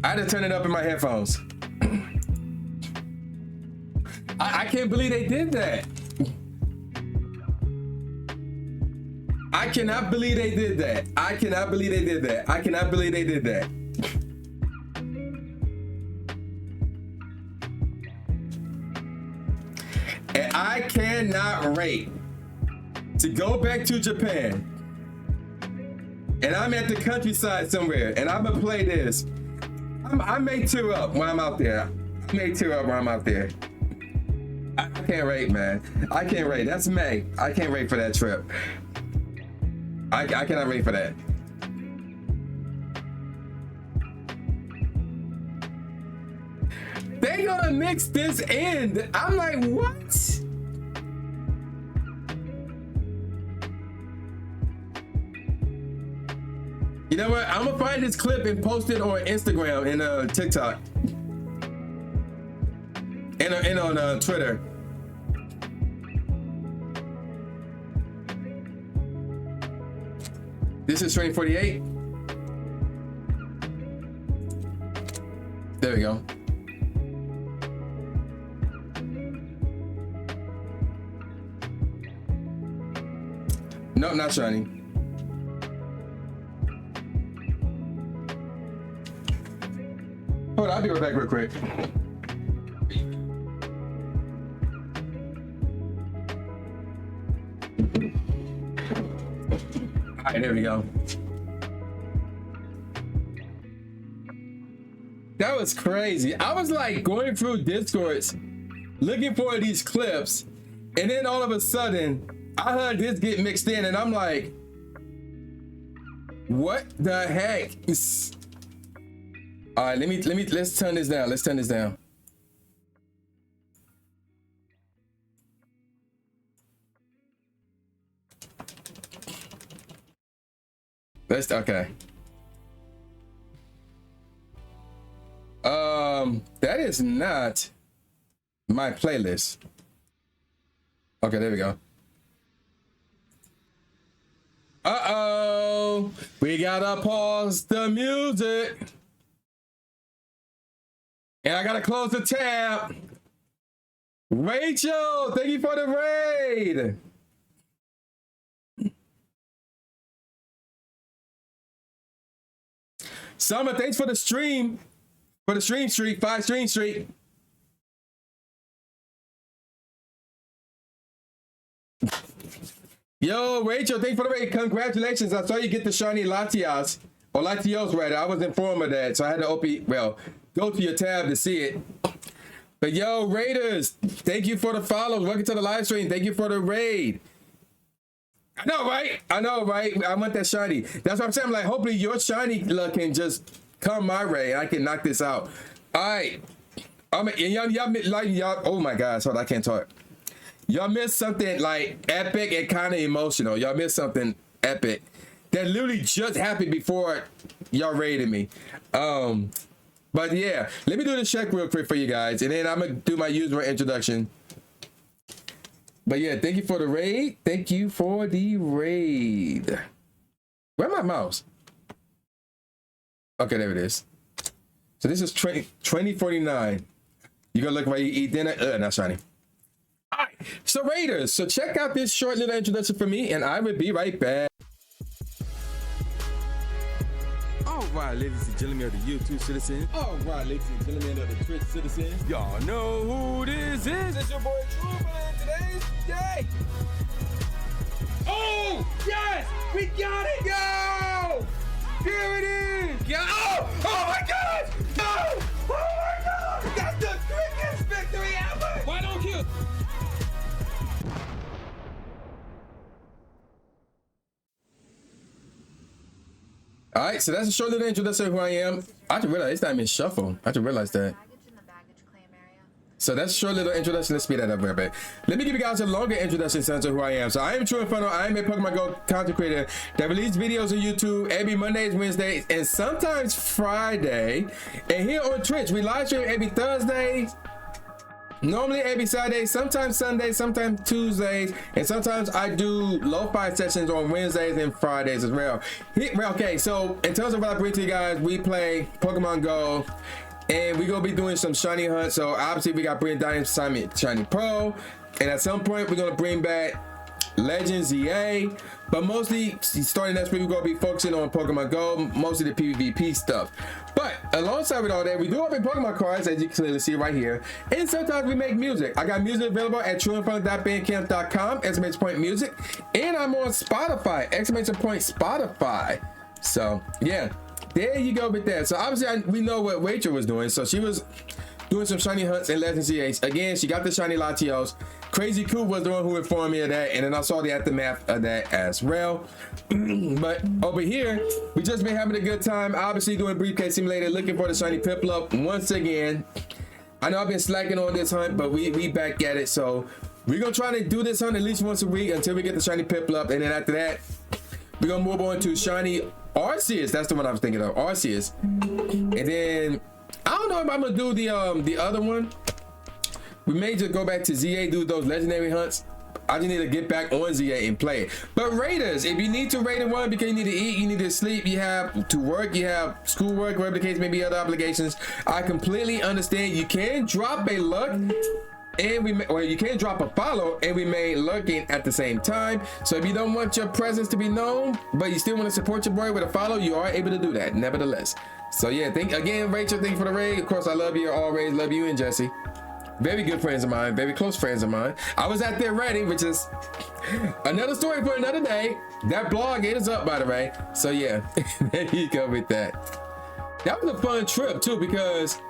I had to turn it up in my headphones. I can't believe they did that. I cannot believe they did that. I cannot believe they did that. I cannot believe they did that. And I cannot wait to go back to Japan. And I'm at the countryside somewhere, and I'm gonna play this. I may tear up when I'm out there. I can't wait, man. I can't wait. That's May. I can't wait for that trip. I cannot wait for that. They gonna mix this in. I'm like, what? You know what? I'm gonna find this clip and post it on Instagram and TikTok and on Twitter. This is Train 48. There we go. Nope, not shiny. Hold on, I'll be right back real quick. All right, there we go. That was crazy. I was like going through Discords looking for these clips, and then all of a sudden I heard this get mixed in, and I'm like, what the heck? All right, let's turn this down. Let's turn this down. Okay. That is not my playlist. Okay, there we go. Uh-oh, we gotta pause the music. And I gotta close the tab. Rachel, thank you for the raid. Summer, thanks for the stream. For the stream streak, 5 stream streak. Yo, Rachel, thanks for the raid. Congratulations. I saw you get the shiny Latias. Or Latios, rather. I was informed of that. So I had to go to your tab to see it. But yo, Raiders, thank you for the follows. Welcome to the live stream. Thank you for the raid. I know, right? I know, right? I want that shiny. That's what I'm saying. I'm like, hopefully your shiny luck can just come my way and I can knock this out. All right. Y'all, oh my gosh, hold on, I can't talk. Y'all missed something like epic and kind of emotional. Y'all missed something epic that literally just happened before y'all raided me. But yeah, let me do the check real quick for you guys, and then I'm gonna do my usual introduction. But yeah, thank you for the raid. Thank you for the raid. Where's my mouse? Okay, there it is. So this is 2049. You gonna look while you eat dinner? Not shiny. All right, so Raiders, so check out this short little introduction for me, and I will be right back. All right, ladies and gentlemen of the YouTube citizens. All right, ladies and gentlemen of the Twitch citizens. Y'all know who this is. It's your boy Trooper, and today's day. Oh, yes, we got it, yo! Here it is, yo! Oh my God! Oh my God! That's the quickest victory ever! Why don't you? All right, so that's a short little introduction of who I am. I just realized it's not even shuffle. I just realized that. So that's a short little introduction. Let's speed that up a little bit. Let me give you guys a longer introduction to who I am. So I am True Inferno. I am a Pokemon Go content creator that releases videos on YouTube every Mondays, Wednesdays, and sometimes Friday. And here on Twitch, we live stream every Thursday. Normally every Saturday, sometimes Sundays, sometimes Tuesdays, and sometimes I do lo-fi sessions on Wednesdays and Fridays as well. Okay, so in terms of what I bring to you guys, we play Pokemon Go, and we gonna be doing some shiny hunts. So obviously we got bring Diamond Shiny Pro, and at some point we're gonna bring back Legends EA, but mostly starting next week we're gonna be focusing on Pokemon Go, mostly the PvP stuff. But alongside with all that, we do open Pokemon cards, as you can clearly see right here, and sometimes we make music. I got music available at trueinferno.bandcamp.com, exclamation point music, and I'm on Spotify, exclamation point Spotify. So yeah, there you go with that. So obviously we know what Rachel was doing, so she was doing some shiny hunts and Legends EA. Again, she got the shiny Latios. Crazy Cool was the one who informed me of that, and then I saw the aftermath of that as well. But over here, we just been having a good time, obviously doing Briefcase Simulator, looking for the shiny Piplup once again. I know I've been slacking on this hunt, but we back at it. So we're gonna try to do this hunt at least once a week until we get the shiny Piplup, and then after that, we're gonna move on to shiny Arceus. That's the one I was thinking of, Arceus. And then I don't know if I'm gonna do the other one. We may just go back to ZA, do those legendary hunts. I just need to get back on ZA and play it. But Raiders, if you need to raid one because you need to eat, you need to sleep, you have to work, you have schoolwork, whatever the case may be, other obligations, I completely understand. You can drop a luck, and you can drop a follow and remain lurking at the same time. So if you don't want your presence to be known, but you still want to support your boy with a follow, you are able to do that, nevertheless. So yeah, again, Rachel, thank you for the raid. Of course, I love you always. Love you and Jesse. Very good friends of mine, very close friends of mine. I was at their wedding, which is another story for another day. That blog is up, by the way. So yeah, there you go with that. That was a fun trip too, because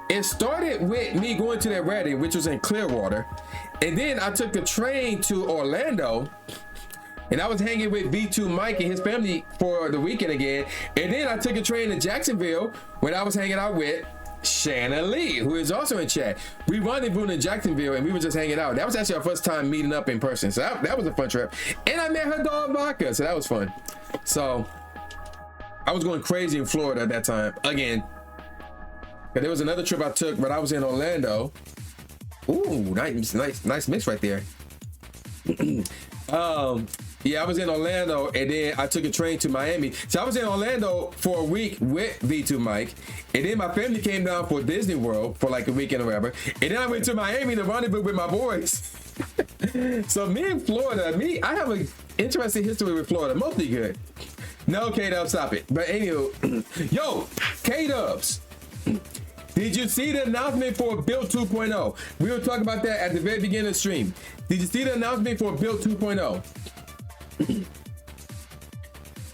it started with me going to that wedding, which was in Clearwater. And then I took the train to Orlando, and I was hanging with V2 Mike and his family for the weekend again. And then I took a train to Jacksonville when I was hanging out with Shanna Lee, who is also in chat. We rendezvoused in Jacksonville and we were just hanging out. That was actually our first time meeting up in person. So that was a fun trip. And I met her dog Vodka, so that was fun. So I was going crazy in Florida at that time again. And there was another trip I took, but I was in Orlando. Ooh, nice mix right there. Yeah, I was in Orlando, and then I took a train to Miami. So I was in Orlando for a week with V2 Mike, and then my family came down for Disney World for like a weekend or whatever. And then I went to Miami to rendezvous with my boys. So me in Florida, I have an interesting history with Florida, mostly good. No, K-Dubs, stop it. But anywho, yo, K-Dubs, did you see the announcement for Bilt 2.0? We were talking about that at the very beginning of the stream. Did you see the announcement for Bilt 2.0?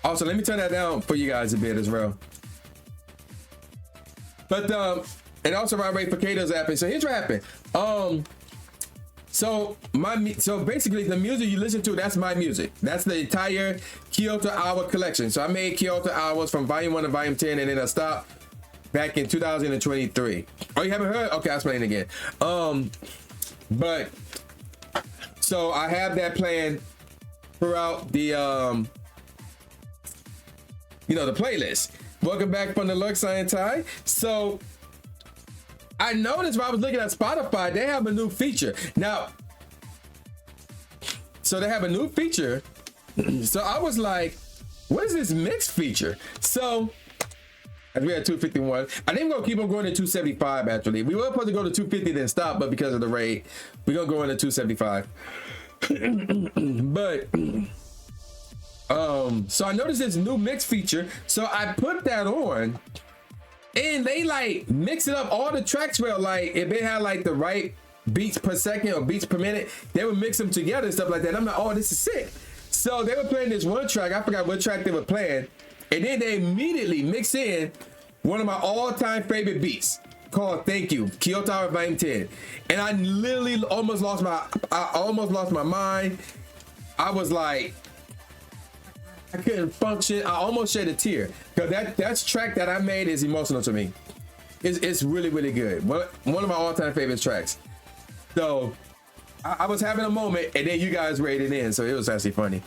Also, let me turn that down for you guys a bit as well. But and also my rate for K-Dubs happened. So here's what happened. So basically the music you listen to, that's my music. That's the entire Kyoto Hour collection. So I made Kyoto Hours from Volume 1 to Volume 10, and then I stopped back in 2023. Oh, you haven't heard? Okay, I'll explain it again. But so I have that playing throughout the the playlist. Welcome back from the Lurk Scientai. So I noticed when I was looking at Spotify, they have a new feature now. So they have a new feature. So I was like, what is this mix feature? So we had 251. I think we're gonna keep on going to 275 actually. We were supposed to go to 250 then stop, but because of the raid, we're gonna go into 275. But so I noticed this new mix feature, so I put that on, and they like mix it up. All the tracks were like, if they had like the right beats per second or beats per minute, they would mix them together and stuff like that. I'm like, oh, this is sick. So they were playing this one track, I forgot what track they were playing, and then they immediately mix in one of my all-time favorite beats called Thank You, Kyoto Hour Volume 10. And I literally almost lost my mind. I was like, I couldn't function. I almost shed a tear, because that track that I made is emotional to me. It's really, really good. One of my all-time favorite tracks. So I was having a moment, and then you guys rated in, so it was actually funny.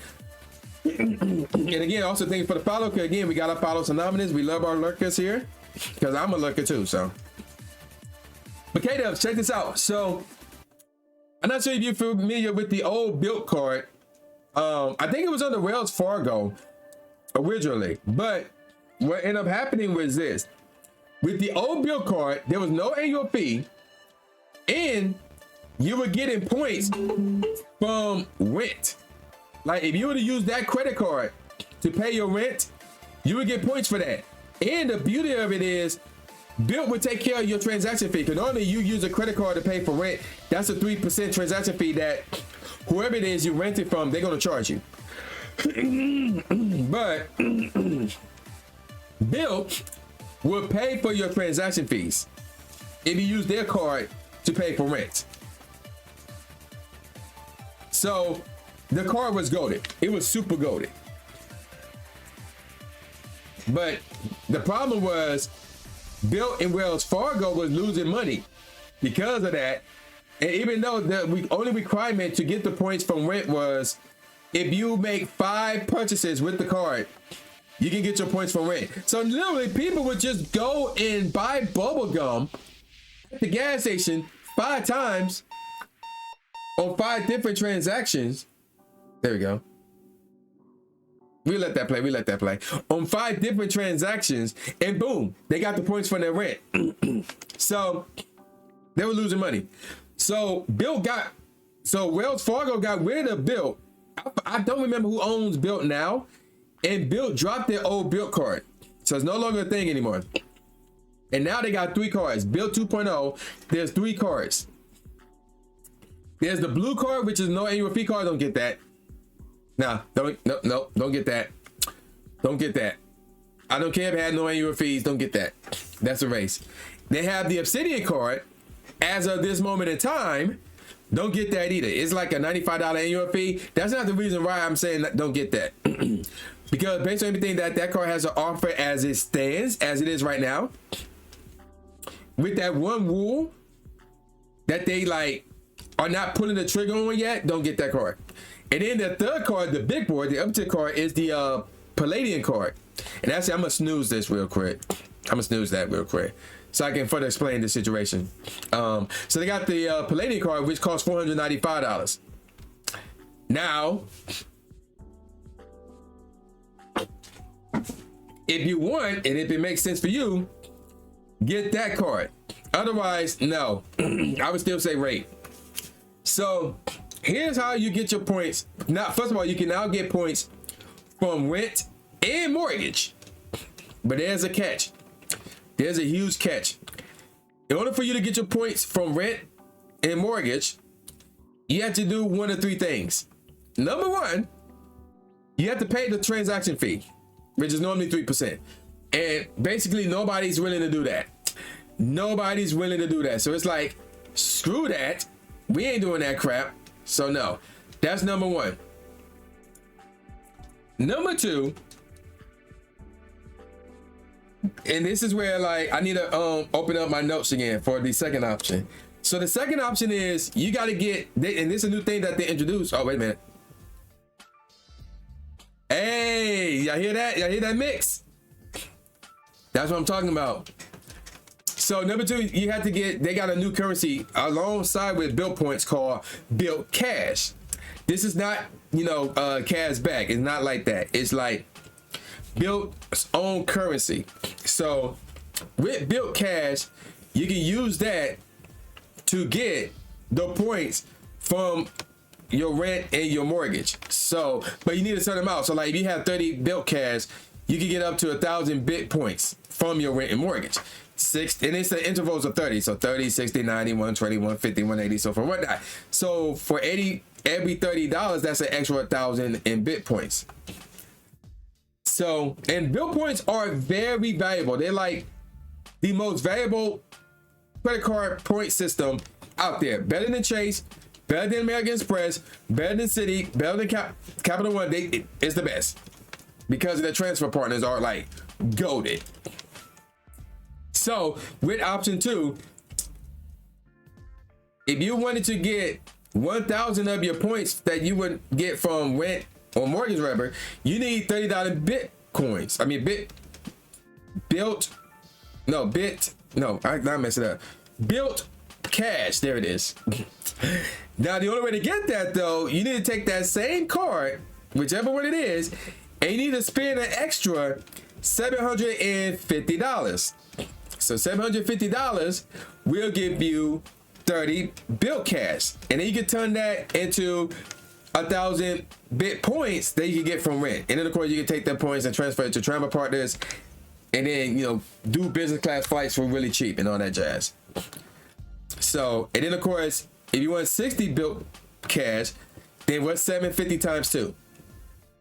And again, also thank you for the follow, because again, we got our follows anonymous. We love our lurkers here, because I'm a lurker too, so. But K-Dubs, check this out. So I'm not sure if you're familiar with the old Bilt card. I think it was under Wells Fargo originally, but what ended up happening was this. With the old Bilt card, there was no annual fee, and you were getting points from rent. Like if you were to use that credit card to pay your rent, you would get points for that. And the beauty of it is, Bilt would take care of your transaction fee. Because normally you use a credit card to pay for rent. That's a 3% transaction fee that whoever it is you rent it from, they're going to charge you. But Bilt will pay for your transaction fees if you use their card to pay for rent. So the card was goated. It was super goated. But the problem was, Bilt and Wells Fargo was losing money because of that. And even though the only requirement to get the points from rent was if you make 5 purchases with the card, you can get your points from rent. So literally people would just go and buy bubble gum at the gas station 5 times on 5 different transactions. There we go. We let that play. On 5 different transactions, and boom, they got the points for their rent. So they were losing money. So Wells Fargo got rid of Bilt. I don't remember who owns Bilt now, and Bilt dropped their old Bilt card. So it's no longer a thing anymore. And now they got 3 cards. Bilt 2.0, there's 3 cards. There's the blue card, which is no annual fee card. Don't get that. Nah, don't get that. Don't get that. I don't care if it had no annual fees. Don't get that. That's a race. They have the Obsidian card. As of this moment in time, don't get that either. It's like a $95 annual fee. That's not the reason why I'm saying that don't get that. Because based on everything that card has to offer as it stands, as it is right now, with that one rule that they like are not pulling the trigger on yet, don't get that card. And then the third card, the big board, the uptick card, is the Palladian card. And actually, I'm gonna snooze this real quick. I'm gonna snooze that real quick so I can further explain the situation. So they got the Palladian card, which costs $495. Now, if you want, and if it makes sense for you, get that card. Otherwise, no. I would still say rate. So here's how you get your points. Now, first of all, you can now get points from rent and mortgage. But there's a catch. There's a huge catch. In order for you to get your points from rent and mortgage, you have to do one of three things. Number one, you have to pay the transaction fee, which is normally 3%. And basically, nobody's willing to do that. Nobody's willing to do that. So it's like, screw that. We ain't doing that crap. So no, that's number one. Number two, and this is where like I need to open up my notes again for the second option. So the second option is you got to get, and this is a new thing that they introduced. Oh, wait a minute. Hey, y'all hear that? Y'all hear that mix? That's what I'm talking about. So number two, you have to get, they got a new currency alongside with Bilt points called Bilt Cash. This is not, you know, cash back. It's not like that. It's like Bilt's own currency. So with Bilt Cash, you can use that to get the points from your rent and your mortgage. So, but you need a certain amount. So like if you have 30 Bilt Cash, you can get up to 1,000 bit points from your rent and mortgage. And it's the intervals of 30. So 30, 60, 90, 120, 150, 180, so for whatnot. So for every $30, that's an extra 1,000 in bit points. So, and Bilt points are very valuable. They're like the most valuable credit card point system out there. Better than Chase, better than American Express, better than Citi, better than Capital One. It's the best because their transfer partners are like goated. So with option two, if you wanted to get 1,000 of your points that you would get from rent or mortgage rubber, you need $30 Bitcoins. I mean, I messed it up. Bilt Cash, there it is. Now, the only way to get that though, you need to take that same card, whichever one it is, and you need to spend an extra $750. So $750 will give you 30 Bilt Cash, and then you can turn that into 1,000 bit points that you can get from rent. And then of course you can take that points and transfer it to travel partners, and then, you know, do business class flights for really cheap and all that jazz. So, and then of course, if you want 60 Bilt Cash, then what's 750 times 2?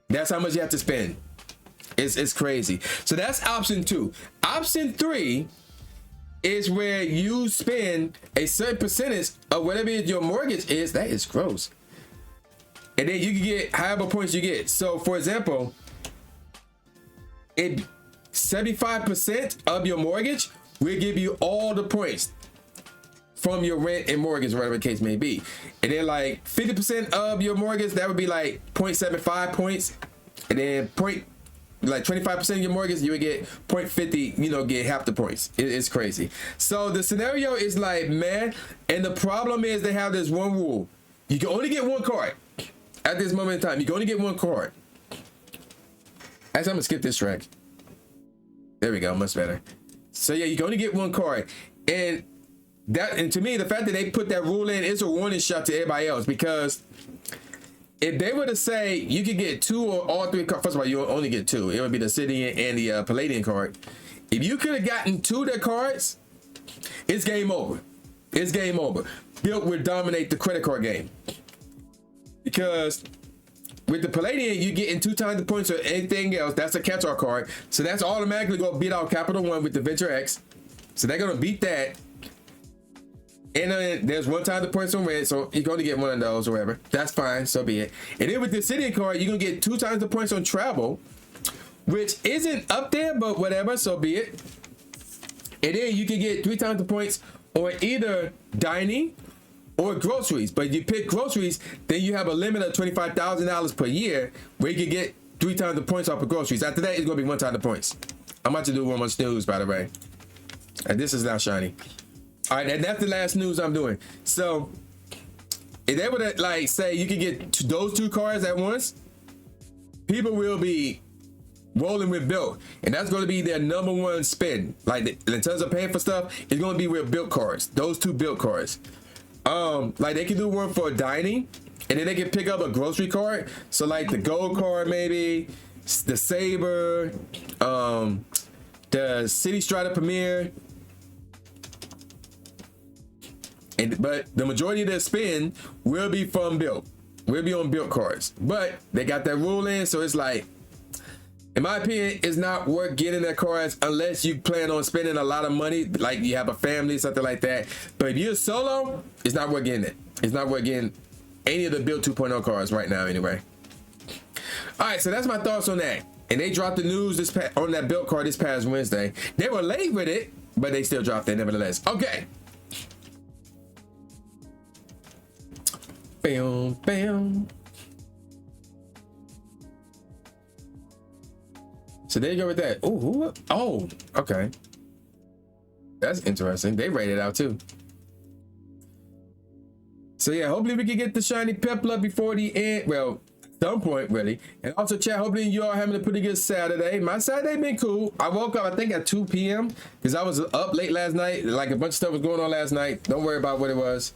That's how much you have to spend. It's crazy. So that's option two. Option three is where you spend a certain percentage of whatever your mortgage is. That is gross. And then you can get however points you get. So for example, 75% of your mortgage will give you all the points from your rent and mortgage, whatever the case may be. And then like 50% of your mortgage, that would be like 0.75 points. And then 25% of your mortgage, you would get 0.50, you know, get half the points. It's crazy. So the scenario is like, man, and the problem is they have this one rule. You can only get one card at this moment in time. You can only get one card. Actually, I'm gonna skip this track. There we go, much better. So yeah, you can only get one card. And to me, the fact that they put that rule in is a warning shot to everybody else, because if they were to say you could get two or all three cards, first of all, you only get two. It would be the Obsidian and the Palladian card. If you could have gotten two of their cards, it's game over. It's game over. Bilt would dominate the credit card game, because with the Palladium, you're getting 2 times the points or anything else. That's a catch-all card. So that's automatically going to beat out Capital One with the Venture X. So they're going to beat that. And then there's 1 time the points on red, so you're going to get one of those or whatever. That's fine, so be it. And then with the City card, you're going to get 2 times the points on travel, which isn't up there, but whatever, so be it. And then you can get 3 times the points on either dining or groceries. But if you pick groceries, then you have a limit of $25,000 per year where you can get 3 times the points off of groceries. After that, it's going to be 1 time the points. I'm about to do one more snooze, by the way. And this is now shiny. All right, and that's the last news I'm doing. So if they were to like say you can get those 2 cards at once, people will be rolling with Bilt, and that's going to be their #1 spend. Like in terms of paying for stuff, it's going to be with Bilt cards. Those 2 Bilt cards. Like they can do one for dining, and then they can pick up a grocery card. So like the gold card, maybe the Saber, the City Strata Premier. But the majority of their spend will be from Bilt. Will be on Bilt cards. But they got that rule in, so it's like, in my opinion, it's not worth getting their cards unless you plan on spending a lot of money, like you have a family, something like that. But if you're solo, it's not worth getting it. It's not worth getting any of the Bilt 2.0 cards right now, anyway. All right, so that's my thoughts on that. And they dropped the news on that Bilt card this past Wednesday. They were late with it, but they still dropped it nevertheless. Okay. Bam, bam. So there you go with that. Ooh, oh, okay. That's interesting. They rated out too. So yeah, hopefully we can get the shiny Pepla before the end. Well, some point really. And also chat, hopefully you all having a pretty good Saturday. My Saturday been cool. I woke up I think at 2 p.m. because I was up late last night. Like a bunch of stuff was going on last night. Don't worry about what it was.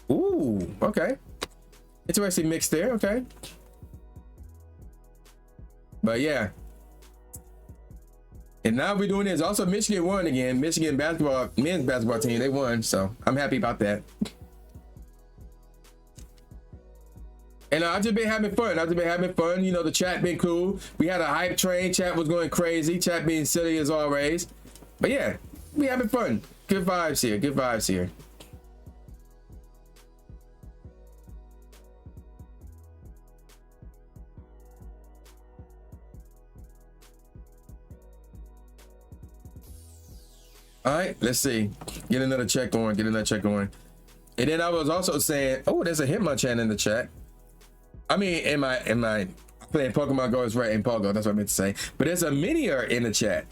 Ooh, okay. Interesting mix there, okay. But yeah. And now we're doing this. Also, Michigan won again. Michigan basketball, men's basketball team, they won. So I'm happy about that. And I've just been having fun. You know, the chat been cool. We had a hype train. Chat was going crazy. Chat being silly as always. But yeah, we having fun. Good vibes here. Good vibes here. All right, let's see. Get another check on. Get another check on. And then I was also saying, oh, there's a Hitmonchan in the chat. I mean, in my playing Pokemon Go is right in Pogo. That's what I meant to say. But there's a Minior in the chat.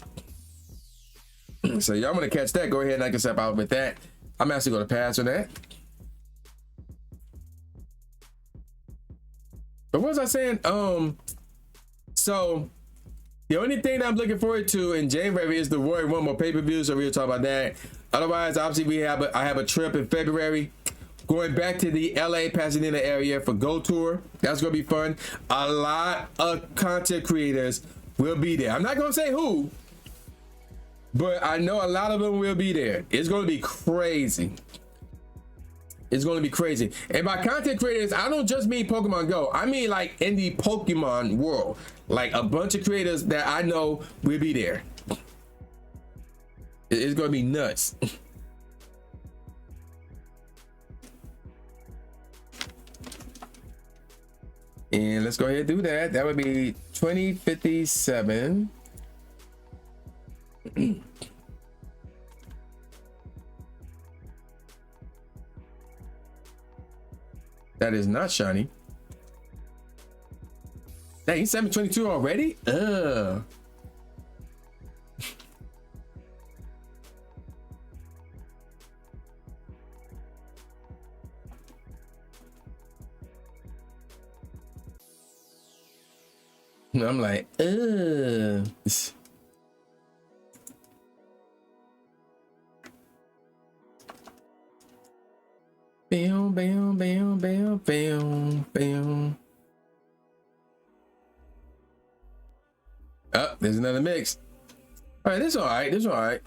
So y'all want to catch that? Go ahead and I can step out with that. I'm actually going to pass on that. But what was I saying? So the only thing that I'm looking forward to in January is the Royal Rumble pay-per-view, so we'll talk about that. Otherwise, obviously, I have a trip in February going back to the LA Pasadena area for Go Tour. That's gonna be fun. A lot of content creators will be there. I'm not gonna say who, but I know a lot of them will be there. It's gonna be crazy. It's going to be crazy. And by content creators, I don't just mean Pokemon Go. I mean like in the Pokemon world. Like a bunch of creators that I know will be there. It's going to be nuts. And let's go ahead and do that. That would be 2057. That is not shiny. Dang, he's 722 already? I'm like, Bam, bam, bam, bam, bam, bam. Oh, there's another mix. All right, this is all right. This is all right.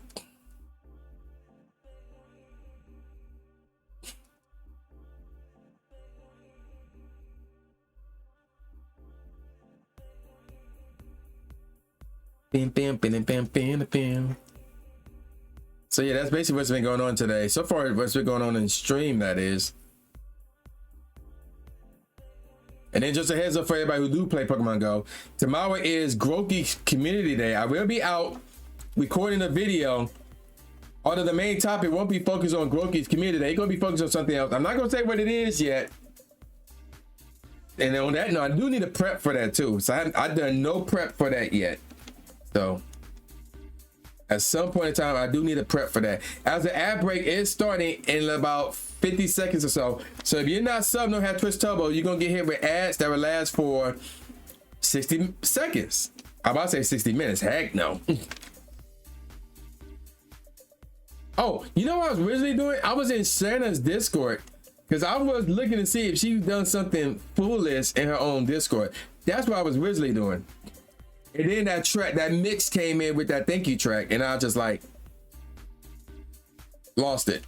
Bam, bam, bam, bam, bam, bam. So yeah, that's basically what's been going on today. So far, what's been going on in stream, that is. And then just a heads up for everybody who do play Pokemon Go. Tomorrow is Groke's Community Day. I will be out recording a video. Although the main topic won't be focused on Groke's Community Day. It's going to be focused on something else. I'm not going to say what it is yet. And on that note, I do need a prep for that too. So I've done no prep for that yet. So at some point in time, I do need a prep for that. As the ad break is starting in about 50 seconds or so. So if you're not sub, don't have Twitch Turbo, you're going to get hit with ads that will last for 60 seconds. I'm about to say 60 minutes. Heck no. Oh, you know what I was originally doing? I was in Shanna's Discord because I was looking to see if she'd done something foolish in her own Discord. That's what I was originally doing. And then that mix came in with that thank you track, and I just like lost it.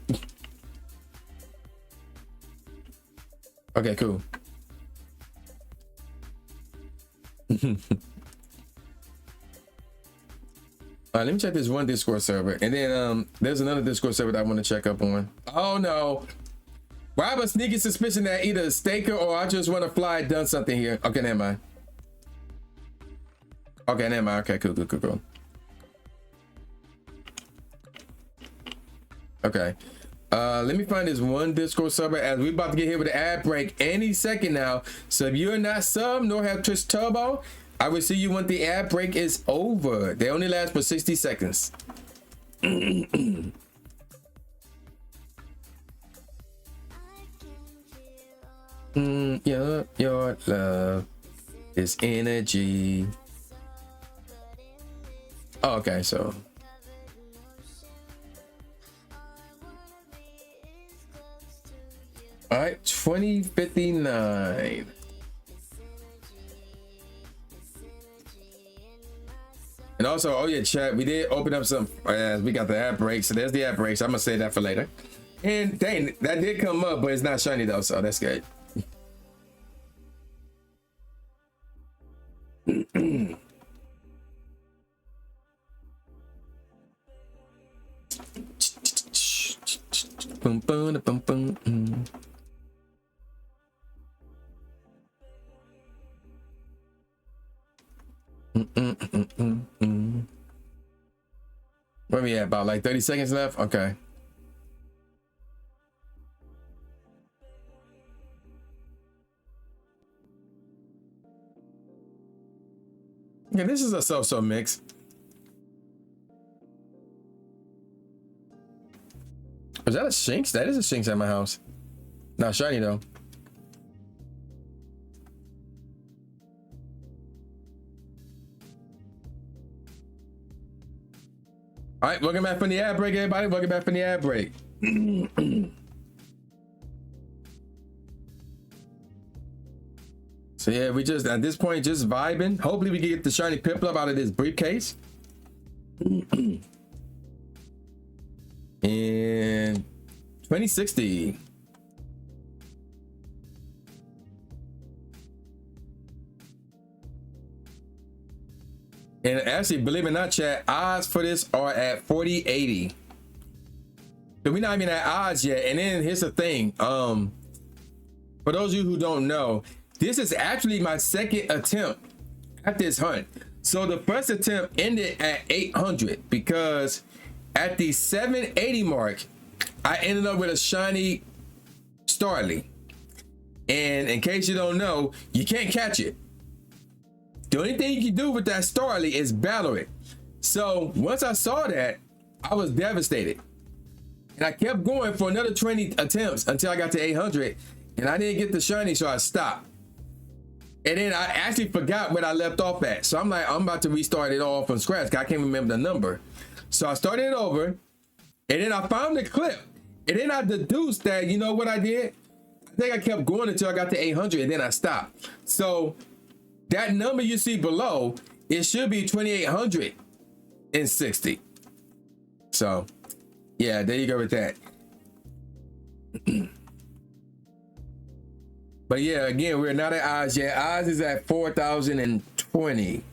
Okay, cool. Let me check this one Discord server, and then there's another Discord server that I want to check up on. Oh no, well, I have a sneaky suspicion that either Staker or I just want to fly done something here. Okay, never mind. Okay, never mind. Okay, cool. Okay, let me find this one Discord server as we about to get hit with the ad break any second now. So if you're not sub nor have Twitch Turbo, I will see you when the ad break is over. They only last for 60 seconds. Your love is energy. Oh, okay, so. All right, 2059. And also, oh yeah, chat, we did open up some, we got the ad break, so there's the ad break, so I'm gonna say that for later. And dang, that did come up, but it's not shiny though, so that's good. Boom, boom, boom, boom. Where we at? About like 30 seconds left? Okay. Yeah, this is a so-so mix. Is that a Shinx? That is a Shinx at my house. Not shiny though. All right, welcome back from the ad break, everybody. Welcome back from the ad break. So yeah, we just at this point just vibing. Hopefully we can get the shiny Piplup out of this briefcase. And 2060. And actually, believe it or not, chat, odds for this are at 40-80. So we're not even at odds yet. And then here's the thing. For those of you who don't know, this is actually my second attempt at this hunt. So the first attempt ended at 800 because at the 780 mark, I ended up with a shiny Starly. And in case you don't know, you can't catch it. The only thing you can do with that Starly is battle it. So once I saw that, I was devastated. And I kept going for another 20 attempts until I got to 800. And I didn't get the shiny, so I stopped. And then I actually forgot where I left off at. So I'm like, I'm about to restart it all from scratch. I can't remember the number. So I started it over. And then I found the clip. And then I deduced that, you know what I did? I think I kept going until I got to 800 and then I stopped. So that number you see below, it should be 2,860. So yeah, there you go with that. But yeah, again, we're not at odds yet. Odds is at 4,020.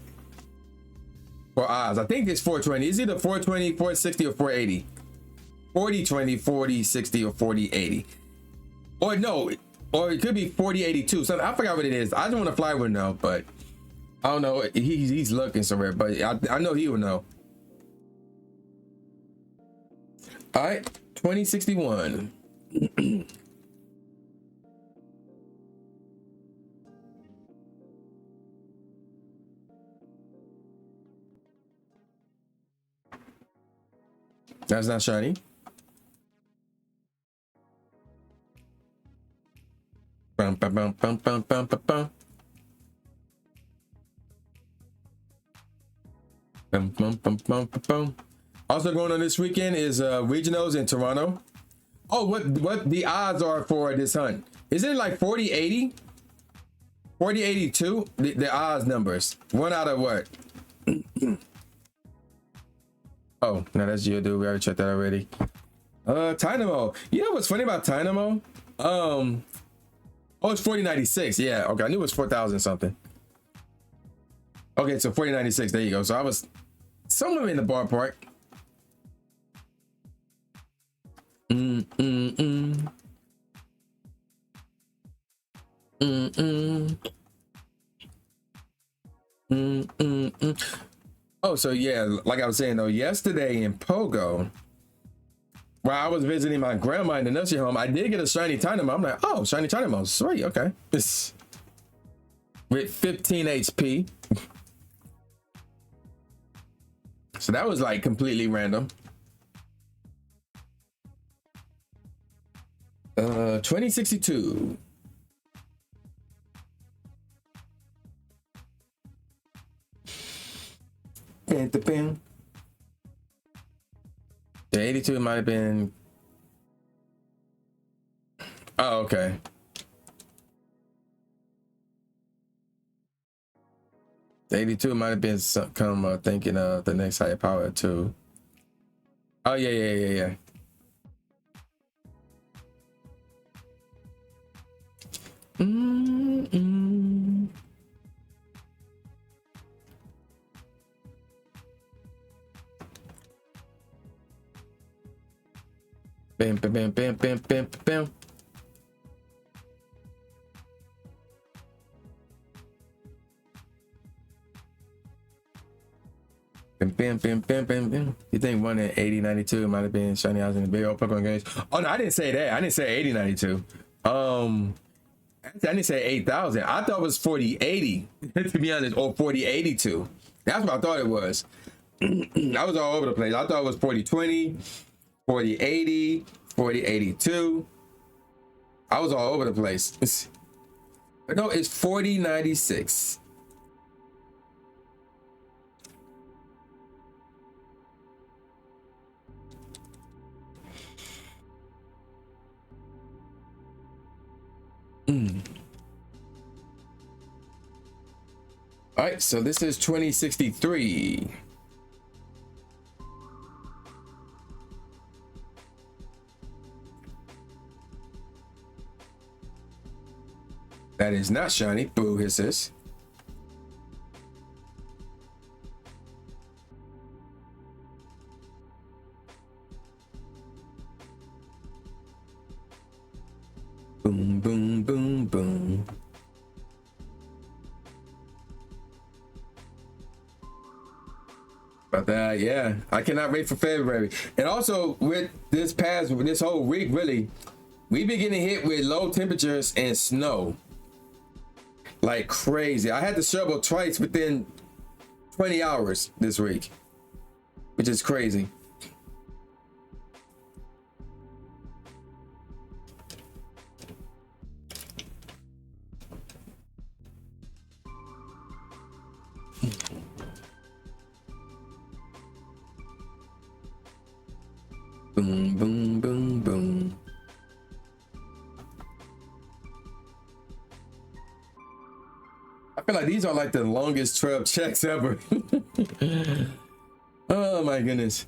for odds. I think it's 420. It's either 420, 460, or 480. 40, 20, 40, 60, or 40, 80. Or no, or it could be 40, 82. So I forgot what it is. I just want to fly with now, but I don't know. He's looking somewhere, but I know he will know. All right, 2061. That's not shiny. Bum, bum, bum, bum, bum, bum, bum, bum. Bum, bum, bum, bum, bum, bum. Also going on this weekend is regionals in Toronto. Oh, what the odds are for this hunt? Is it like 40, 80? 40, 82? The odds numbers. One out of what? Oh, no, that's Geodude. We already checked that already. Dynamo. You know what's funny about Dynamo? Oh, it's 4096. Yeah, okay. I knew it was 4,000 something. Okay, so 4096. There you go. So I was somewhere in the ballpark. Oh, so yeah, like I was saying though, yesterday in Pogo, while I was visiting my grandma in the nursing home, I did get a shiny Dynamo. I'm like, oh, shiny Dynamo, sweet, okay. It's with 15 HP. So that was like completely random. 2062. The 82 might have been. Oh, okay. The 82 might have been come thinking of the next higher power too. Oh yeah. Bam, bam, bam, bam, bam, bam, bam. Bam, bam, bam, bam, bam. You think one at 80, 92 might have been shiny eyes in the big old Pokemon games? Oh no, I didn't say that. I didn't say 80, 92. I didn't say 8,000. I thought it was 40, 80, to be honest, or 40, 82. That's what I thought it was. I was all over the place. I thought it was 40, 20, 40, 80, 40, 82. I was all over the place. But no, it's 40, 96. All right, so this is 2063. That is not shiny. Boo hisses. Boom, boom, boom, boom. About that, yeah. I cannot wait for February. And also with this whole week, really, we be getting hit with low temperatures and snow. Like crazy. I had to shovel twice within 20 hours this week, which is crazy. Boom, boom, boom, boom. I feel like these are like the longest 12 checks ever. Oh my goodness.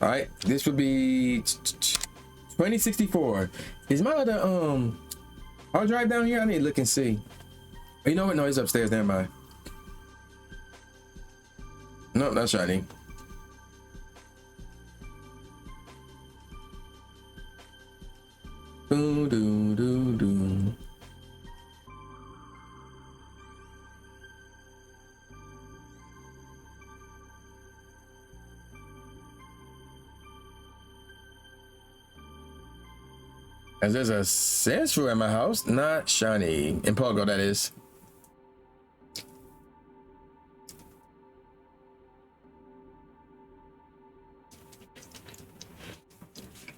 All right, this would be 2064. Is my other hard drive down here? I need to look and see. You know what? No, it's upstairs. Never mind. Nope, not shiny. Do do do do. As there's a central in my house, not shiny. In Pogo, that is.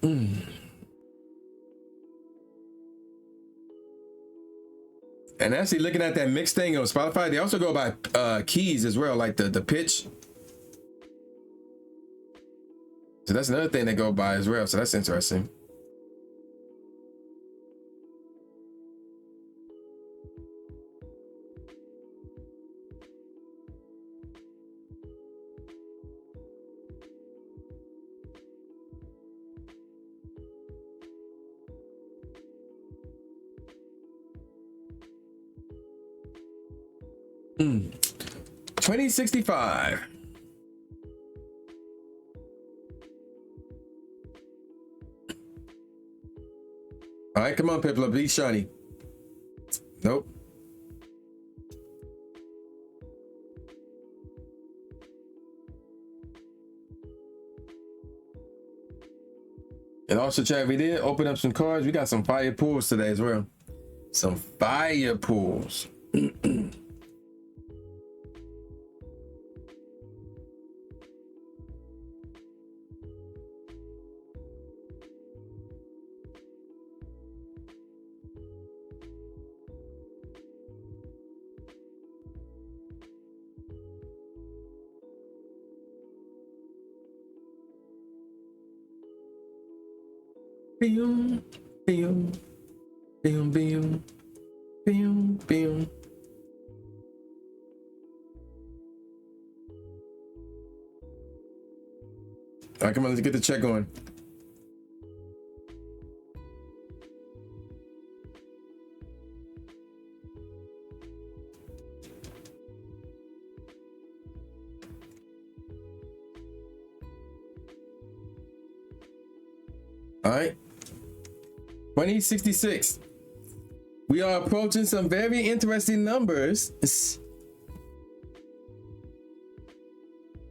And actually looking at that mix thing on Spotify, they also go by keys as well, like the pitch. So that's another thing they go by as well. So that's interesting. Mm. 2065. All right, come on, Piplup, be shiny. Nope. And also, chat, we did open up some cards. We got some fire pools today as well. Some fire pools. Boom, boom, boom, boom, boom, boom. All right, come on, let's get the check going. All right. 2066. We are approaching some very interesting numbers.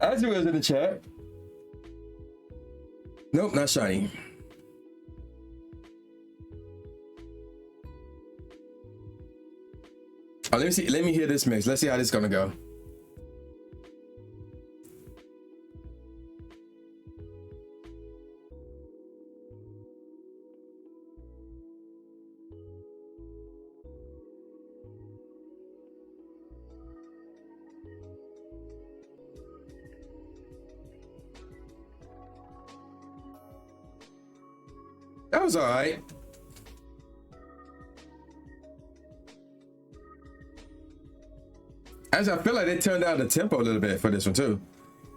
As you was in the chat. Nope, not shiny. Oh, let me see. Let me hear this mix. Let's see how this is gonna go. That was all right. As I feel like they turned down the tempo a little bit for this one too.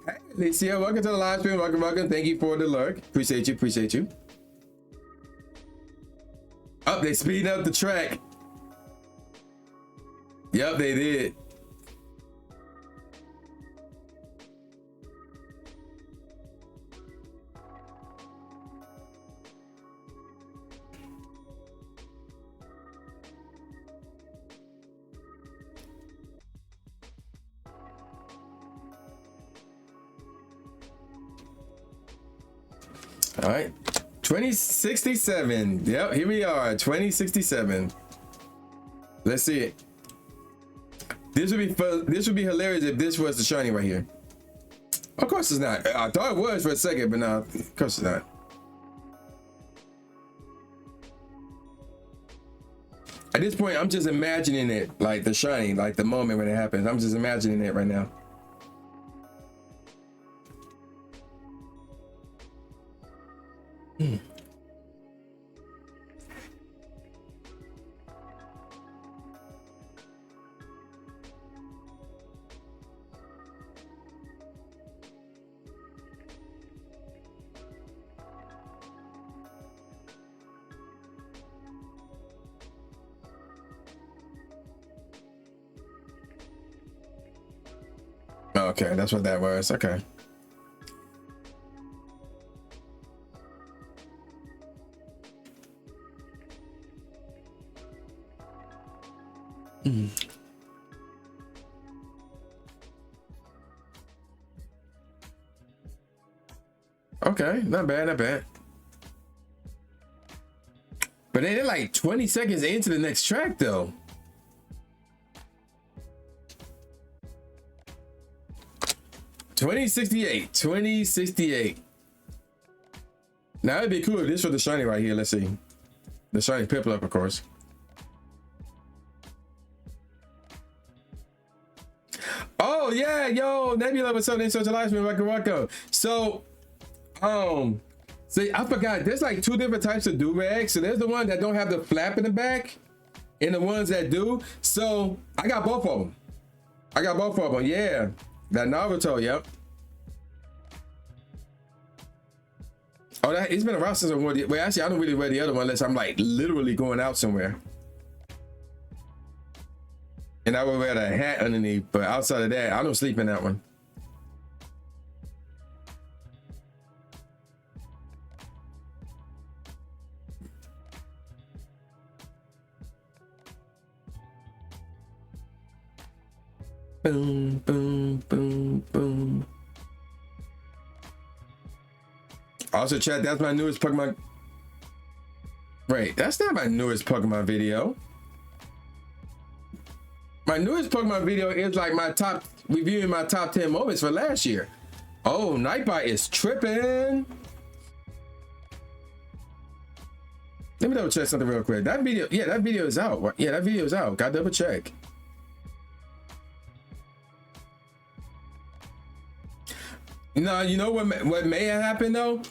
Hey, Alicia, welcome to the live stream. Welcome, welcome. Thank you for the lurk. Appreciate you. Appreciate you. Oh, they speeding up the track. Yep, they did. All right, 2067. Yep, here we are, 2067. Let's see it. This would be hilarious if this was the shiny right here. Of course it's not. I thought it was for a second, but no, of course it's not. At this point, I'm just imagining it, like the shiny, like the moment when it happens. I'm just imagining it right now. Oh, okay, that's what that was. Okay. Okay, not bad, not bad. But they're like 20 seconds into the next track though. $20.68. Now it'd be cool if this was the shiny right here. Let's see. The shiny Piplup, of course. Oh yeah, yo, Nebula was something socialized me. Welcome. So, see, I forgot. There's like two different types of do-rags. So there's the one that don't have the flap in the back, and the ones that do. So I got both of them. Yeah, that Naruto. Yep. Oh, it's been around since I wore the. Well, actually, I don't really wear the other one unless I'm like literally going out somewhere. And I would wear the hat underneath, but outside of that, I don't sleep in that one. Boom, boom, boom, boom. Also, chat, that's my newest Pokemon. Wait, that's not my newest Pokemon video. My newest Pokemon video is like reviewing my top 10 moments for last year. Oh, Nightbite is tripping. Let me double check something real quick. That video is out. Yeah, that video is out. Got double check. No, you know what may have happened though?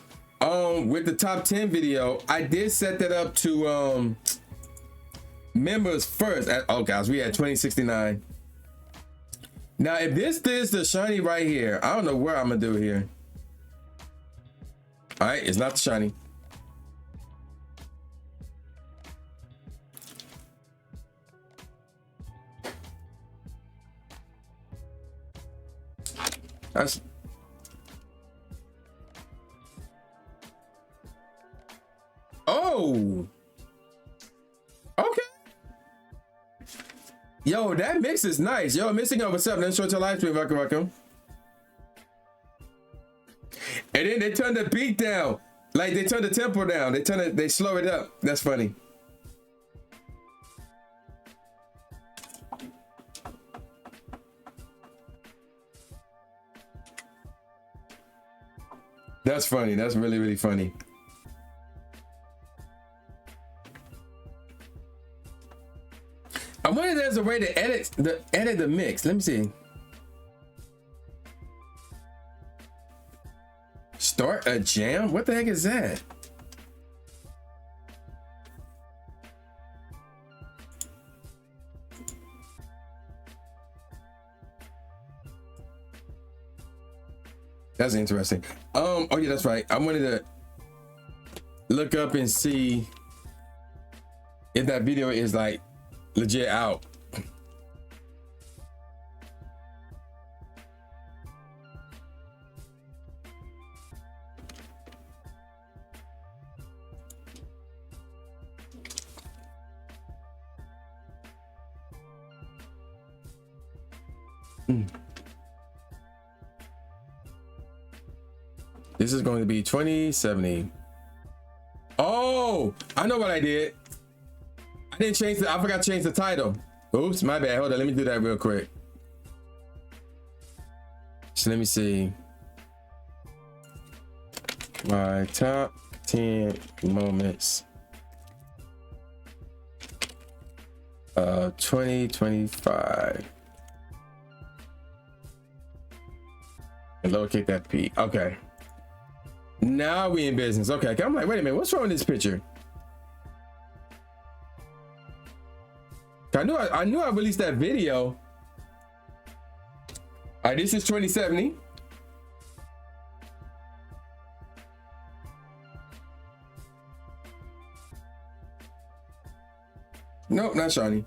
With the top 10 video, I did set that up to members first. Oh guys, we had 2069. Now if this is the shiny right here, I don't know what I'm gonna do here. All right, it's not the shiny. That's oh, okay. Yo, that mix is nice. Yo, missing over what's up? Then short to live stream. Welcome. And then they turn the beat down, like they turn the tempo down. They slow it up. That's funny. That's funny. That's really, really funny. I wonder if there's a way to edit the mix. Let me see. Start a jam? What the heck is that? That's interesting. Oh yeah, that's right. I wanted to look up and see if that video is like legit out. This is going to be 2070. Oh, I know what I did. I didn't change I forgot to change the title. Oops, my bad. Hold on, let me do that real quick. So let me see. My top 10 moments of 2025. And locate that P. Okay. Now we in business. Okay, I'm like, wait a minute, what's wrong with this picture? I knew I released that video. All right, this is 2070. Nope, not shiny.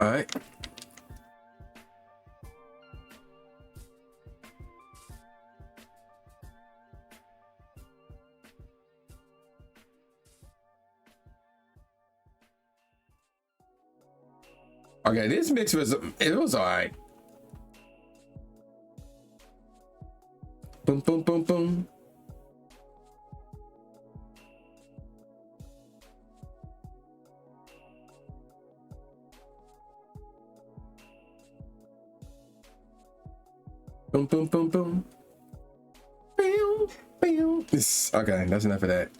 All right. Okay, this mix was all right. Boom, boom, boom, boom. Boom, boom, boom, boom. Bam, bam. Okay, that's enough of that.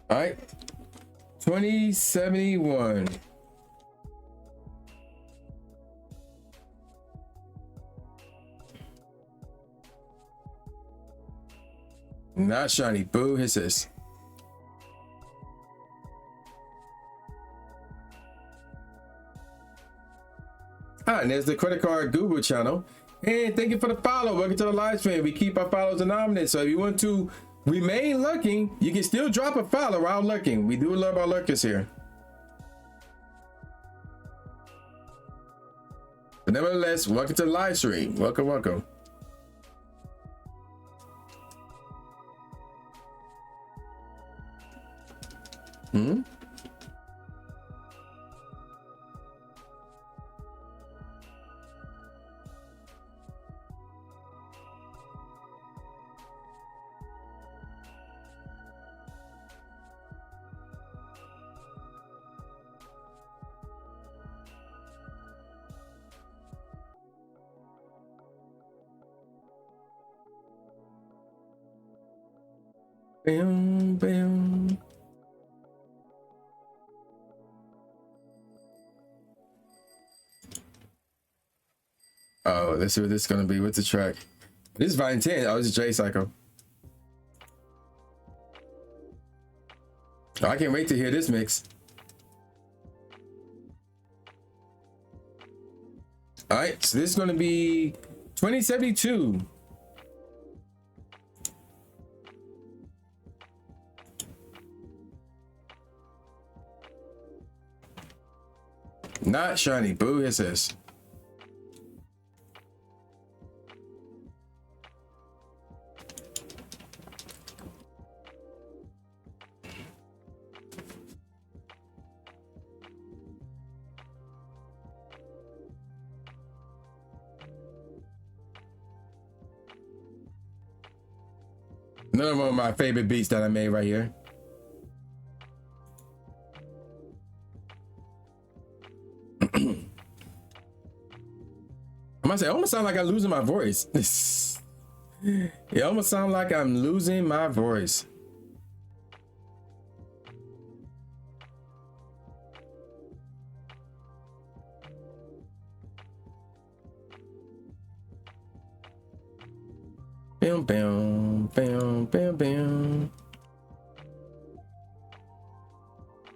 All right, 2071. Not shiny. Boo hisses. And there's the credit card Google channel. And thank you for the follow. Welcome to the live stream. We keep our follows anonymous. So if you want to remain lurking, you can still drop a follow while lurking. We do love our lurkers here. But nevertheless, welcome to the live stream. Welcome, welcome. Hmm? Bam, bam. Oh, let's see what this is gonna be. What's the track? This is Volume 10. Oh, this is J Cycle. Oh, I can't wait to hear this mix. All right, so this is gonna be 2072. Not shiny. Boo, it says. Another one of my favorite beats that I made right here. I must say, it almost sound like I'm losing my voice. It almost sound like I'm losing my voice. Bam, bam, bam, bam, bam.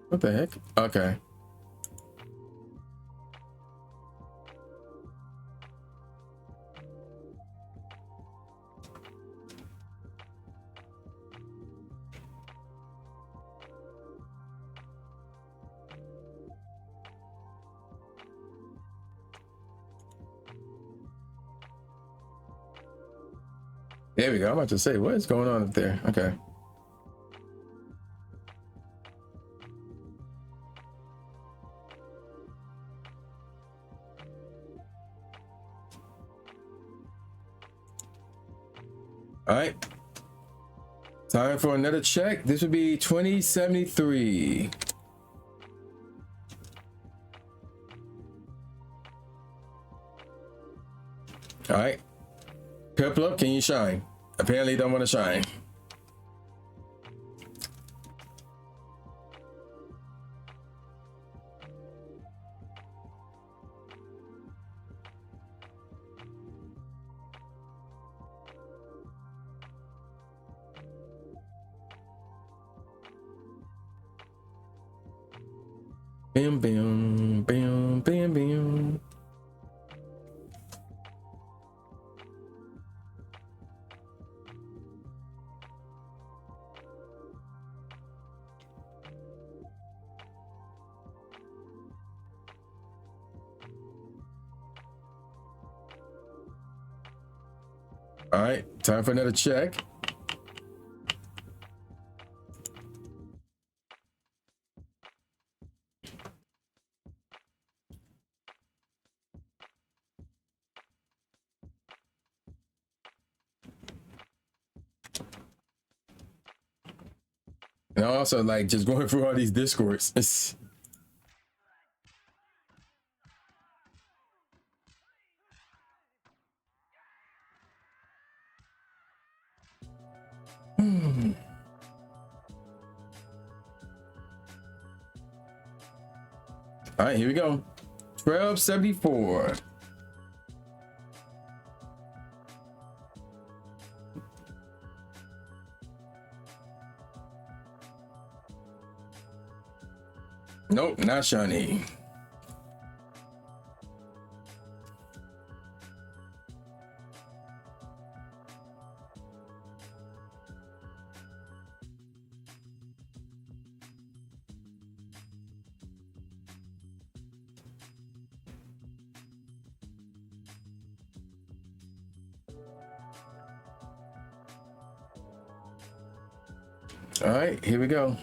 What the heck? Okay. There we go. I'm about to say, what is going on up there? Okay. All right. Time for another check. This would be 2073. All right. Purple up, can you shine? Apparently you don't want to shine. Bam, bam, bam, bam, bam. All right, time for another check. And also, like, just going through all these discords. All right, here we go. 1274. Nope, not shiny. All right, here we go.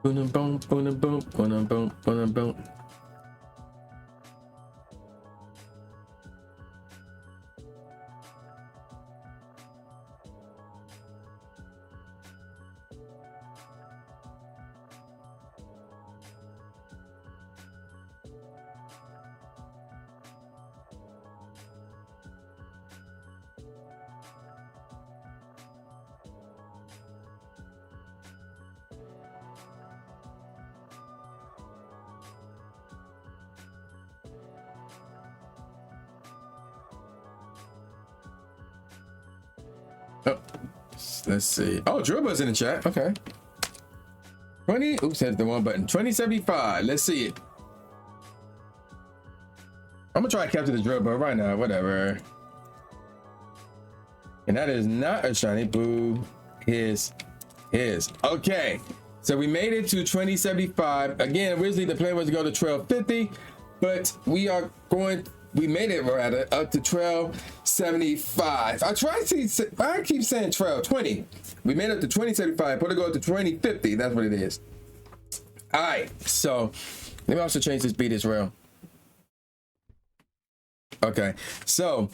Boom, boom, boom, boom, boom, boom, boom, boom. Oh, let's see. Oh, Dribba's in the chat. Okay. 20. Oops, that's the one button. 2075. Let's see it. I'm gonna try to capture the Dribba right now. Whatever. And that is not a shiny. Boo. His. Okay. So we made it to 2075. Again, originally the plan was to go to 1250, but we made it rather up to 1275. I keep saying 1220. We made it up to 2075. Put it go to 2050. That's what it is. All right. So let me also change this beat as well. Okay. So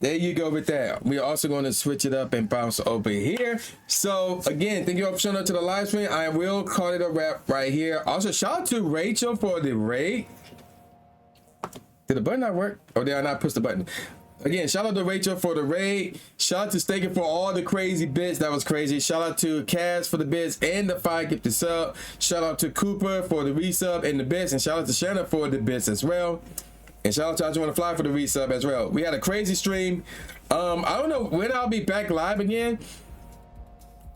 there you go with that. We're also going to switch it up and bounce over here. So again, thank you all for showing up to the live stream. I will call it a wrap right here. Also, shout out to Rachel for the raid. Did the button not work? Oh, did I not push the button? Again, shout out to Rachel for the raid. Shout out to Staken for all the crazy bits. That was crazy. Shout out to Kaz for the bits and the 5 gifted sub. Shout out to Cooper for the resub and the bits. And shout out to Shanna for the bits as well. And shout out to I Just Wanna Fly for the resub as well. We had a crazy stream. I don't know when I'll be back live again.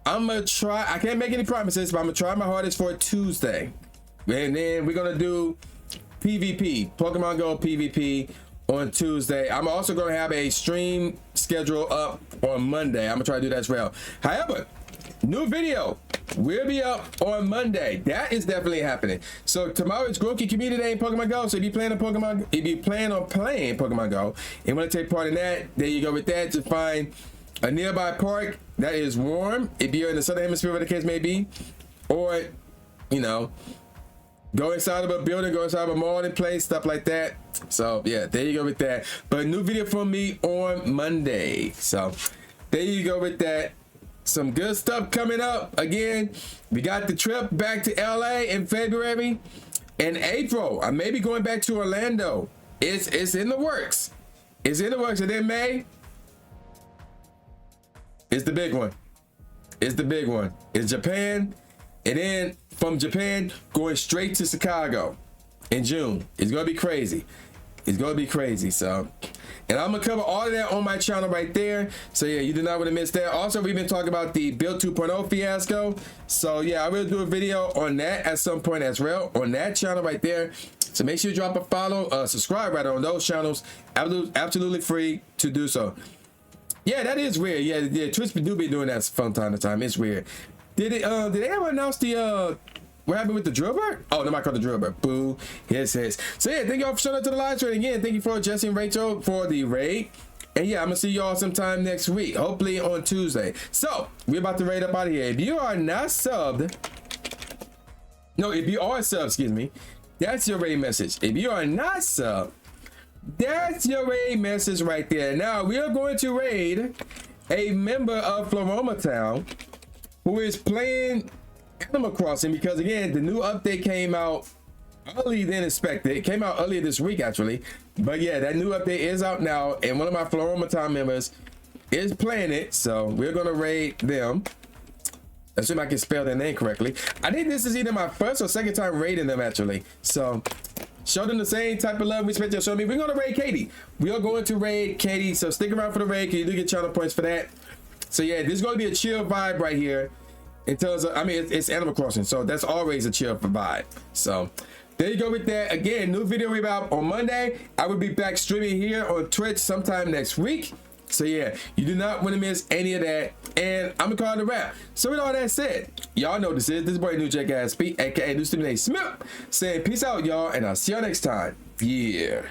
I'm gonna try. I can't make any promises, but I'm gonna try my hardest for Tuesday. And then we're gonna do PvP, Pokemon Go PvP on Tuesday. I'm also going to have a stream schedule up on Monday. I'm going to try to do that as well. However, new video will be up on Monday. That is definitely happening. So tomorrow is Grookey Community Day in Pokemon Go. So if you plan on playing Pokemon Go and want to take part in that, there you go with that. To find a nearby park that is warm, if you're in the southern hemisphere, whatever the case may be, or you know, go inside of a building, go inside of a mall and play, stuff like that. So yeah, there you go with that. But new video from me on Monday. So there you go with that. Some good stuff coming up. Again, we got the trip back to LA in February. In April, I may be going back to Orlando. It's in the works. It's in the works. And then May, it's the big one. It's the big one. It's Japan. And then from Japan, going straight to Chicago in June. It's gonna be crazy. It's gonna be crazy. So, and I'm gonna cover all of that on my channel right there. So yeah, you do not want to miss that. Also, we've been talking about the Bilt 2.0 fiasco. So yeah, I will do a video on that at some point as well on that channel right there. So make sure you drop a follow, subscribe rather on those channels. Absolutely free to do so. Yeah, that is weird. Yeah, Twitch do be doing that from time to time. It's weird. Did they ever announce the What happened with the drill bird? Oh, nobody called the drill bird. Boo. Yes. So yeah, thank y'all for showing up to the live stream again. Thank you for Jesse and Rachel for the raid. And yeah, I'm gonna see y'all sometime next week, hopefully on Tuesday. So we're about to raid up out of here. If you are not subbed, no, if you are subbed, excuse me, that's your raid message. If you are not subbed, that's your raid message right there. Now we are going to raid a member of Floroma Town who is playing Animal Crossing, because again, the new update came out early than expected. It came out earlier this week actually, but yeah, that new update is out now, and one of my Floroma Town members is playing it, so we're gonna raid them. Assume I can spell their name correctly. I think this is either my first or second time raiding them actually, so show them the same type of love and respect you'll show me. We're gonna raid Katie. We are going to raid Katie, so stick around for the raid, because you do get channel points for that. So yeah, this is gonna be a chill vibe right here. I mean, it's Animal Crossing, so that's always a chill vibe. So there you go with that. Again, new video will be out on Monday. I will be back streaming here on Twitch sometime next week. So yeah, you do not want to miss any of that. And I'm gonna call it a wrap. So with all that said, y'all know this is boy New Jack Ass Pete, aka New Stephen A. Smith, saying peace out, y'all, and I'll see y'all next time. Yeah.